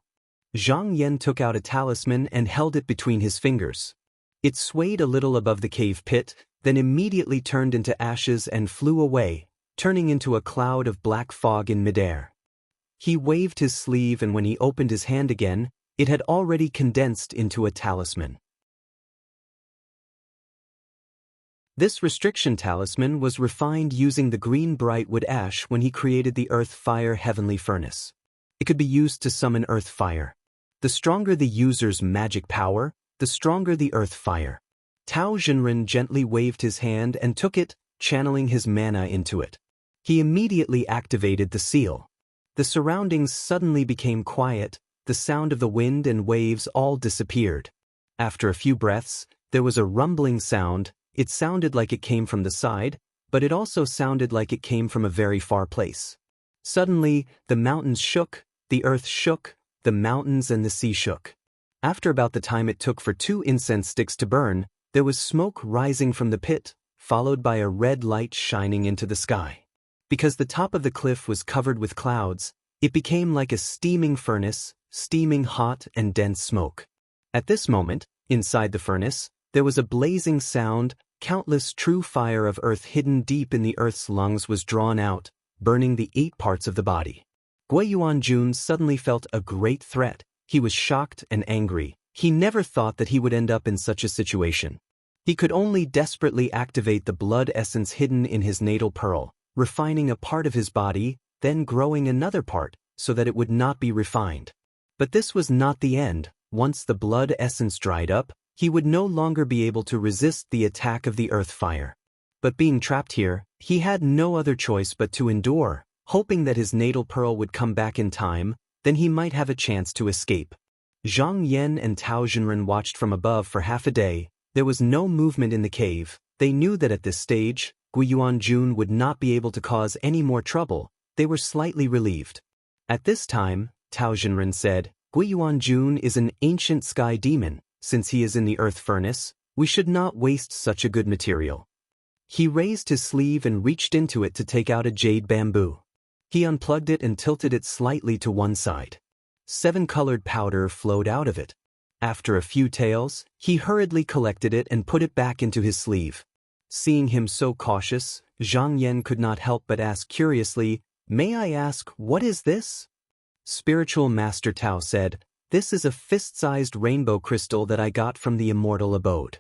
Zhang Yan took out a talisman and held it between his fingers. It swayed a little above the cave pit, then immediately turned into ashes and flew away, turning into a cloud of black fog in midair. He waved his sleeve, and when he opened his hand again, it had already condensed into a talisman. This restriction talisman was refined using the green bright wood ash when he created the earth fire heavenly furnace. It could be used to summon earth fire. The stronger the user's magic power, the stronger the earth fire. Tao Jinren gently waved his hand and took it, channeling his mana into it. He immediately activated the seal. The surroundings suddenly became quiet, the sound of the wind and waves all disappeared. After a few breaths, there was a rumbling sound. It sounded like it came from the side, but it also sounded like it came from a very far place. Suddenly, the mountains shook, the earth shook, the mountains and the sea shook. After about the time it took for 2 incense sticks to burn, there was smoke rising from the pit, followed by a red light shining into the sky. Because the top of the cliff was covered with clouds, it became like a steaming furnace, steaming hot and dense smoke. At this moment, inside the furnace, there was a blazing sound. Countless true fire of earth hidden deep in the earth's lungs was drawn out, burning the 8 parts of the body. Guiyuan suddenly felt a great threat. He was shocked and angry. He never thought that he would end up in such a situation. He could only desperately activate the blood essence hidden in his natal pearl, refining a part of his body, then growing another part, so that it would not be refined. But this was not the end. Once the blood essence dried up, he would no longer be able to resist the attack of the earth fire. But being trapped here, he had no other choice but to endure, hoping that his natal pearl would come back in time, then he might have a chance to escape. Zhang Yan and Tao Jinren watched from above for half a day. There was no movement in the cave. They knew that at this stage, Guiyuan would not be able to cause any more trouble. They were slightly relieved. At this time, Tao Jinren said, "Guiyuan is an ancient sky demon. Since he is in the earth furnace, we should not waste such a good material." He raised his sleeve and reached into it to take out a jade bamboo. He unplugged it and tilted it slightly to one side. 7-colored powder flowed out of it. After a few tails, he hurriedly collected it and put it back into his sleeve. Seeing him so cautious, Zhang Yan could not help but ask curiously, "May I ask, what is this?" Spiritual Master Tao said, "This is a fist-sized rainbow crystal that I got from the immortal abode.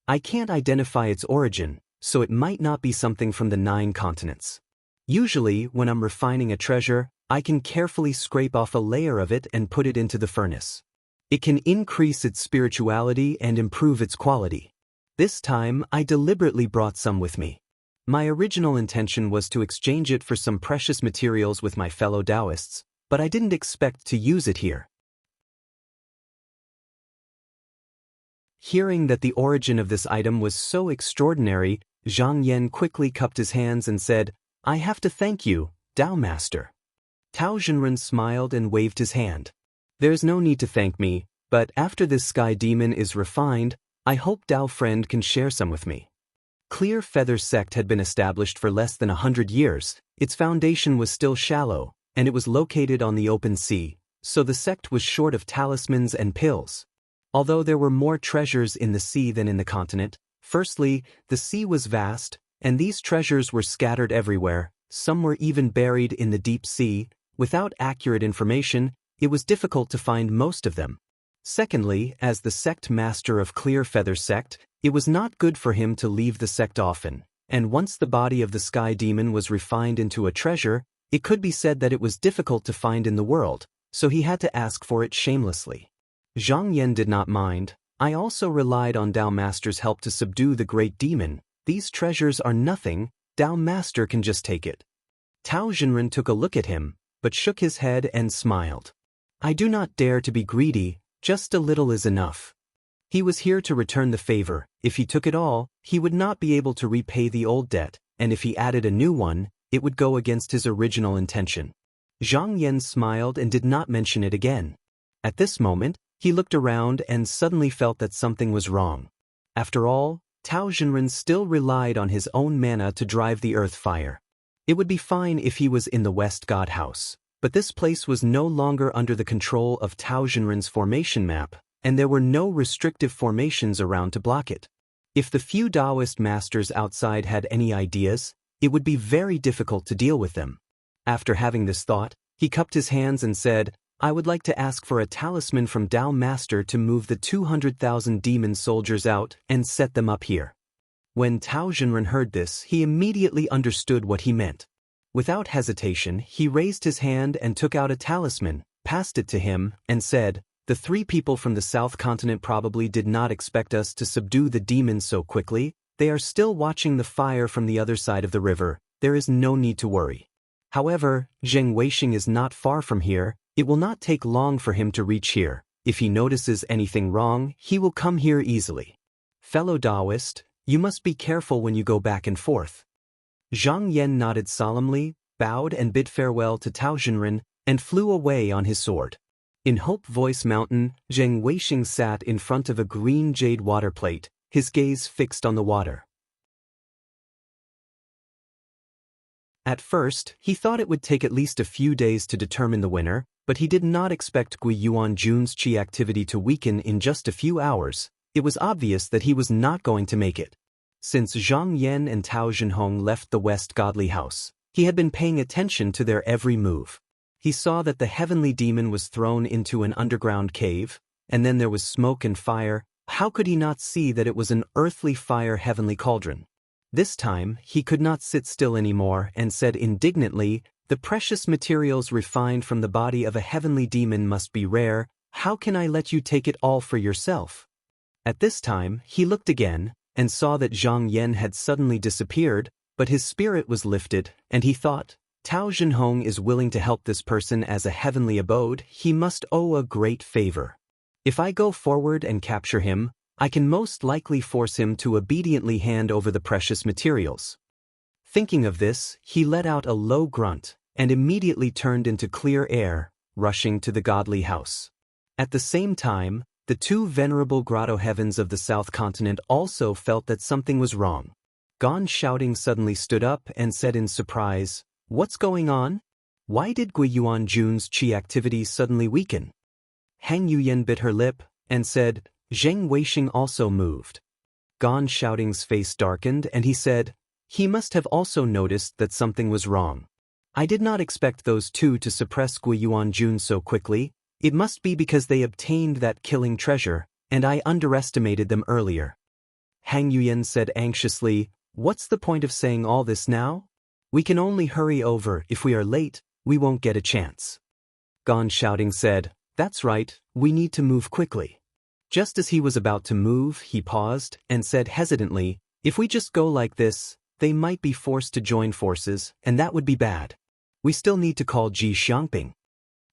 I can't identify its origin, so it might not be something from the 9 continents. Usually, when I'm refining a treasure, I can carefully scrape off a layer of it and put it into the furnace. It can increase its spirituality and improve its quality. This time, I deliberately brought some with me. My original intention was to exchange it for some precious materials with my fellow Taoists, but I didn't expect to use it here." Hearing that the origin of this item was so extraordinary, Zhang Yan quickly cupped his hands and said, "I have to thank you, Tao Master." Tao Jinren smiled and waved his hand. There's no need to thank me, but after this sky demon is refined, I hope Tao friend can share some with me. Clear Feather sect had been established for less than 100 years, its foundation was still shallow, and it was located on the open sea, so the sect was short of talismans and pills. Although there were more treasures in the sea than in the continent, firstly, the sea was vast, and these treasures were scattered everywhere, some were even buried in the deep sea. Without accurate information, it was difficult to find most of them. Secondly, as the sect master of Clear Feather sect, it was not good for him to leave the sect often, and once the body of the sky demon was refined into a treasure, it could be said that it was difficult to find in the world, so he had to ask for it shamelessly. Zhang Yan did not mind. I also relied on Dao Master's help to subdue the great demon. These treasures are nothing, Dao Master can just take it. Tao Jinren took a look at him, but shook his head and smiled. I do not dare to be greedy, just a little is enough. He was here to return the favor. If he took it all, he would not be able to repay the old debt, and if he added a new one, it would go against his original intention. Zhang Yan smiled and did not mention it again. At this moment, he looked around and suddenly felt that something was wrong. After all, Tao Jinren still relied on his own mana to drive the earth fire. It would be fine if he was in the West God House, but this place was no longer under the control of Tao Jinren's formation map, and there were no restrictive formations around to block it. If the few Taoist masters outside had any ideas, it would be very difficult to deal with them. After having this thought, he cupped his hands and said, I would like to ask for a talisman from Dao Master to move the 200,000 demon soldiers out and set them up here. When Tao Jinren heard this, he immediately understood what he meant. Without hesitation, he raised his hand and took out a talisman, passed it to him, and said, The 3 people from the South Continent probably did not expect us to subdue the demons so quickly. They are still watching the fire from the other side of the river. There is no need to worry. However, Zheng Weixing is not far from here. It will not take long for him to reach here. If he notices anything wrong, he will come here easily. Fellow Taoist, you must be careful when you go back and forth. Zhang Yan nodded solemnly, bowed and bid farewell to Tao Jinren, and flew away on his sword. In Hope Voice Mountain, Zheng Weixing sat in front of a green jade water plate, his gaze fixed on the water. At first, he thought it would take at least a few days to determine the winner, but he did not expect Gui Yuanjun's qi activity to weaken in just a few hours. It was obvious that he was not going to make it. Since Zhang Yan and Tao Jinhong left the West Godly House, he had been paying attention to their every move. He saw that the heavenly demon was thrown into an underground cave, and then there was smoke and fire. How could he not see that it was an earthly fire heavenly cauldron? This time, he could not sit still anymore and said indignantly, The precious materials refined from the body of a heavenly demon must be rare. How can I let you take it all for yourself? At this time, he looked again, and saw that Zhang Yan had suddenly disappeared, but his spirit was lifted, and he thought, Tao Jinhong is willing to help this person as a heavenly abode. He must owe a great favor. If I go forward and capture him, I can most likely force him to obediently hand over the precious materials. Thinking of this, he let out a low grunt, and immediately turned into clear air, rushing to the godly house. At the same time, the 2 venerable grotto heavens of the South Continent also felt that something was wrong. Gon Shouting suddenly stood up and said in surprise, What's going on? Why did Gui Yuanjun's qi activity suddenly weaken? Hang Yuyan bit her lip, and said, Zheng Weixing also moved. Gon Shouting's face darkened and he said, He must have also noticed that something was wrong. I did not expect those 2 to suppress Gui Yuanjun so quickly. It must be because they obtained that killing treasure, and I underestimated them earlier. Hang Yuyan said anxiously, What's the point of saying all this now? We can only hurry over. If we are late, we won't get a chance. Gon Shouting said, That's right, we need to move quickly. Just as he was about to move, he paused and said hesitantly, If we just go like this, they might be forced to join forces, and that would be bad. We still need to call Ji Xiangping.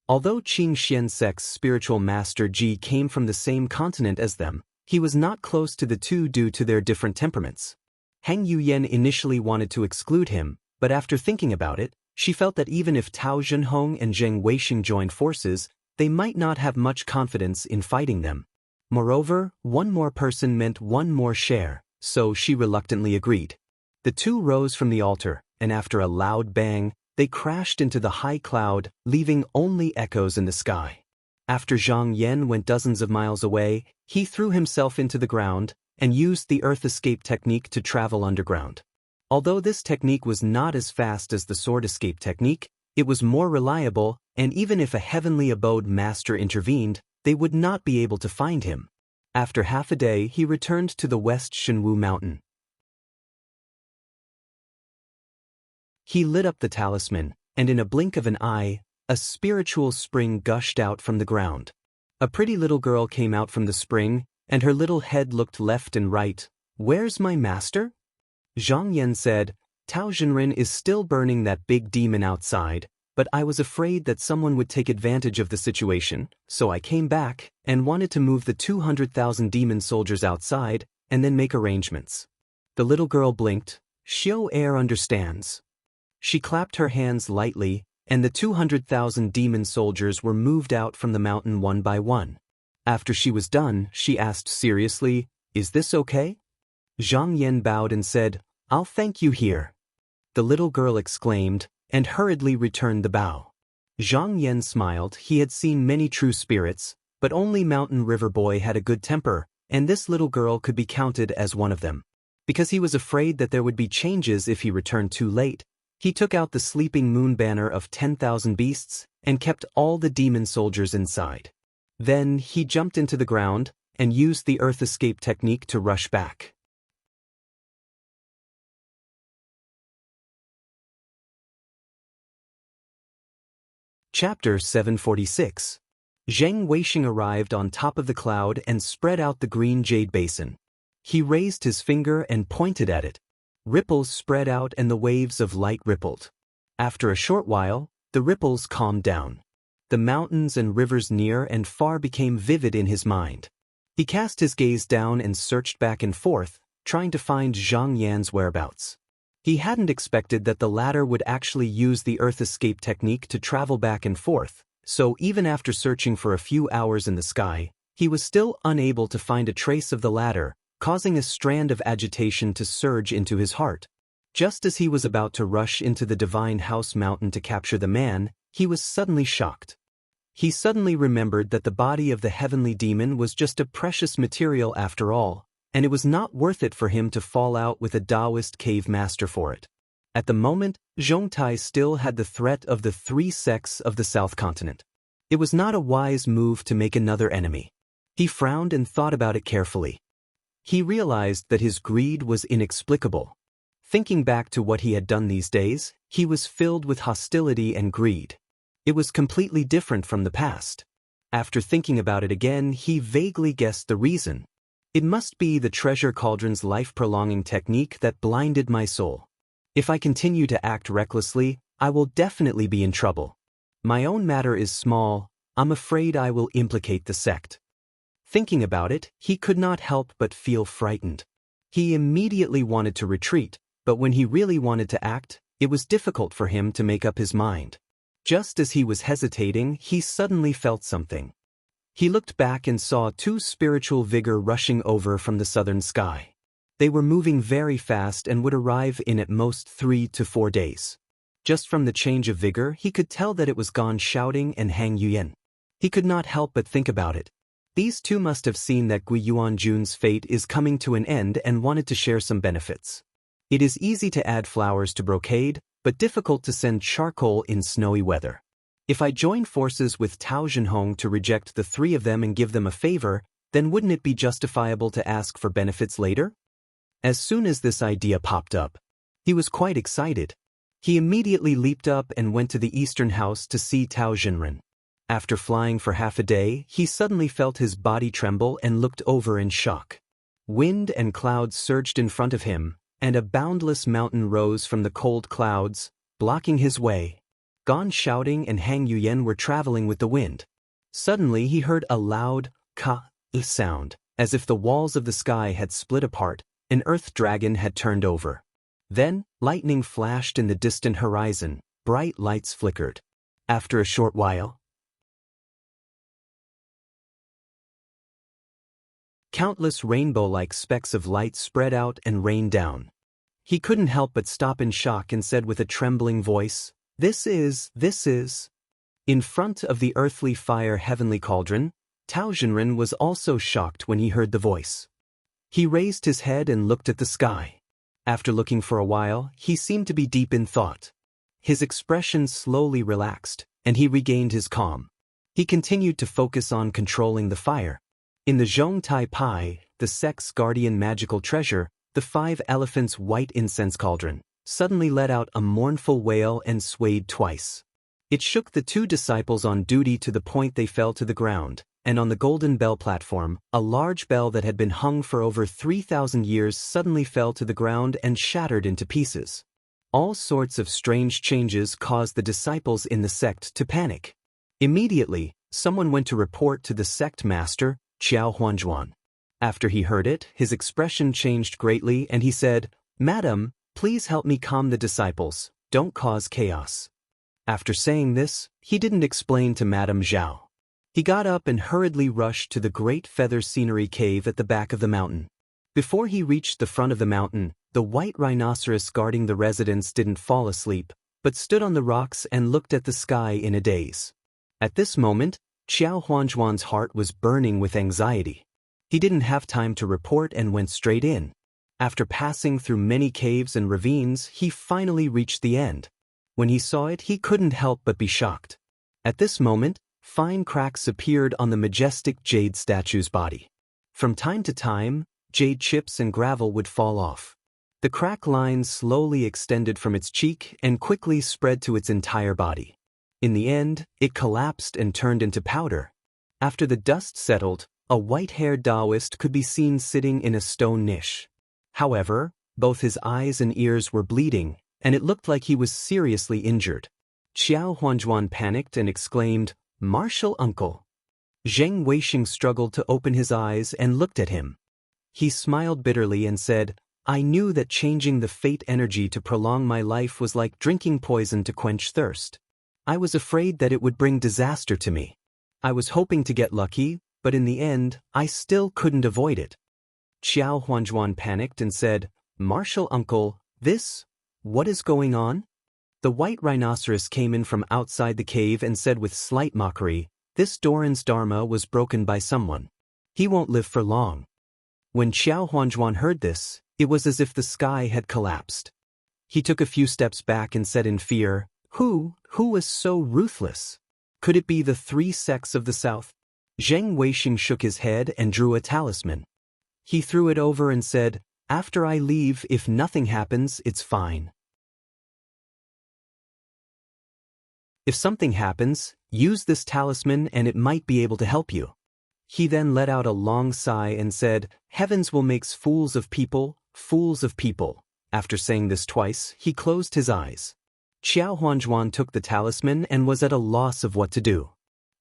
Although Qing Xian sect's spiritual master Ji came from the same continent as them, he was not close to the 2 due to their different temperaments. Hang Yuyan initially wanted to exclude him, but after thinking about it, she felt that even if Tao Jinhong and Zheng Weixing joined forces, they might not have much confidence in fighting them. Moreover, one more person meant one more share, so she reluctantly agreed. The two rose from the altar, and after a loud bang, they crashed into the high cloud, leaving only echoes in the sky. After Zhang Yan went dozens of miles away, he threw himself into the ground and used the earth escape technique to travel underground. Although this technique was not as fast as the sword escape technique, it was more reliable, and even if a heavenly abode master intervened, they would not be able to find him. After half a day, he returned to the West Shenwu mountain. He lit up the talisman, and in a blink of an eye, a spiritual spring gushed out from the ground. A pretty little girl came out from the spring, and her little head looked left and right. "Where's my master?" Zhang Yan said, "Tao Zhenren is still burning that big demon outside, but I was afraid that someone would take advantage of the situation, so I came back and wanted to move the 200,000 demon soldiers outside and then make arrangements." The little girl blinked. Xiao Air understands. She clapped her hands lightly, and the 200,000 demon soldiers were moved out from the mountain one by one. After she was done, she asked seriously, "Is this okay?" Zhang Yan bowed and said, "I'll thank you here." The little girl exclaimed, and hurriedly returned the bow. Zhang Yan smiled. He had seen many true spirits, but only Mountain River Boy had a good temper, and this little girl could be counted as one of them. Because he was afraid that there would be changes if he returned too late, he took out the sleeping moon banner of 10,000 beasts and kept all the demon soldiers inside. Then he jumped into the ground and used the earth escape technique to rush back. Chapter 746. Zheng Weixing arrived on top of the cloud and spread out the green jade basin. He raised his finger and pointed at it. Ripples spread out and the waves of light rippled. After a short while, the ripples calmed down. The mountains and rivers near and far became vivid in his mind. He cast his gaze down and searched back and forth, trying to find Zhang Yan's whereabouts. He hadn't expected that the latter would actually use the earth escape technique to travel back and forth, so even after searching for a few hours in the sky, he was still unable to find a trace of the latter, causing a strand of agitation to surge into his heart. Just as he was about to rush into the Divine House Mountain to capture the man, he was suddenly shocked. He suddenly remembered that the body of the heavenly demon was just a precious material after all, and it was not worth it for him to fall out with a Taoist cave master for it. At the moment, Zhongtai still had the threat of the 3 sects of the South Continent. It was not a wise move to make another enemy. He frowned and thought about it carefully. He realized that his greed was inexplicable. Thinking back to what he had done these days, he was filled with hostility and greed. It was completely different from the past. After thinking about it again, he vaguely guessed the reason. It must be the treasure cauldron's life-prolonging technique that blinded my soul. If I continue to act recklessly, I will definitely be in trouble. My own matter is small. I'm afraid I will implicate the sect. Thinking about it, he could not help but feel frightened. He immediately wanted to retreat, but when he really wanted to act, it was difficult for him to make up his mind. Just as he was hesitating, he suddenly felt something. He looked back and saw 2 spiritual vigor rushing over from the southern sky. They were moving very fast and would arrive in at most 3 to 4 days. Just from the change of vigor, he could tell that it was Gan Shouting and Hang Yuyan. He could not help but think about it. These two must have seen that Gui Yuanjun's fate is coming to an end and wanted to share some benefits. It is easy to add flowers to brocade, but difficult to send charcoal in snowy weather. If I join forces with Tao Zhenhong to reject the 3 of them and give them a favor, then wouldn't it be justifiable to ask for benefits later? As soon as this idea popped up, he was quite excited. He immediately leaped up and went to the eastern house to see Tao Zhenren. After flying for half a day, he suddenly felt his body tremble and looked over in shock. Wind and clouds surged in front of him, and a boundless mountain rose from the cold clouds, blocking his way. Gan Shouting and Hang Yuyan were traveling with the wind. Suddenly he heard a loud ka sound, as if the walls of the sky had split apart, an earth dragon had turned over. Then, lightning flashed in the distant horizon, bright lights flickered. After a short while, Countless rainbow-like specks of light spread out and rained down. He couldn't help but stop in shock and said with a trembling voice, This is. In front of the earthly fire heavenly cauldron, Tao Jinren was also shocked when he heard the voice. He raised his head and looked at the sky. After looking for a while, he seemed to be deep in thought. His expression slowly relaxed, and he regained his calm. He continued to focus on controlling the fire. In the Zhong Tai Pai, the sect's guardian magical treasure, the 5 elephants' white incense cauldron suddenly let out a mournful wail and swayed twice. It shook the 2 disciples on duty to the point they fell to the ground, and on the golden bell platform, a large bell that had been hung for over 3,000 years suddenly fell to the ground and shattered into pieces. All sorts of strange changes caused the disciples in the sect to panic. Immediately, someone went to report to the sect master, Qiao Huanzhuan. After he heard it, his expression changed greatly and he said, Madam, please help me calm the disciples, don't cause chaos. After saying this, he didn't explain to Madame Zhao. He got up and hurriedly rushed to the great feather scenery cave at the back of the mountain. Before he reached the front of the mountain, the white rhinoceros guarding the residence didn't fall asleep, but stood on the rocks and looked at the sky in a daze. At this moment, Qiao Huanzhuan's heart was burning with anxiety. He didn't have time to report and went straight in. After passing through many caves and ravines, he finally reached the end. When he saw it, he couldn't help but be shocked. At this moment, fine cracks appeared on the majestic jade statue's body. From time to time, jade chips and gravel would fall off. The crack lines slowly extended from its cheek and quickly spread to its entire body. In the end, it collapsed and turned into powder. After the dust settled, a white-haired Taoist could be seen sitting in a stone niche. However, both his eyes and ears were bleeding, and it looked like he was seriously injured. Qiao Huanzhuan panicked and exclaimed, Martial uncle. Zheng Weixing struggled to open his eyes and looked at him. He smiled bitterly and said, I knew that changing the fate energy to prolong my life was like drinking poison to quench thirst. I was afraid that it would bring disaster to me. I was hoping to get lucky, but in the end, I still couldn't avoid it. Qiao Huanzhuan panicked and said, Martial uncle, what is going on? The white rhinoceros came in from outside the cave and said with slight mockery, This Doran's dharma was broken by someone. He won't live for long. When Qiao Huanzhuan heard this, it was as if the sky had collapsed. He took a few steps back and said in fear, Who was so ruthless? Could it be the 3 sects of the south? Zheng Weixing shook his head and drew a talisman. He threw it over and said, After I leave, if nothing happens, it's fine. If something happens, use this talisman and it might be able to help you. He then let out a long sigh and said, Heavens will make fools of people, fools of people. After saying this twice, he closed his eyes. Qiao Huanzhuan took the talisman and was at a loss of what to do.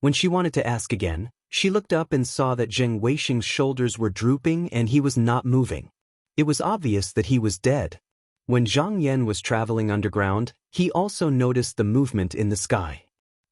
When she wanted to ask again, she looked up and saw that Zheng Weixing's shoulders were drooping and he was not moving. It was obvious that he was dead. When Zhang Yan was traveling underground, he also noticed the movement in the sky.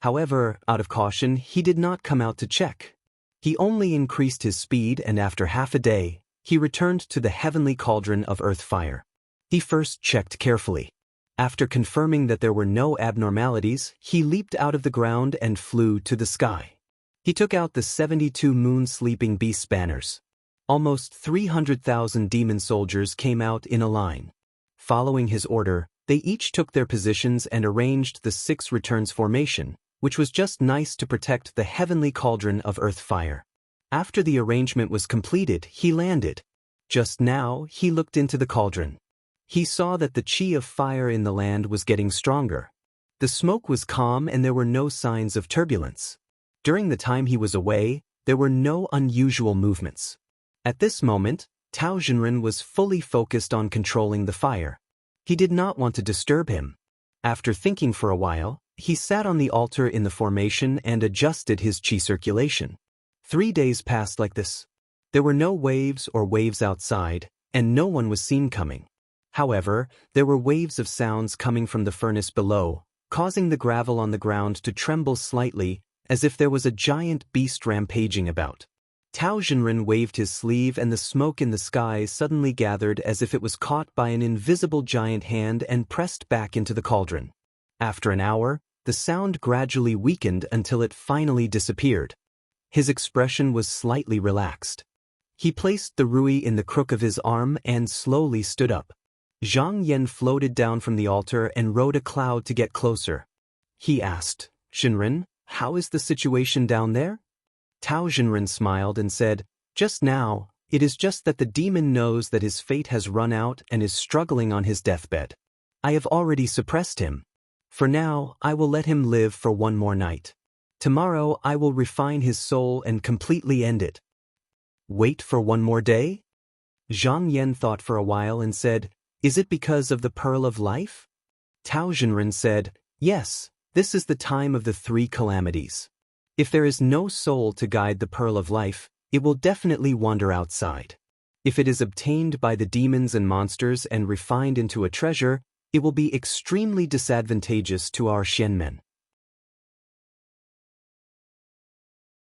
However, out of caution, he did not come out to check. He only increased his speed and after half a day, he returned to the heavenly cauldron of earth fire. He first checked carefully. After confirming that there were no abnormalities, he leaped out of the ground and flew to the sky. He took out the 72 moon sleeping beast banners. Almost 300,000 demon soldiers came out in a line. Following his order, they each took their positions and arranged the 6 returns formation, which was just nice to protect the heavenly cauldron of earth fire. After the arrangement was completed, he landed. Just now, he looked into the cauldron. He saw that the chi of fire in the land was getting stronger. The smoke was calm and there were no signs of turbulence. During the time he was away, there were no unusual movements. At this moment, Tao Jinren was fully focused on controlling the fire. He did not want to disturb him. After thinking for a while, he sat on the altar in the formation and adjusted his chi circulation. 3 days passed like this. There were no waves or waves outside, and no one was seen coming. However, there were waves of sounds coming from the furnace below, causing the gravel on the ground to tremble slightly, as if there was a giant beast rampaging about. Tao Jinren waved his sleeve and the smoke in the sky suddenly gathered as if it was caught by an invisible giant hand and pressed back into the cauldron. After an hour, the sound gradually weakened until it finally disappeared. His expression was slightly relaxed. He placed the rui in the crook of his arm and slowly stood up. Zhang Yan floated down from the altar and rode a cloud to get closer. He asked, "Jinren, how is the situation down there?" Tao Jinren smiled and said, "Just now, it is just that the demon knows that his fate has run out and is struggling on his deathbed. I have already suppressed him. For now, I will let him live for one more night. Tomorrow I will refine his soul and completely end it." "Wait for one more day?" Zhang Yan thought for a while and said, "Is it because of the Pearl of Life?" Tao Jinren said, "Yes, this is the time of the 3 calamities. If there is no soul to guide the Pearl of Life, it will definitely wander outside. If it is obtained by the demons and monsters and refined into a treasure, it will be extremely disadvantageous to our Xianmen.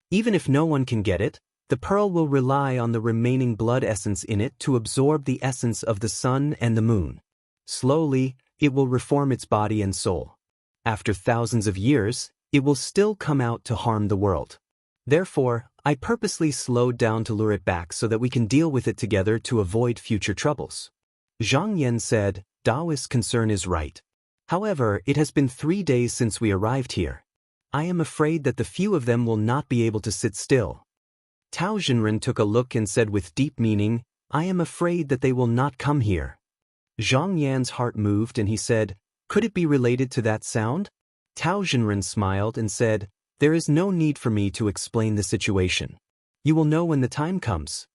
Even if no one can get it, the pearl will rely on the remaining blood essence in it to absorb the essence of the sun and the moon. Slowly, it will reform its body and soul. After thousands of years, it will still come out to harm the world. Therefore, I purposely slowed down to lure it back so that we can deal with it together to avoid future troubles." Zhang Yan said, "Daoist's concern is right. However, it has been 3 days since we arrived here. I am afraid that the few of them will not be able to sit still." Tao Jinren took a look and said with deep meaning, "I am afraid that they will not come here." Zhang Yan's heart moved and he said, "Could it be related to that sound?" Tao Jinren smiled and said, "There is no need for me to explain the situation. You will know when the time comes."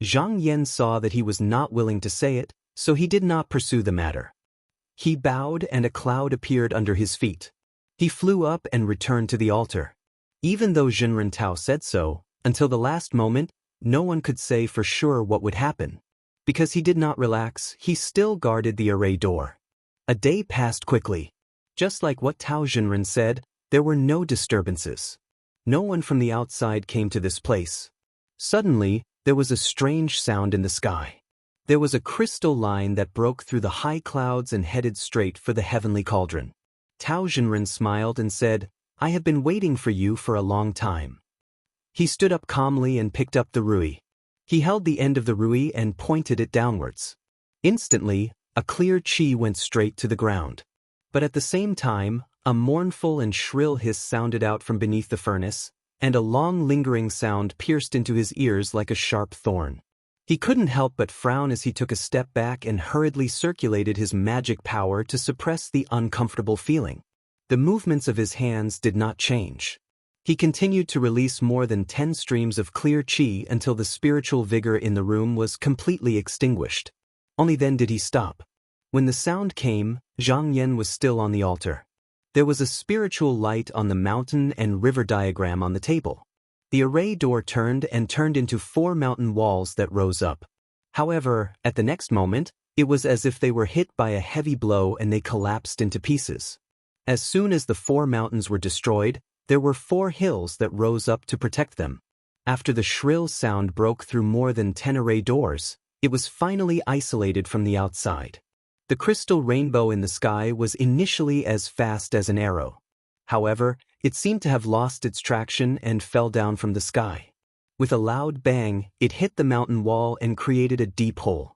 Zhang Yan saw that he was not willing to say it, so he did not pursue the matter. He bowed and a cloud appeared under his feet. He flew up and returned to the altar. Even though Jinren Tao said so, until the last moment, no one could say for sure what would happen. Because he did not relax, he still guarded the array door. A day passed quickly. Just like what Tao Jinren said, there were no disturbances. No one from the outside came to this place. Suddenly, there was a strange sound in the sky. There was a crystal line that broke through the high clouds and headed straight for the heavenly cauldron. Tao Jinren smiled and said, "I have been waiting for you for a long time." He stood up calmly and picked up the rui. He held the end of the rui and pointed it downwards. Instantly, a clear qi went straight to the ground. But at the same time, a mournful and shrill hiss sounded out from beneath the furnace, and a long lingering sound pierced into his ears like a sharp thorn. He couldn't help but frown as he took a step back and hurriedly circulated his magic power to suppress the uncomfortable feeling. The movements of his hands did not change. He continued to release more than 10 streams of clear qi until the spiritual vigor in the room was completely extinguished. Only then did he stop. When the sound came, Zhang Yan was still on the altar. There was a spiritual light on the mountain and river diagram on the table. The array door turned into 4 mountain walls that rose up. However, at the next moment, it was as if they were hit by a heavy blow and they collapsed into pieces. As soon as the 4 mountains were destroyed, there were 4 hills that rose up to protect them. After the shrill sound broke through more than 10 array doors, it was finally isolated from the outside. The crystal rainbow in the sky was initially as fast as an arrow. However, it seemed to have lost its traction and fell down from the sky. With a loud bang, it hit the mountain wall and created a deep hole.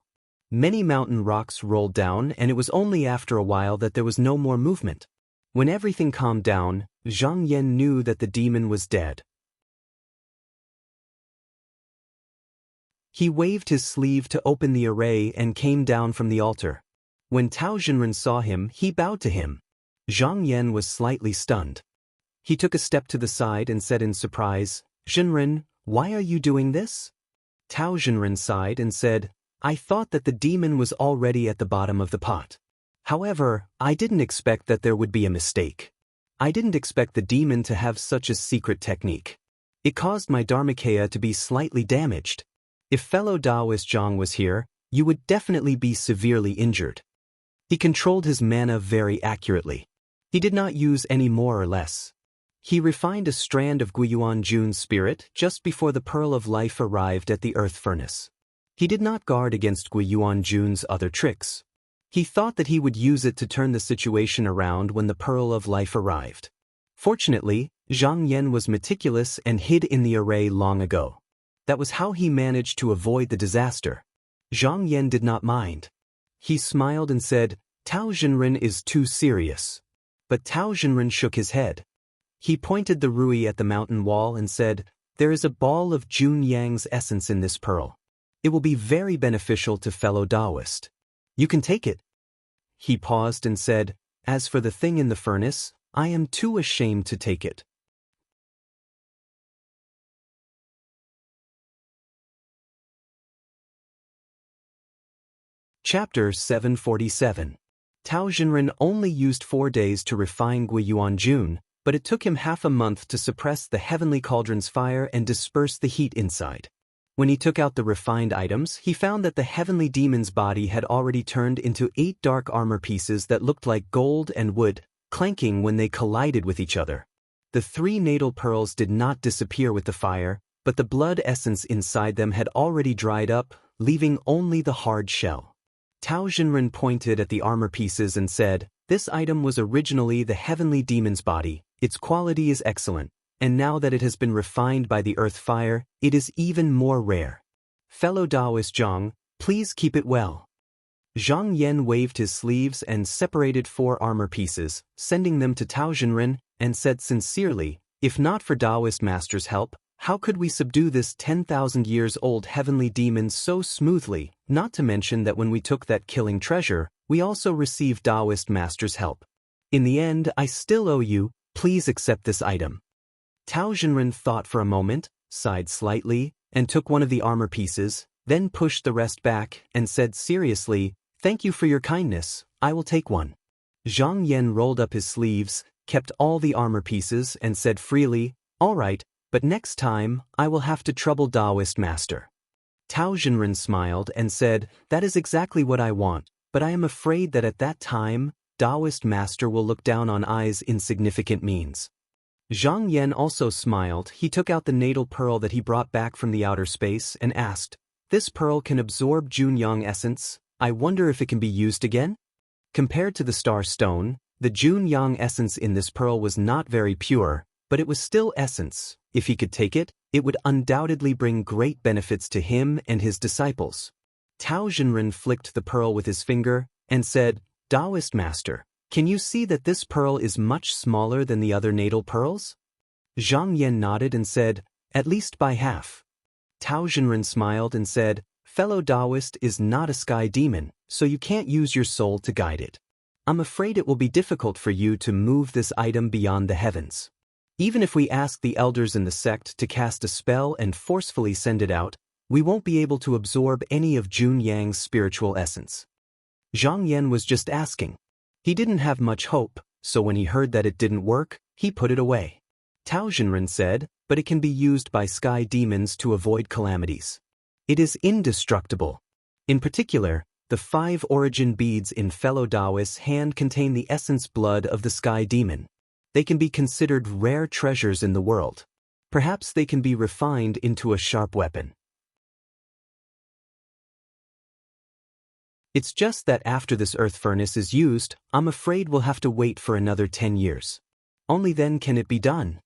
Many mountain rocks rolled down, and it was only after a while that there was no more movement. When everything calmed down, Zhang Yan knew that the demon was dead. He waved his sleeve to open the array and came down from the altar. When Tao Jinren saw him, he bowed to him. Zhang Yan was slightly stunned. He took a step to the side and said in surprise, "Jinren, why are you doing this?" Tao Jinren sighed and said, "I thought that the demon was already at the bottom of the pot. However, I didn't expect that there would be a mistake. I didn't expect the demon to have such a secret technique. It caused my Dharmakaya to be slightly damaged. If fellow Taoist Zhang was here, you would definitely be severely injured." He controlled his mana very accurately. He did not use any more or less. He refined a strand of Guiyuan Jun's spirit just before the Pearl of Life arrived at the earth furnace. He did not guard against Guiyuan Jun's other tricks. He thought that he would use it to turn the situation around when the Pearl of Life arrived. Fortunately, Zhang Yan was meticulous and hid in the array long ago. That was how he managed to avoid the disaster. Zhang Yan did not mind. He smiled and said, "Tao Zhenren is too serious." But Tao Zhenren shook his head. He pointed the rui at the mountain wall and said, "There is a ball of Jun Yang's essence in this pearl. It will be very beneficial to fellow Taoist. You can take it." He paused and said, "As for the thing in the furnace, I am too ashamed to take it." Chapter 747. Tao Zhenren only used 4 days to refine Guiyuan Jun, but it took him half a month to suppress the heavenly cauldron's fire and disperse the heat inside. When he took out the refined items, he found that the heavenly demon's body had already turned into 8 dark armor pieces that looked like gold and wood, clanking when they collided with each other. The 3 natal pearls did not disappear with the fire, but the blood essence inside them had already dried up, leaving only the hard shell. Tao Zhenren pointed at the armor pieces and said, "This item was originally the heavenly demon's body. Its quality is excellent, and now that it has been refined by the earth fire, it is even more rare. Fellow Taoist Zhang, please keep it well." Zhang Yan waved his sleeves and separated 4 armor pieces, sending them to Tao Zhenren, and said sincerely, "If not for Taoist master's help, how could we subdue this 10,000 years old heavenly demon so smoothly, not to mention that when we took that killing treasure, we also received Taoist master's help. In the end, I still owe you, please accept this item." Tao Zhenren thought for a moment, sighed slightly, and took one of the armor pieces, then pushed the rest back and said seriously, "Thank you for your kindness, I will take one." Zhang Yan rolled up his sleeves, kept all the armor pieces and said freely, "All right, but next time, I will have to trouble Taoist master." Tao Zhenren smiled and said, "That is exactly what I want, but I am afraid that at that time, Taoist master will look down on I's insignificant means." Zhang Yan also smiled. He took out the natal pearl that he brought back from the outer space and asked, "This pearl can absorb Junyang essence. I wonder if it can be used again?" Compared to the star stone, the Junyang essence in this pearl was not very pure, but it was still essence. If he could take it, it would undoubtedly bring great benefits to him and his disciples. Tao Zhenren flicked the pearl with his finger and said, "Taoist master, can you see that this pearl is much smaller than the other natal pearls?" Zhang Yan nodded and said, "At least by half." Tao Zhenren smiled and said, "Fellow Taoist is not a sky demon, so you can't use your soul to guide it. I'm afraid it will be difficult for you to move this item beyond the heavens. Even if we ask the elders in the sect to cast a spell and forcefully send it out, we won't be able to absorb any of Jun Yang's spiritual essence." Zhang Yan was just asking. He didn't have much hope, so when he heard that it didn't work, he put it away. Tao Zhenren said, "But it can be used by sky demons to avoid calamities. It is indestructible. In particular, the 5 origin beads in fellow Taoist's hand contain the essence blood of the sky demon. They can be considered rare treasures in the world. Perhaps they can be refined into a sharp weapon. It's just that after this earth furnace is used, I'm afraid we'll have to wait for another 10 years. Only then can it be done."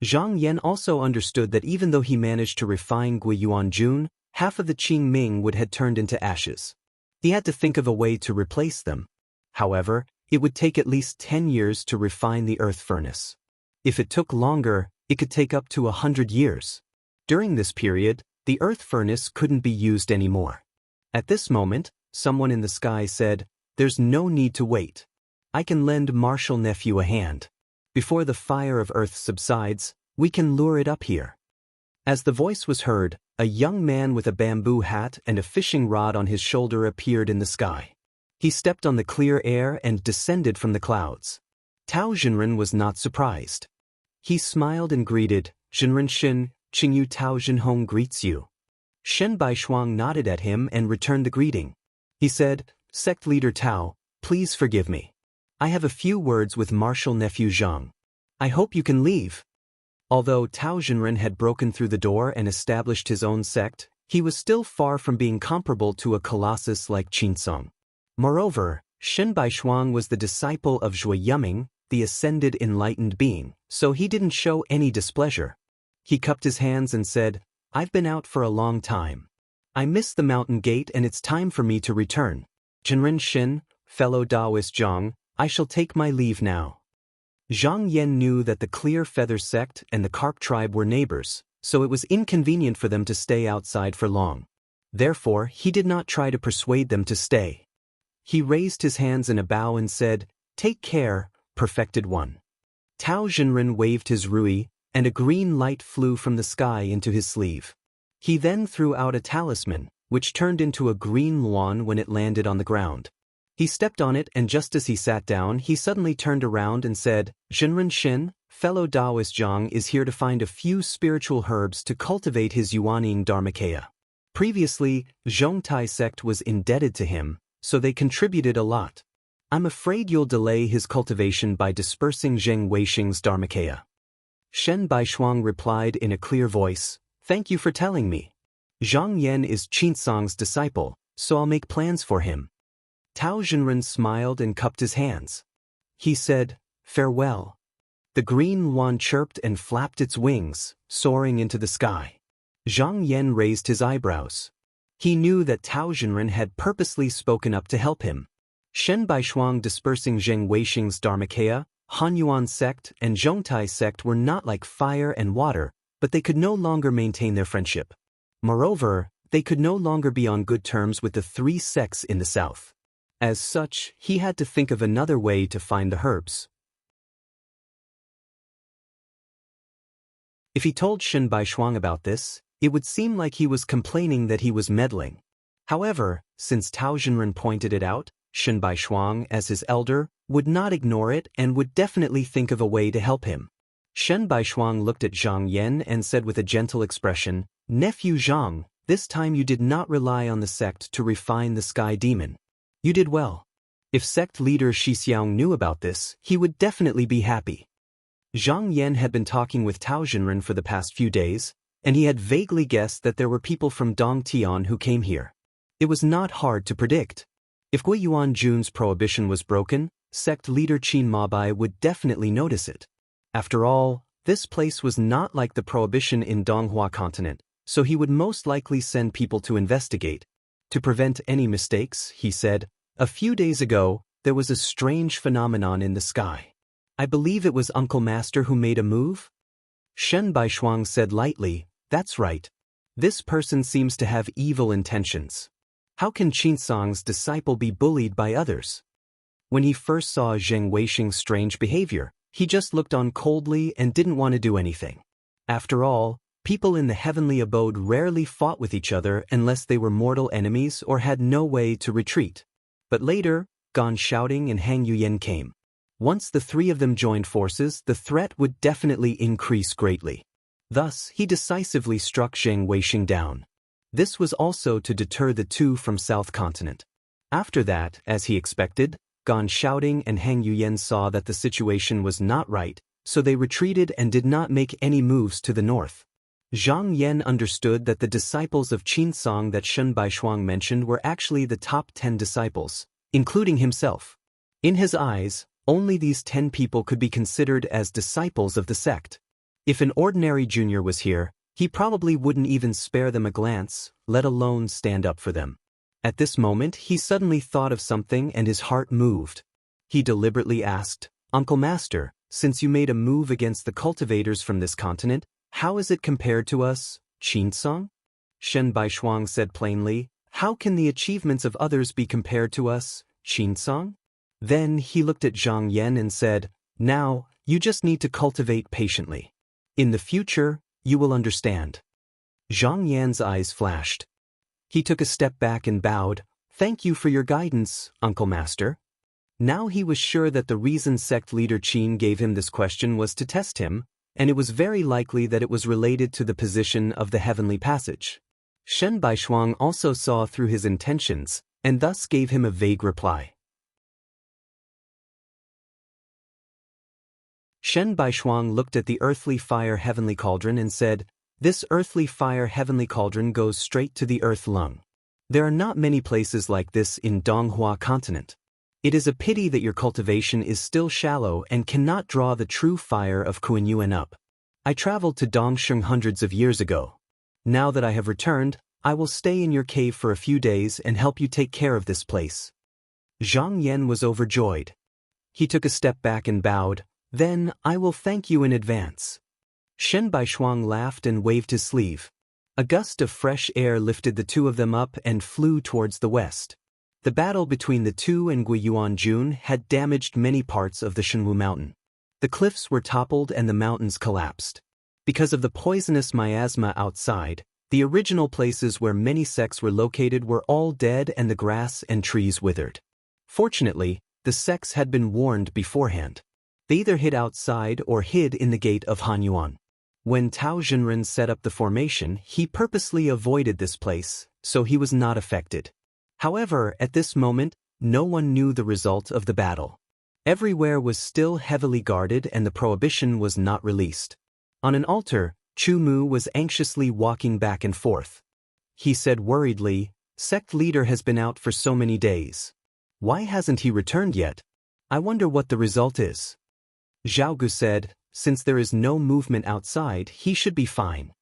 Zhang Yan also understood that even though he managed to refine Guiyuan Jun, half of the Qing Ming would had turned into ashes. He had to think of a way to replace them. However, it would take at least 10 years to refine the earth furnace. If it took longer, it could take up to 100 years. During this period, the earth furnace couldn't be used anymore. At this moment, someone in the sky said, "There's no need to wait. I can lend Marshal Nephew a hand. Before the fire of earth subsides, we can lure it up here." As the voice was heard, a young man with a bamboo hat and a fishing rod on his shoulder appeared in the sky. He stepped on the clear air and descended from the clouds. Tao Zhenren was not surprised. He smiled and greeted, "Zhenren Shen, Qingyu Tao Zhenhong greets you." Shen Baishuang nodded at him and returned the greeting. He said, "Sect leader Tao, please forgive me. I have a few words with Marshal Nephew Zhang. I hope you can leave." Although Tao Jinren had broken through the door and established his own sect, he was still far from being comparable to a colossus like Qinsong. Moreover, Shen Baishuang was the disciple of Zhui Yuming, the ascended enlightened being, so he didn't show any displeasure. He cupped his hands and said, "I've been out for a long time. I miss the mountain gate and it's time for me to return. Jinren Shen, fellow Taoist Zhang, I shall take my leave now." Zhang Yan knew that the Clear Feather sect and the Carp tribe were neighbors, so it was inconvenient for them to stay outside for long. Therefore, he did not try to persuade them to stay. He raised his hands in a bow and said, "Take care, perfected one." Tao Jinren waved his rui, and a green light flew from the sky into his sleeve. He then threw out a talisman, which turned into a green luan when it landed on the ground. He stepped on it, and just as he sat down, he suddenly turned around and said, "Jinren Shen, fellow Taoist Zhang is here to find a few spiritual herbs to cultivate his Yuaning Dharmakaya." Previously, Zhongtai sect was indebted to him, so they contributed a lot. "I'm afraid you'll delay his cultivation by dispersing Zheng Weisheng's Dharmakaya." Shen Baishuang replied in a clear voice, "Thank you for telling me. Zhang Yan is Qinsong's disciple, so I'll make plans for him." Tao Jinren smiled and cupped his hands. He said, "Farewell." The green luan chirped and flapped its wings, soaring into the sky. Zhang Yan raised his eyebrows. He knew that Tao Jinren had purposely spoken up to help him. Shen Baishuang dispersing Zheng Weisheng's Dharmakaya, Hanyuan sect, and Zhongtai sect were not like fire and water, but they could no longer maintain their friendship. Moreover, they could no longer be on good terms with the three sects in the south. As such, he had to think of another way to find the herbs. If he told Shen Baishuang about this, it would seem like he was complaining that he was meddling. However, since Tao Jinren pointed it out, Shen Baishuang, as his elder, would not ignore it and would definitely think of a way to help him. Shen Baishuang looked at Zhang Yan and said with a gentle expression, "Nephew Zhang, this time you did not rely on the sect to refine the sky demon. You did well. If sect leader Shixiang knew about this, he would definitely be happy." Zhang Yan had been talking with Tao Jinren for the past few days, and he had vaguely guessed that there were people from Dongtian who came here. It was not hard to predict. If Gui Yuanjun's prohibition was broken, sect leader Qin Mabai would definitely notice it. After all, this place was not like the prohibition in Donghua continent, so he would most likely send people to investigate. To prevent any mistakes, he said, "A few days ago, there was a strange phenomenon in the sky. I believe it was Uncle Master who made a move?" Shen Baishuang said lightly, "That's right. This person seems to have evil intentions. How can Qinsong's disciple be bullied by others?" When he first saw Zheng Weisheng's strange behavior, he just looked on coldly and didn't want to do anything. After all, people in the heavenly abode rarely fought with each other unless they were mortal enemies or had no way to retreat. But later, Gan Shouting and Hang Yuyen came. Once the three of them joined forces, the threat would definitely increase greatly. Thus, he decisively struck Zheng Weisheng down. This was also to deter the two from South Continent. After that, as he expected, Gan Shouting and Hang Yuyen saw that the situation was not right, so they retreated and did not make any moves to the north. Zhang Yan understood that the disciples of Qinsong that Shen Baishuang mentioned were actually the top 10 disciples, including himself. In his eyes, only these 10 people could be considered as disciples of the sect. If an ordinary junior was here, he probably wouldn't even spare them a glance, let alone stand up for them. At this moment, he suddenly thought of something and his heart moved. He deliberately asked, "Uncle Master, since you made a move against the cultivators from this continent, how is it compared to us, Qinsong?" Shen Baishuang said plainly, "How can the achievements of others be compared to us, Qinsong?" Then he looked at Zhang Yan and said, "Now, you just need to cultivate patiently. In the future, you will understand." Zhang Yan's eyes flashed. He took a step back and bowed, "Thank you for your guidance, Uncle Master." Now he was sure that the reason sect leader Qin gave him this question was to test him, and it was very likely that it was related to the position of the heavenly passage. Shen Baishuang also saw through his intentions, and thus gave him a vague reply. Shen Baishuang looked at the earthly fire heavenly cauldron and said, "This earthly fire heavenly cauldron goes straight to the earth lung. There are not many places like this in Donghua continent. It is a pity that your cultivation is still shallow and cannot draw the true fire of Kuan up. I traveled to Dongsheng hundreds of years ago. Now that I have returned, I will stay in your cave for a few days and help you take care of this place." Zhang Yan was overjoyed. He took a step back and bowed. "Then, I will thank you in advance." Shen Baishuang laughed and waved his sleeve. A gust of fresh air lifted the two of them up and flew towards the west. The battle between the two and Guiyuanjun had damaged many parts of the Shenwu mountain. The cliffs were toppled and the mountains collapsed. Because of the poisonous miasma outside, the original places where many sects were located were all dead and the grass and trees withered. Fortunately, the sects had been warned beforehand. They either hid outside or hid in the gate of Hanyuan. When Tao Zhenren set up the formation, he purposely avoided this place, so he was not affected. However, at this moment, no one knew the result of the battle. Everywhere was still heavily guarded and the prohibition was not released. On an altar, Chu Mu was anxiously walking back and forth. He said worriedly, "Sect leader has been out for so many days. Why hasn't he returned yet? I wonder what the result is." Zhao Gu said, "Since there is no movement outside, he should be fine."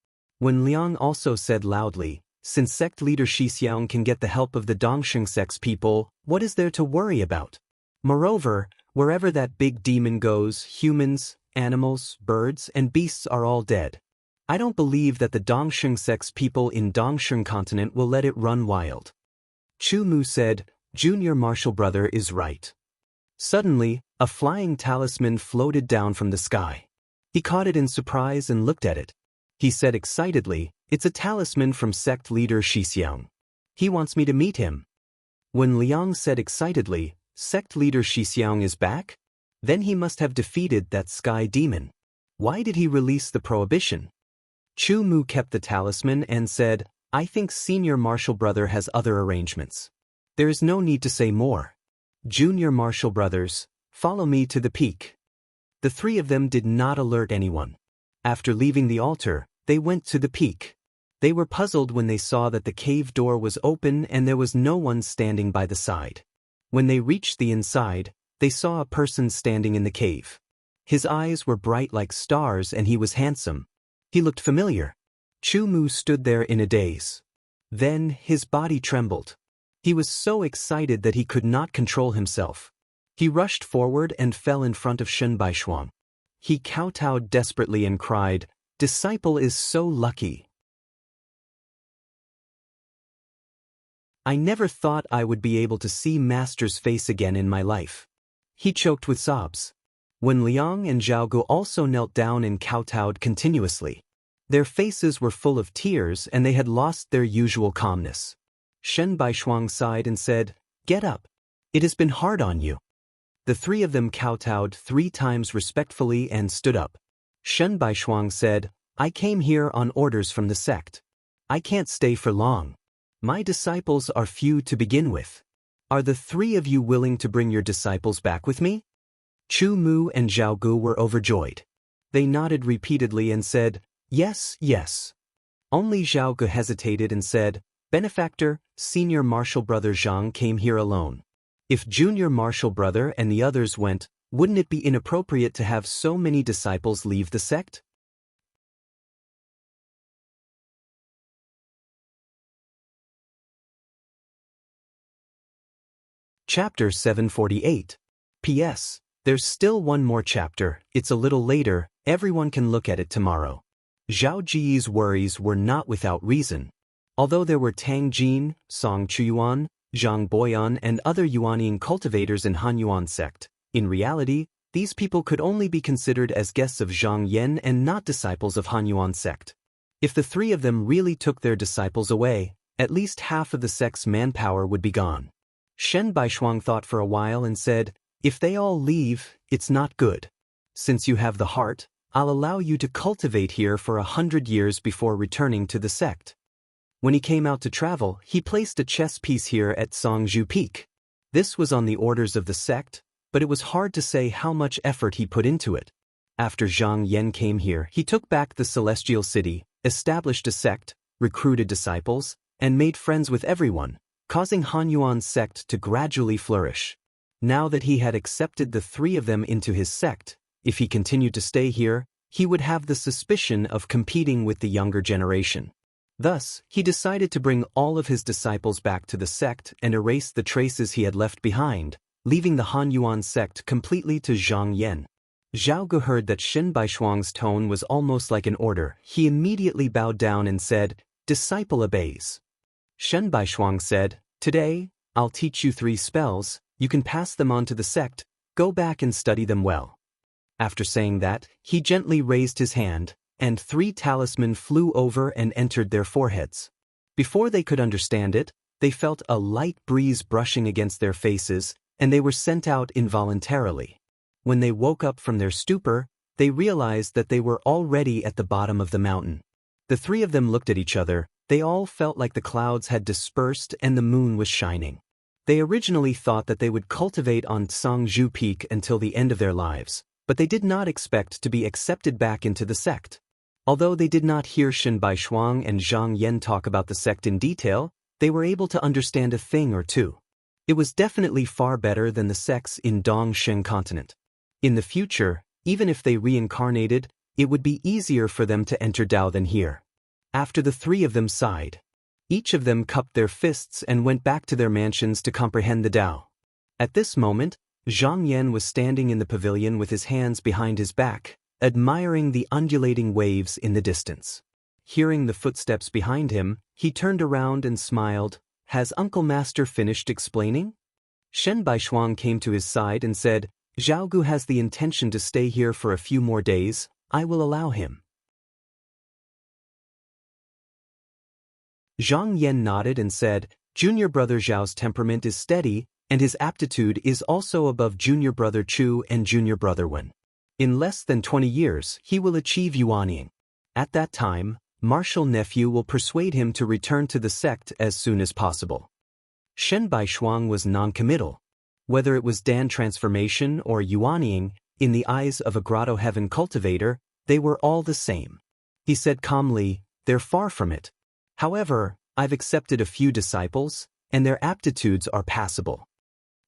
Wen Liang also said loudly, "Since sect leader Shi Xiang can get the help of the Dongsheng sect's people, what is there to worry about? Moreover, wherever that big demon goes, humans, animals, birds, and beasts are all dead. I don't believe that the Dongsheng sect's people in Dongsheng continent will let it run wild." Chu Mu said, "Junior Marshal Brother is right." Suddenly, a flying talisman floated down from the sky. He caught it in surprise and looked at it. He said excitedly, "It's a talisman from sect leader Shi Xiang. He wants me to meet him." When Liang said excitedly, "Sect leader Shi Xiang is back? Then he must have defeated that sky demon. Why did he release the prohibition?" Chu Mu kept the talisman and said, "I think Senior Marshal Brother has other arrangements. There is no need to say more. Junior Marshal Brothers, follow me to the peak." The three of them did not alert anyone. After leaving the altar, they went to the peak. They were puzzled when they saw that the cave door was open and there was no one standing by the side. When they reached the inside, they saw a person standing in the cave. His eyes were bright like stars and he was handsome. He looked familiar. Chu Mu stood there in a daze. Then his body trembled. He was so excited that he could not control himself. He rushed forward and fell in front of Shen Baishuang. He kowtowed desperately and cried, "Disciple is so lucky. I never thought I would be able to see Master's face again in my life." He choked with sobs. When Liang and Zhao Gu also knelt down and kowtowed continuously. Their faces were full of tears and they had lost their usual calmness. Shen Baishuang sighed and said, "Get up. It has been hard on you." The three of them kowtowed 3 times respectfully and stood up. Shen Baishuang said, "I came here on orders from the sect. I can't stay for long. My disciples are few to begin with. Are the 3 of you willing to bring your disciples back with me?" Chu Mu and Zhao Gu were overjoyed. They nodded repeatedly and said, "Yes, yes." Only Zhao Gu hesitated and said, "Benefactor, Senior Marshal Brother Zhang came here alone. If Junior Marshal Brother and the others went, wouldn't it be inappropriate to have so many disciples leave the sect?" Chapter 748. P.S. There's still one more chapter, it's a little later, everyone can look at it tomorrow. Zhao Ji's worries were not without reason. Although there were Tang Jin, Song Chuyuan, Zhang Boyan and other Yuanian cultivators in Hanyuan sect, in reality, these people could only be considered as guests of Zhang Yan and not disciples of Hanyuan sect. If the 3 of them really took their disciples away, at least half of the sect's manpower would be gone. Shen Baishuang thought for a while and said, "If they all leave, it's not good. Since you have the heart, I'll allow you to cultivate here for 100 years before returning to the sect." When he came out to travel, he placed a chess piece here at Songzhu Peak. This was on the orders of the sect, but it was hard to say how much effort he put into it. After Zhang Yan came here, he took back the celestial city, established a sect, recruited disciples, and made friends with everyone, causing Hanyuan's sect to gradually flourish. Now that he had accepted the three of them into his sect, if he continued to stay here, he would have the suspicion of competing with the younger generation. Thus, he decided to bring all of his disciples back to the sect and erase the traces he had left behind, leaving the Hanyuan sect completely to Zhang Yan. Zhao Gu heard that Shen Baishuang's tone was almost like an order. He immediately bowed down and said, "Disciple obeys." Shen Baishuang said, "Today, I'll teach you 3 spells, you can pass them on to the sect, go back and study them well." After saying that, he gently raised his hand, and 3 talisman flew over and entered their foreheads. Before they could understand it, they felt a light breeze brushing against their faces, and they were sent out involuntarily. When they woke up from their stupor, they realized that they were already at the bottom of the mountain. The 3 of them looked at each other. They all felt like the clouds had dispersed and the moon was shining. They originally thought that they would cultivate on Tsangzhu Peak until the end of their lives, but they did not expect to be accepted back into the sect. Although they did not hear Shen Baishuang and Zhang Yan talk about the sect in detail, they were able to understand a thing or two. It was definitely far better than the sects in Dongsheng continent. In the future, even if they reincarnated, it would be easier for them to enter Dao than here. After the 3 of them sighed, each of them cupped their fists and went back to their mansions to comprehend the Dao. At this moment, Zhang Yan was standing in the pavilion with his hands behind his back, admiring the undulating waves in the distance. Hearing the footsteps behind him, he turned around and smiled. "Has Uncle Master finished explaining?" Shen Baishuang came to his side and said, "Zhao Gu has the intention to stay here for a few more days. I will allow him." Zhang Yan nodded and said, "Junior brother Zhao's temperament is steady, and his aptitude is also above junior brother Chu and junior brother Wen. In less than 20 years, he will achieve yuanying. At that time, martial nephew will persuade him to return to the sect as soon as possible." Shen Baishuang was non-committal. Whether it was Dan transformation or yuanying, in the eyes of a grotto heaven cultivator, they were all the same. He said calmly, "They're far from it. However, I've accepted a few disciples, and their aptitudes are passable."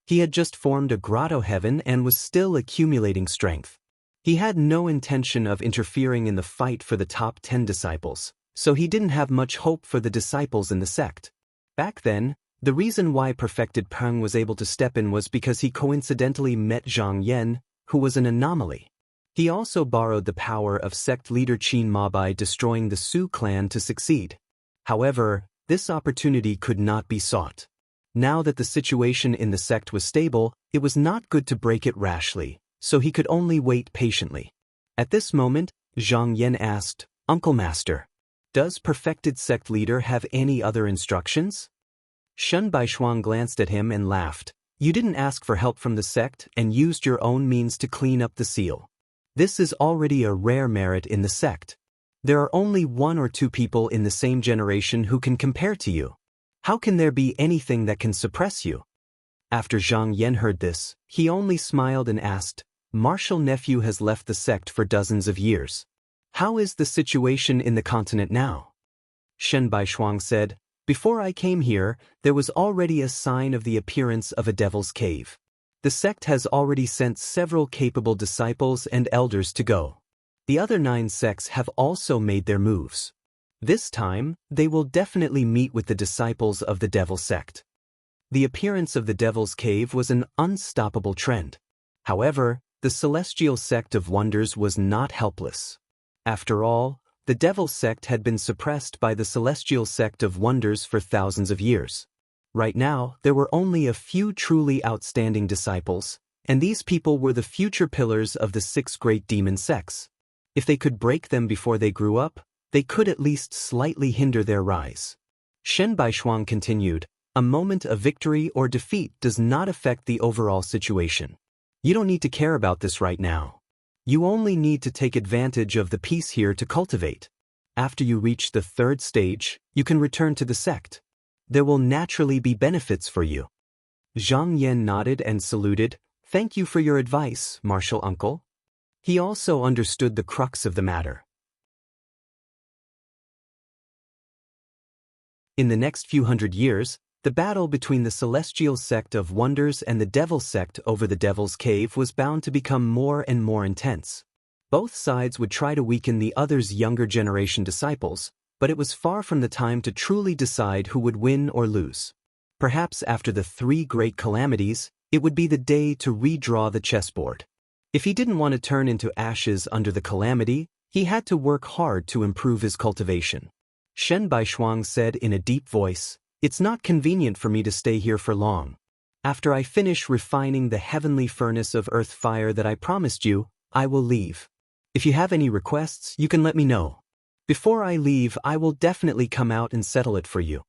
He had just formed a grotto heaven and was still accumulating strength. He had no intention of interfering in the fight for the top 10 disciples, so he didn't have much hope for the disciples in the sect. Back then, the reason why Perfected Peng was able to step in was because he coincidentally met Zhang Yan, who was an anomaly. He also borrowed the power of sect leader Qin Ma by destroying the Su clan to succeed. However, this opportunity could not be sought. Now that the situation in the sect was stable, it was not good to break it rashly, so he could only wait patiently. At this moment, Zhang Yan asked, "Uncle Master, does Perfected Sect Leader have any other instructions?" Shen Baishuang glanced at him and laughed. "You didn't ask for help from the sect and used your own means to clean up the seal. This is already a rare merit in the sect. There are only 1 or 2 people in the same generation who can compare to you. How can there be anything that can suppress you?" After Zhang Yan heard this, he only smiled and asked, "Martial nephew has left the sect for dozens of years. How is the situation in the continent now?" Shen Baishuang said, "Before I came here, there was already a sign of the appearance of a devil's cave. The sect has already sent several capable disciples and elders to go. The other 9 sects have also made their moves. This time, they will definitely meet with the disciples of the devil sect." The appearance of the devil's cave was an unstoppable trend. However, the celestial sect of wonders was not helpless. After all, the devil sect had been suppressed by the celestial sect of wonders for thousands of years. Right now, there were only a few truly outstanding disciples, and these people were the future pillars of the 6 great demon sects. If they could break them before they grew up, they could at least slightly hinder their rise. Shen Baishuang continued, "A moment of victory or defeat does not affect the overall situation. You don't need to care about this right now. You only need to take advantage of the peace here to cultivate. After you reach the 3rd stage, you can return to the sect. There will naturally be benefits for you." Zhang Yan nodded and saluted, "Thank you for your advice, martial uncle." He also understood the crux of the matter. In the next few hundred years, the battle between the celestial sect of wonders and the devil sect over the devil's cave was bound to become more and more intense. Both sides would try to weaken the other's younger generation disciples, but it was far from the time to truly decide who would win or lose. Perhaps after the three great calamities, it would be the day to redraw the chessboard. If he didn't want to turn into ashes under the calamity, he had to work hard to improve his cultivation. Shen Baishuang said in a deep voice, "It's not convenient for me to stay here for long. After I finish refining the heavenly furnace of earth fire that I promised you, I will leave. If you have any requests, you can let me know. Before I leave, I will definitely come out and settle it for you."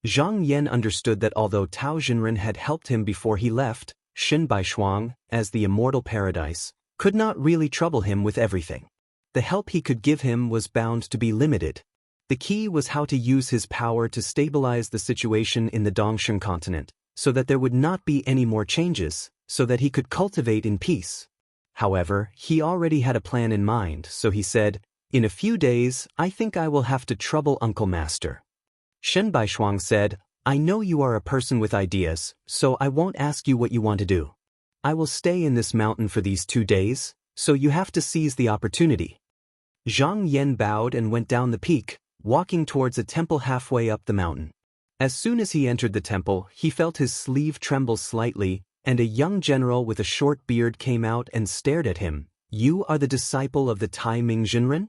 Zhang Yan understood that although Tao Jinren had helped him before he left, Shen Baishuang, as the immortal paradise, could not really trouble him with everything. The help he could give him was bound to be limited. The key was how to use his power to stabilize the situation in the Dongsheng continent, so that there would not be any more changes, so that he could cultivate in peace. However, he already had a plan in mind, so he said, "In a few days, I think I will have to trouble Uncle Master." Shen Baishuang said, "I know you are a person with ideas, so I won't ask you what you want to do. I will stay in this mountain for these 2 days, so you have to seize the opportunity." Zhang Yan bowed and went down the peak, walking towards a temple halfway up the mountain. As soon as he entered the temple, he felt his sleeve tremble slightly, and a young general with a short beard came out and stared at him. "You are the disciple of the Tai Ming Jinren?"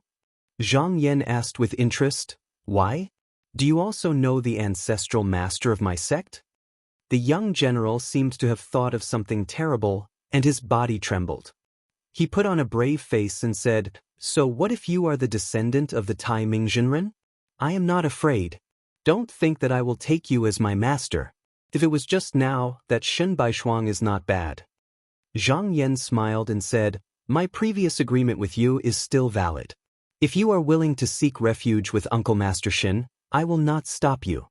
Zhang Yan asked with interest. "Why? Do you also know the ancestral master of my sect?" The young general seemed to have thought of something terrible, and his body trembled. He put on a brave face and said, "So what if you are the descendant of the Tai Ming Jinren? I am not afraid. Don't think that I will take you as my master. If it was just now, that Shen Baishuang is not bad." Zhang Yan smiled and said, "My previous agreement with you is still valid. If you are willing to seek refuge with Uncle Master Shen, I will not stop you."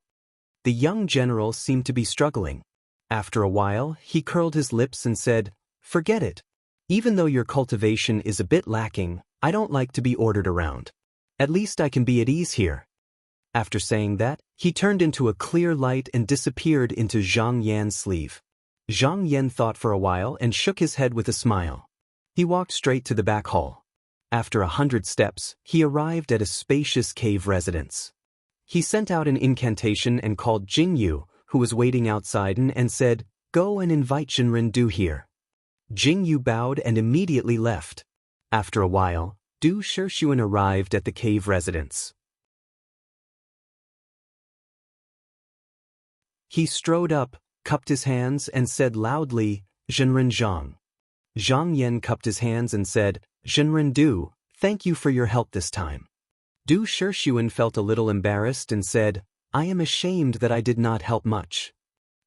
The young general seemed to be struggling. After a while, he curled his lips and said, "Forget it. Even though your cultivation is a bit lacking, I don't like to be ordered around. At least I can be at ease here." After saying that, he turned into a clear light and disappeared into Zhang Yan's sleeve. Zhang Yan thought for a while and shook his head with a smile. He walked straight to the back hall. After 100 steps, he arrived at a spacious cave residence. He sent out an incantation and called Jingyu, who was waiting outside, and said, "Go and invite Jinren Du here." Jingyu bowed and immediately left. After a while, Du Shixuan arrived at the cave residence. He strode up, cupped his hands, and said loudly, "Jinren Zhang." Zhang Yan cupped his hands and said, "Jinren Du, thank you for your help this time." Du Shixuan felt a little embarrassed and said, "I am ashamed that I did not help much."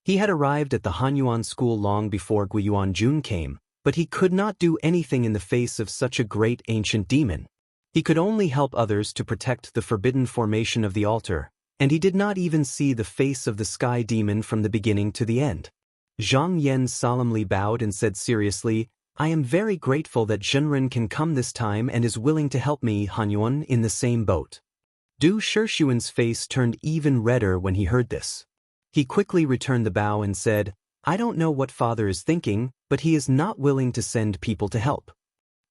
He had arrived at the Hanyuan school long before Guiyuan Jun came, but he could not do anything in the face of such a great ancient demon. He could only help others to protect the forbidden formation of the altar, and he did not even see the face of the sky demon from the beginning to the end. Zhang Yan solemnly bowed and said seriously, "I am very grateful that Jinren can come this time and is willing to help me, Hanyuan, in the same boat." Du Shixuan's face turned even redder when he heard this. He quickly returned the bow and said, "I don't know what Father is thinking, but he is not willing to send people to help."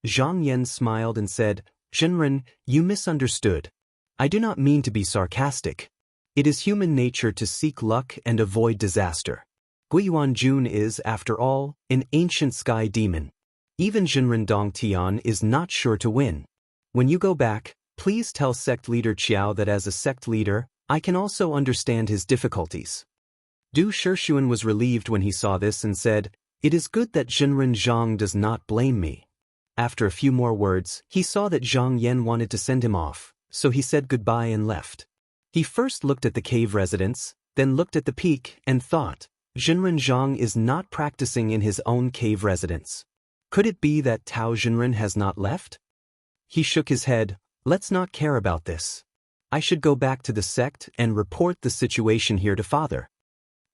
Zhang Yan smiled and said, "Jinren, you misunderstood. I do not mean to be sarcastic. It is human nature to seek luck and avoid disaster. Guiyuan Jun is, after all, an ancient sky demon. Even Jinren Dongtian is not sure to win. When you go back, please tell sect leader Qiao that as a sect leader, I can also understand his difficulties." Du Shixuan was relieved when he saw this and said, "It is good that Jinren Zhang does not blame me." After a few more words, he saw that Zhang Yan wanted to send him off, so he said goodbye and left. He first looked at the cave residence, then looked at the peak, and thought, Jinren Zhang is not practicing in his own cave residence. Could it be that Tao Jinren has not left? He shook his head. "Let's not care about this. I should go back to the sect and report the situation here to Father."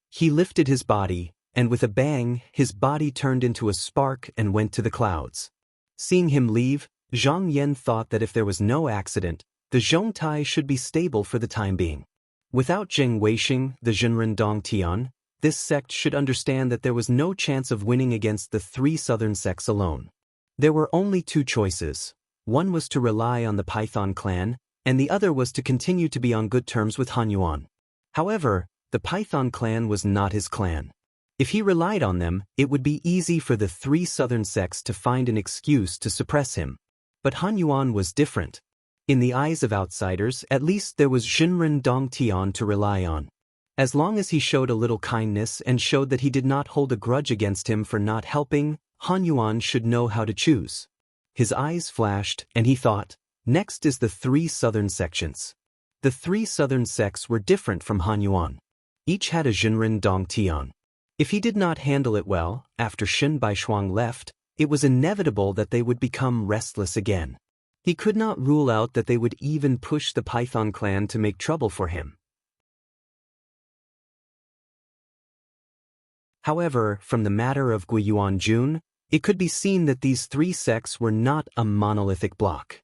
He lifted his body, and with a bang, his body turned into a spark and went to the clouds. Seeing him leave, Zhang Yan thought that if there was no accident, the Zhongtai should be stable for the time being. Without Zheng Weixing, the Zhenren Dongtian, this sect should understand that there was no chance of winning against the three southern sects alone. There were only two choices. One was to rely on the Python clan, and the other was to continue to be on good terms with Han Yuan. However, the Python clan was not his clan. If he relied on them, it would be easy for the three southern sects to find an excuse to suppress him. But Han Yuan was different. In the eyes of outsiders, at least there was Zhenren Dongtian to rely on. As long as he showed a little kindness and showed that he did not hold a grudge against him for not helping, Han Yuan should know how to choose. His eyes flashed, and he thought, next is the three southern sections. The three southern sects were different from Han Yuan. Each had a Zhenren Dongtian. If he did not handle it well, after Shen Baishuang left, it was inevitable that they would become restless again. He could not rule out that they would even push the Python clan to make trouble for him. However, from the matter of Guiyuan Jun, it could be seen that these three sects were not a monolithic block.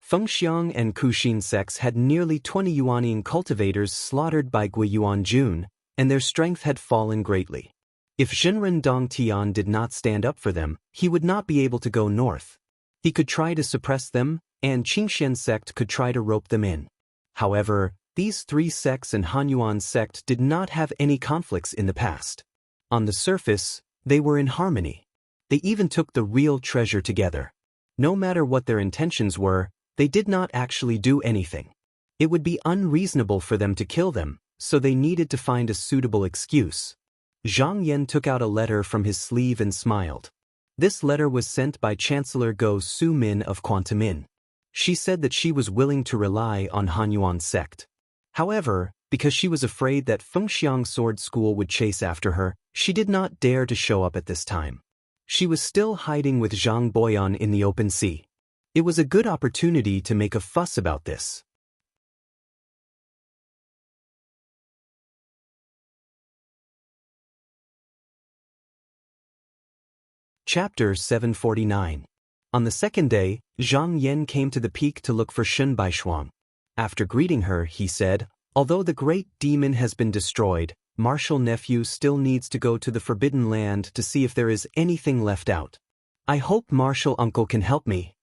Fengxiang and Kuxin sects had nearly 20 Yuanian cultivators slaughtered by Guiyuan Jun, and their strength had fallen greatly. If Zhenren Dongtian did not stand up for them, he would not be able to go north. He could try to suppress them, and Qingxian sect could try to rope them in. However, these three sects and Han Yuan sect did not have any conflicts in the past. On the surface, they were in harmony. They even took the real treasure together. No matter what their intentions were, they did not actually do anything. It would be unreasonable for them to kill them, so they needed to find a suitable excuse. Zhang Yan took out a letter from his sleeve and smiled. This letter was sent by Chancellor Go Su Min of Quantamin. She said that she was willing to rely on Han Yuan's sect. However, because she was afraid that Fengxiang Sword School would chase after her, she did not dare to show up at this time. She was still hiding with Zhang Boyan in the open sea. It was a good opportunity to make a fuss about this. Chapter 749. On the second day, Zhang Yan came to the peak to look for Shen Baishuang. After greeting her, he said, "Although the great demon has been destroyed, Martial Nephew still needs to go to the Forbidden Land to see if there is anything left out. I hope Martial Uncle can help me."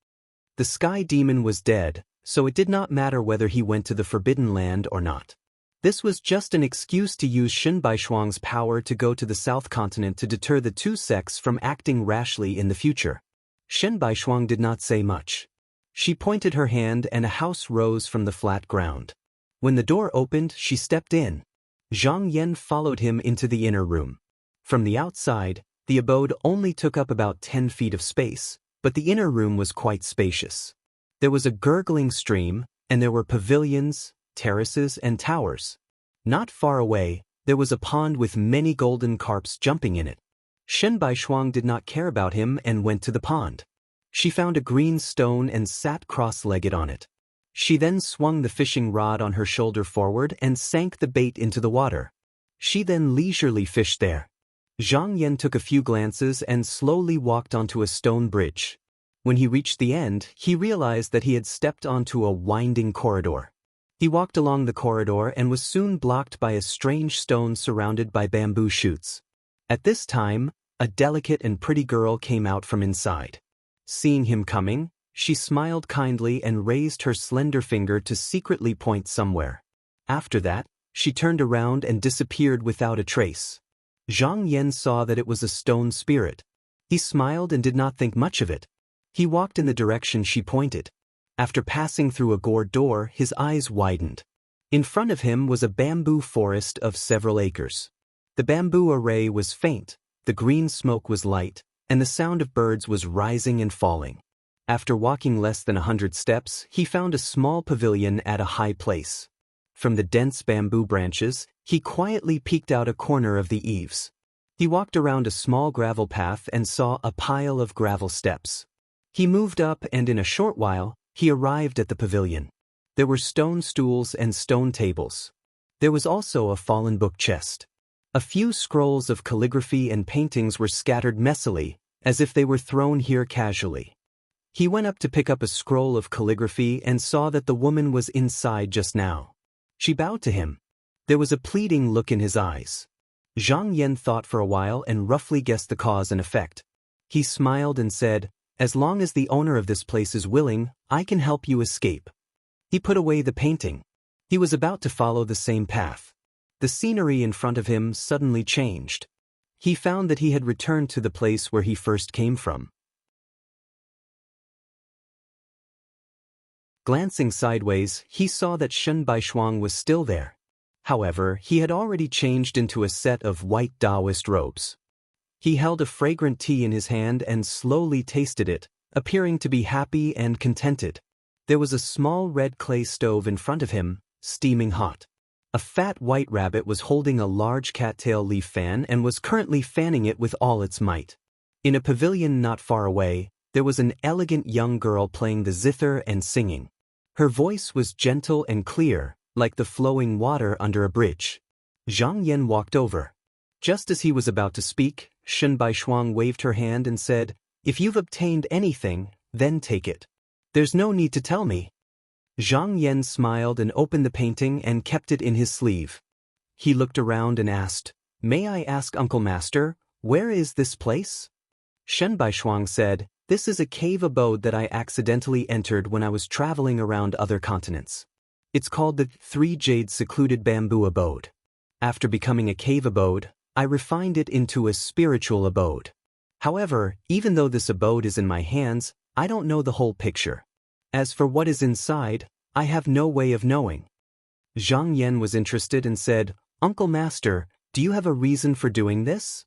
The Sky Demon was dead, so it did not matter whether he went to the Forbidden Land or not. This was just an excuse to use Shen Baishuang's power to go to the South Continent to deter the two sects from acting rashly in the future. Shen Baishuang did not say much. She pointed her hand and a house rose from the flat ground. When the door opened, she stepped in. Zhang Yan followed him into the inner room. From the outside, the abode only took up about 10 feet of space, but the inner room was quite spacious. There was a gurgling stream, and there were pavilions, terraces, and towers. Not far away, there was a pond with many golden carps jumping in it. Shen Baishuang did not care about him and went to the pond. She found a green stone and sat cross-legged on it. She then swung the fishing rod on her shoulder forward and sank the bait into the water. She then leisurely fished there. Zhang Yan took a few glances and slowly walked onto a stone bridge. When he reached the end, he realized that he had stepped onto a winding corridor. He walked along the corridor and was soon blocked by a strange stone surrounded by bamboo shoots. At this time, a delicate and pretty girl came out from inside. Seeing him coming, she smiled kindly and raised her slender finger to secretly point somewhere. After that, she turned around and disappeared without a trace. Zhang Yan saw that it was a stone spirit. He smiled and did not think much of it. He walked in the direction she pointed. After passing through a gourd door, his eyes widened. In front of him was a bamboo forest of several acres. The bamboo array was faint, the green smoke was light, and the sound of birds was rising and falling. After walking less than 100 steps, he found a small pavilion at a high place. From the dense bamboo branches, he quietly peeked out a corner of the eaves. He walked around a small gravel path and saw a pile of gravel steps. He moved up and in a short while, he arrived at the pavilion. There were stone stools and stone tables. There was also a fallen book chest. A few scrolls of calligraphy and paintings were scattered messily, as if they were thrown here casually. He went up to pick up a scroll of calligraphy and saw that the woman was inside just now. She bowed to him. There was a pleading look in his eyes. Zhang Yan thought for a while and roughly guessed the cause and effect. He smiled and said, "As long as the owner of this place is willing, I can help you escape." He put away the painting. He was about to follow the same path. The scenery in front of him suddenly changed. He found that he had returned to the place where he first came from. Glancing sideways, he saw that Shen Baishuang was still there. However, he had already changed into a set of white Taoist robes. He held a fragrant tea in his hand and slowly tasted it, appearing to be happy and contented. There was a small red clay stove in front of him, steaming hot. A fat white rabbit was holding a large cattail leaf fan and was currently fanning it with all its might. In a pavilion not far away, there was an elegant young girl playing the zither and singing. Her voice was gentle and clear, like the flowing water under a bridge. Zhang Yan walked over. Just as he was about to speak, Shen Baishuang waved her hand and said, "If you've obtained anything, then take it. There's no need to tell me." Zhang Yan smiled and opened the painting and kept it in his sleeve. He looked around and asked, "May I ask Uncle Master, where is this place?" Shen Baishuang said, "This is a cave abode that I accidentally entered when I was traveling around other continents. It's called the Three Jade Secluded Bamboo Abode. After becoming a cave abode, I refined it into a spiritual abode. However, even though this abode is in my hands, I don't know the whole picture. As for what is inside, I have no way of knowing." Zhang Yan was interested and said, "Uncle Master, do you have a reason for doing this?"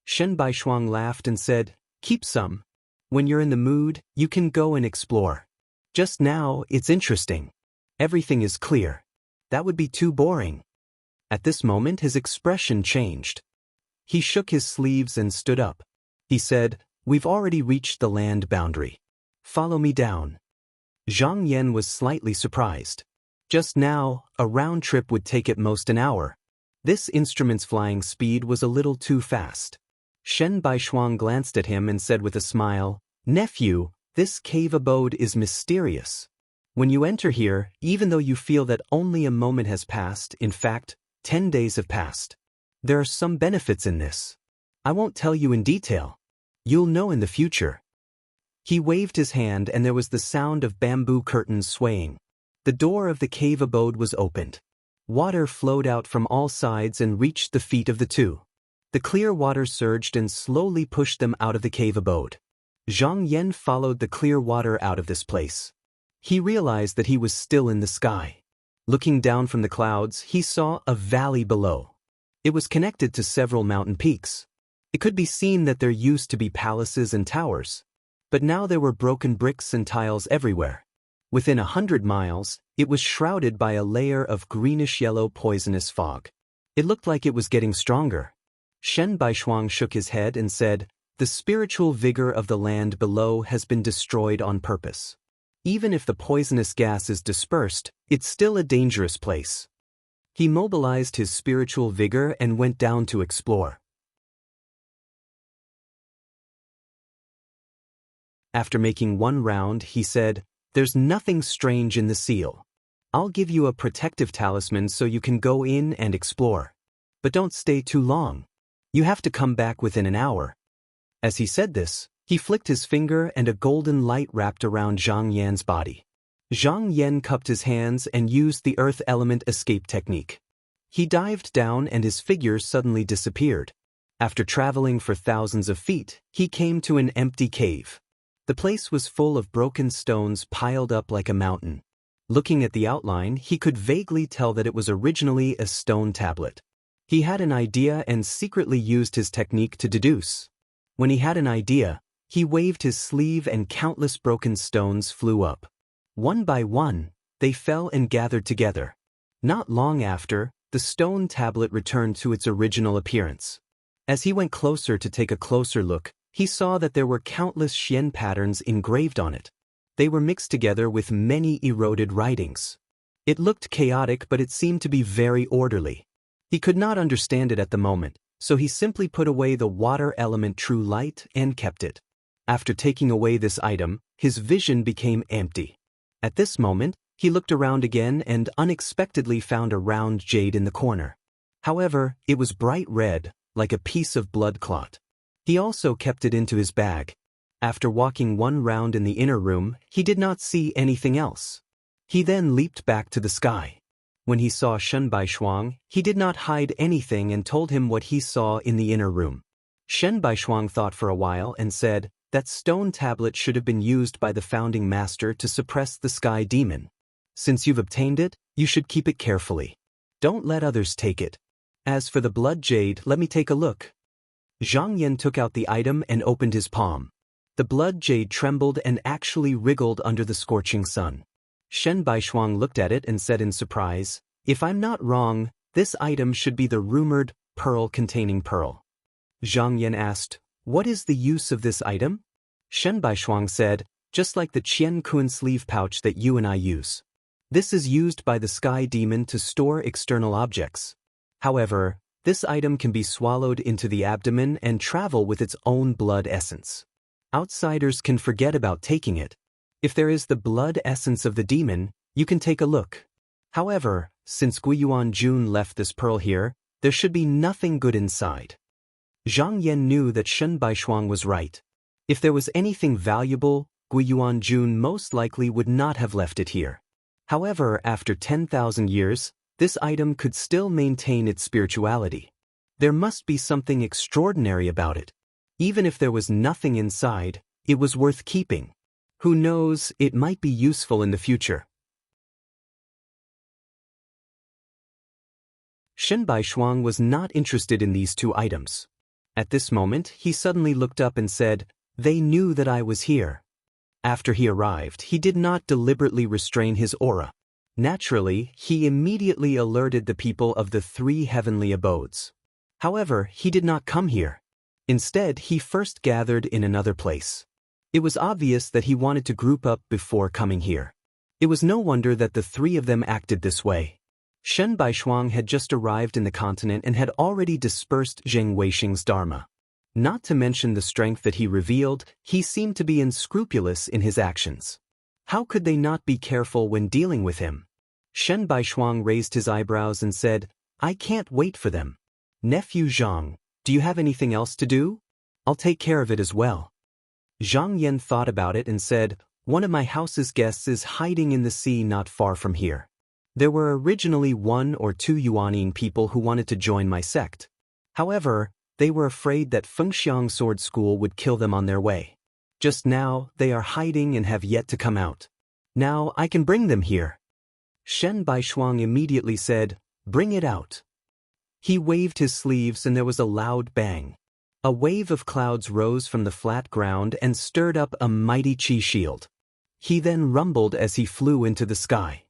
Shen Baishuang laughed and said, "Keep some. When you're in the mood, you can go and explore. Just now, it's interesting. Everything is clear. That would be too boring." At this moment his expression changed. He shook his sleeves and stood up. He said, "We've already reached the land boundary. Follow me down." Zhang Yan was slightly surprised. Just now, a round trip would take at most an hour. This instrument's flying speed was a little too fast. Shen Baishuang glanced at him and said with a smile, "Nephew, this cave abode is mysterious. When you enter here, even though you feel that only a moment has passed, in fact, 10 days have passed. There are some benefits in this. I won't tell you in detail. You'll know in the future." He waved his hand and there was the sound of bamboo curtains swaying. The door of the cave abode was opened. Water flowed out from all sides and reached the feet of the two. The clear water surged and slowly pushed them out of the cave abode. Zhang Yan followed the clear water out of this place. He realized that he was still in the sky. Looking down from the clouds, he saw a valley below. It was connected to several mountain peaks. It could be seen that there used to be palaces and towers. But now there were broken bricks and tiles everywhere. Within 100 miles, it was shrouded by a layer of greenish-yellow poisonous fog. It looked like it was getting stronger. Shen Baishuang shook his head and said, "The spiritual vigor of the land below has been destroyed on purpose. Even if the poisonous gas is dispersed, it's still a dangerous place." He mobilized his spiritual vigor and went down to explore. After making one round, he said, "There's nothing strange in the seal. I'll give you a protective talisman so you can go in and explore. But don't stay too long. You have to come back within an hour." As he said this, he flicked his finger and a golden light wrapped around Zhang Yan's body. Zhang Yan cupped his hands and used the earth element escape technique. He dived down and his figure suddenly disappeared. After traveling for thousands of feet, he came to an empty cave. The place was full of broken stones piled up like a mountain. Looking at the outline, he could vaguely tell that it was originally a stone tablet. He had an idea and secretly used his technique to deduce. When he had an idea, he waved his sleeve and countless broken stones flew up. One by one, they fell and gathered together. Not long after, the stone tablet returned to its original appearance. As he went closer to take a closer look, he saw that there were countless Xian patterns engraved on it. They were mixed together with many eroded writings. It looked chaotic, but it seemed to be very orderly. He could not understand it at the moment, so he simply put away the water element true light and kept it. After taking away this item, his vision became empty. At this moment, he looked around again and unexpectedly found a round jade in the corner. However, it was bright red, like a piece of blood clot. He also kept it into his bag. After walking one round in the inner room, he did not see anything else. He then leaped back to the sky. When he saw Shen Baishuang, he did not hide anything and told him what he saw in the inner room. Shen Baishuang thought for a while and said, "That stone tablet should have been used by the founding master to suppress the sky demon. Since you've obtained it, you should keep it carefully. Don't let others take it. As for the blood jade, let me take a look." Zhang Yan took out the item and opened his palm. The blood jade trembled and actually wriggled under the scorching sun. Shen Baishuang looked at it and said in surprise, "If I'm not wrong, this item should be the rumored pearl-containing pearl." Zhang Yan asked, "What is the use of this item?" Shen Baishuang said, "Just like the Qian Kun sleeve pouch that you and I use. This is used by the sky demon to store external objects. However, this item can be swallowed into the abdomen and travel with its own blood essence. Outsiders can forget about taking it. If there is the blood essence of the demon, you can take a look. However, since Guiyuan Jun left this pearl here, there should be nothing good inside." Zhang Yan knew that Shen Baishuang was right. If there was anything valuable, Guiyuan Jun most likely would not have left it here. However, after 10,000 years, this item could still maintain its spirituality. There must be something extraordinary about it. Even if there was nothing inside, it was worth keeping. Who knows, it might be useful in the future. Shen Baishuang was not interested in these two items. At this moment, he suddenly looked up and said, "They knew that I was here." After he arrived, he did not deliberately restrain his aura. Naturally, he immediately alerted the people of the 3 heavenly abodes. However, he did not come here. Instead, he first gathered in another place. It was obvious that he wanted to group up before coming here. It was no wonder that the 3 of them acted this way. Shen Baishuang had just arrived in the continent and had already dispersed Zheng Weisheng's dharma. Not to mention the strength that he revealed, he seemed to be unscrupulous in his actions. How could they not be careful when dealing with him? Shen Baishuang raised his eyebrows and said, "I can't wait for them. Nephew Zhang, do you have anything else to do? I'll take care of it as well." Zhang Yan thought about it and said, "One of my house's guests is hiding in the sea not far from here. There were originally 1 or 2 Yuanning people who wanted to join my sect. However, they were afraid that Fengxiang Sword School would kill them on their way. Just now, they are hiding and have yet to come out. Now I can bring them here." Shen Baishuang immediately said, "Bring it out." He waved his sleeves and there was a loud bang. A wave of clouds rose from the flat ground and stirred up a mighty qi shield. He then rumbled as he flew into the sky.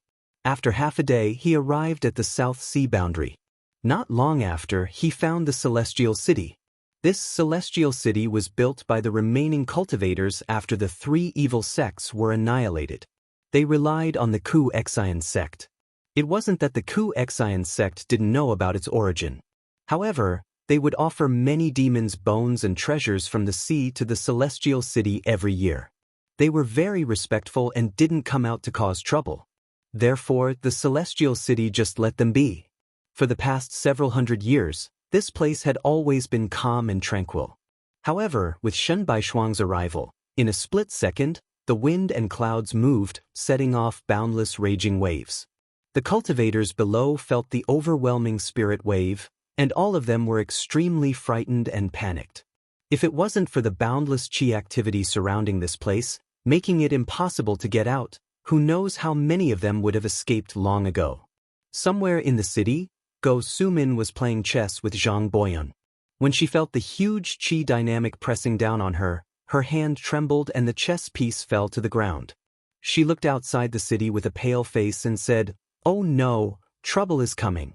After half a day, he arrived at the South Sea boundary. Not long after, he found the Celestial City. This Celestial City was built by the remaining cultivators after the 3 evil sects were annihilated. They relied on the Ku Xian sect. It wasn't that the Ku Xian sect didn't know about its origin. However, they would offer many demons' bones and treasures from the sea to the Celestial City every year. They were very respectful and didn't come out to cause trouble. Therefore, the Celestial City just let them be. For the past several hundred years, this place had always been calm and tranquil. However, with Shen Baishuang's arrival, in a split second, the wind and clouds moved, setting off boundless raging waves. The cultivators below felt the overwhelming spirit wave, and all of them were extremely frightened and panicked. If it wasn't for the boundless qi activity surrounding this place, making it impossible to get out, who knows how many of them would have escaped long ago. Somewhere in the city, Go Sumin was playing chess with Zhang Boyan. When she felt the huge qi dynamic pressing down on her, her hand trembled and the chess piece fell to the ground. She looked outside the city with a pale face and said, "Oh no, trouble is coming.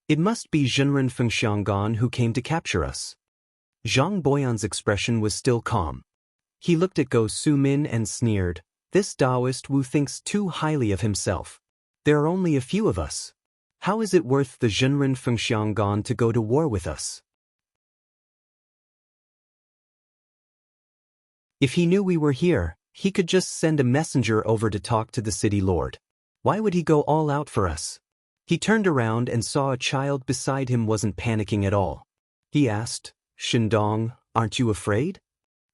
It must be Zhenren Fengxianggan who came to capture us." Zhang Boyan's expression was still calm. He looked at Go Sumin and sneered, "This Taoist Wu thinks too highly of himself. There are only a few of us. How is it worth the Zhenren Fengxianggan to go to war with us? If he knew we were here, He could just send a messenger over to talk to the city lord. Why would he go all out for us? He turned around and saw a child beside him wasn't panicking at all. He asked, "Shindong, aren't you afraid?"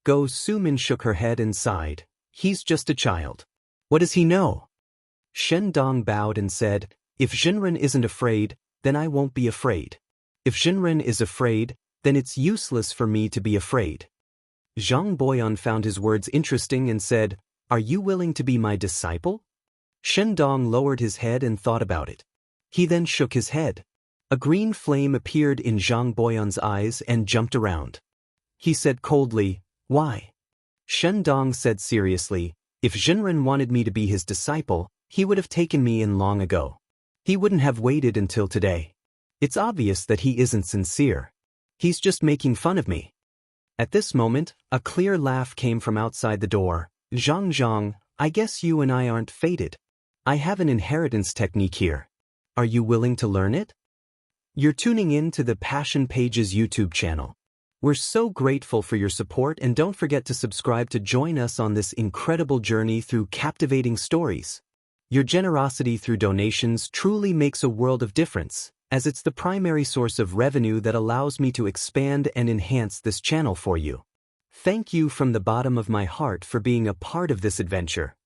Go Sumin shook her head and sighed. He's just a child. What does he know? Shindong bowed and said, if Jinren isn't afraid, then I won't be afraid. If Jinren is afraid, then it's useless for me to be afraid. Zhang Boyan found his words interesting and said, are you willing to be my disciple? Shindong lowered his head and thought about it. He then shook his head. A green flame appeared in Zhang Boyan's eyes and jumped around. He said coldly, why? Shindong said seriously, if Jinren wanted me to be his disciple, he would have taken me in long ago. He wouldn't have waited until today. It's obvious that he isn't sincere. He's just making fun of me. At this moment, a clear laugh came from outside the door. Zhang, I guess you and I aren't fated. I have an inheritance technique here. Are you willing to learn it? You're tuning in to the Passion Pages YouTube channel. We're so grateful for your support, and don't forget to subscribe to join us on this incredible journey through captivating stories. Your generosity through donations truly makes a world of difference, as it's the primary source of revenue that allows me to expand and enhance this channel for you. Thank you from the bottom of my heart for being a part of this adventure.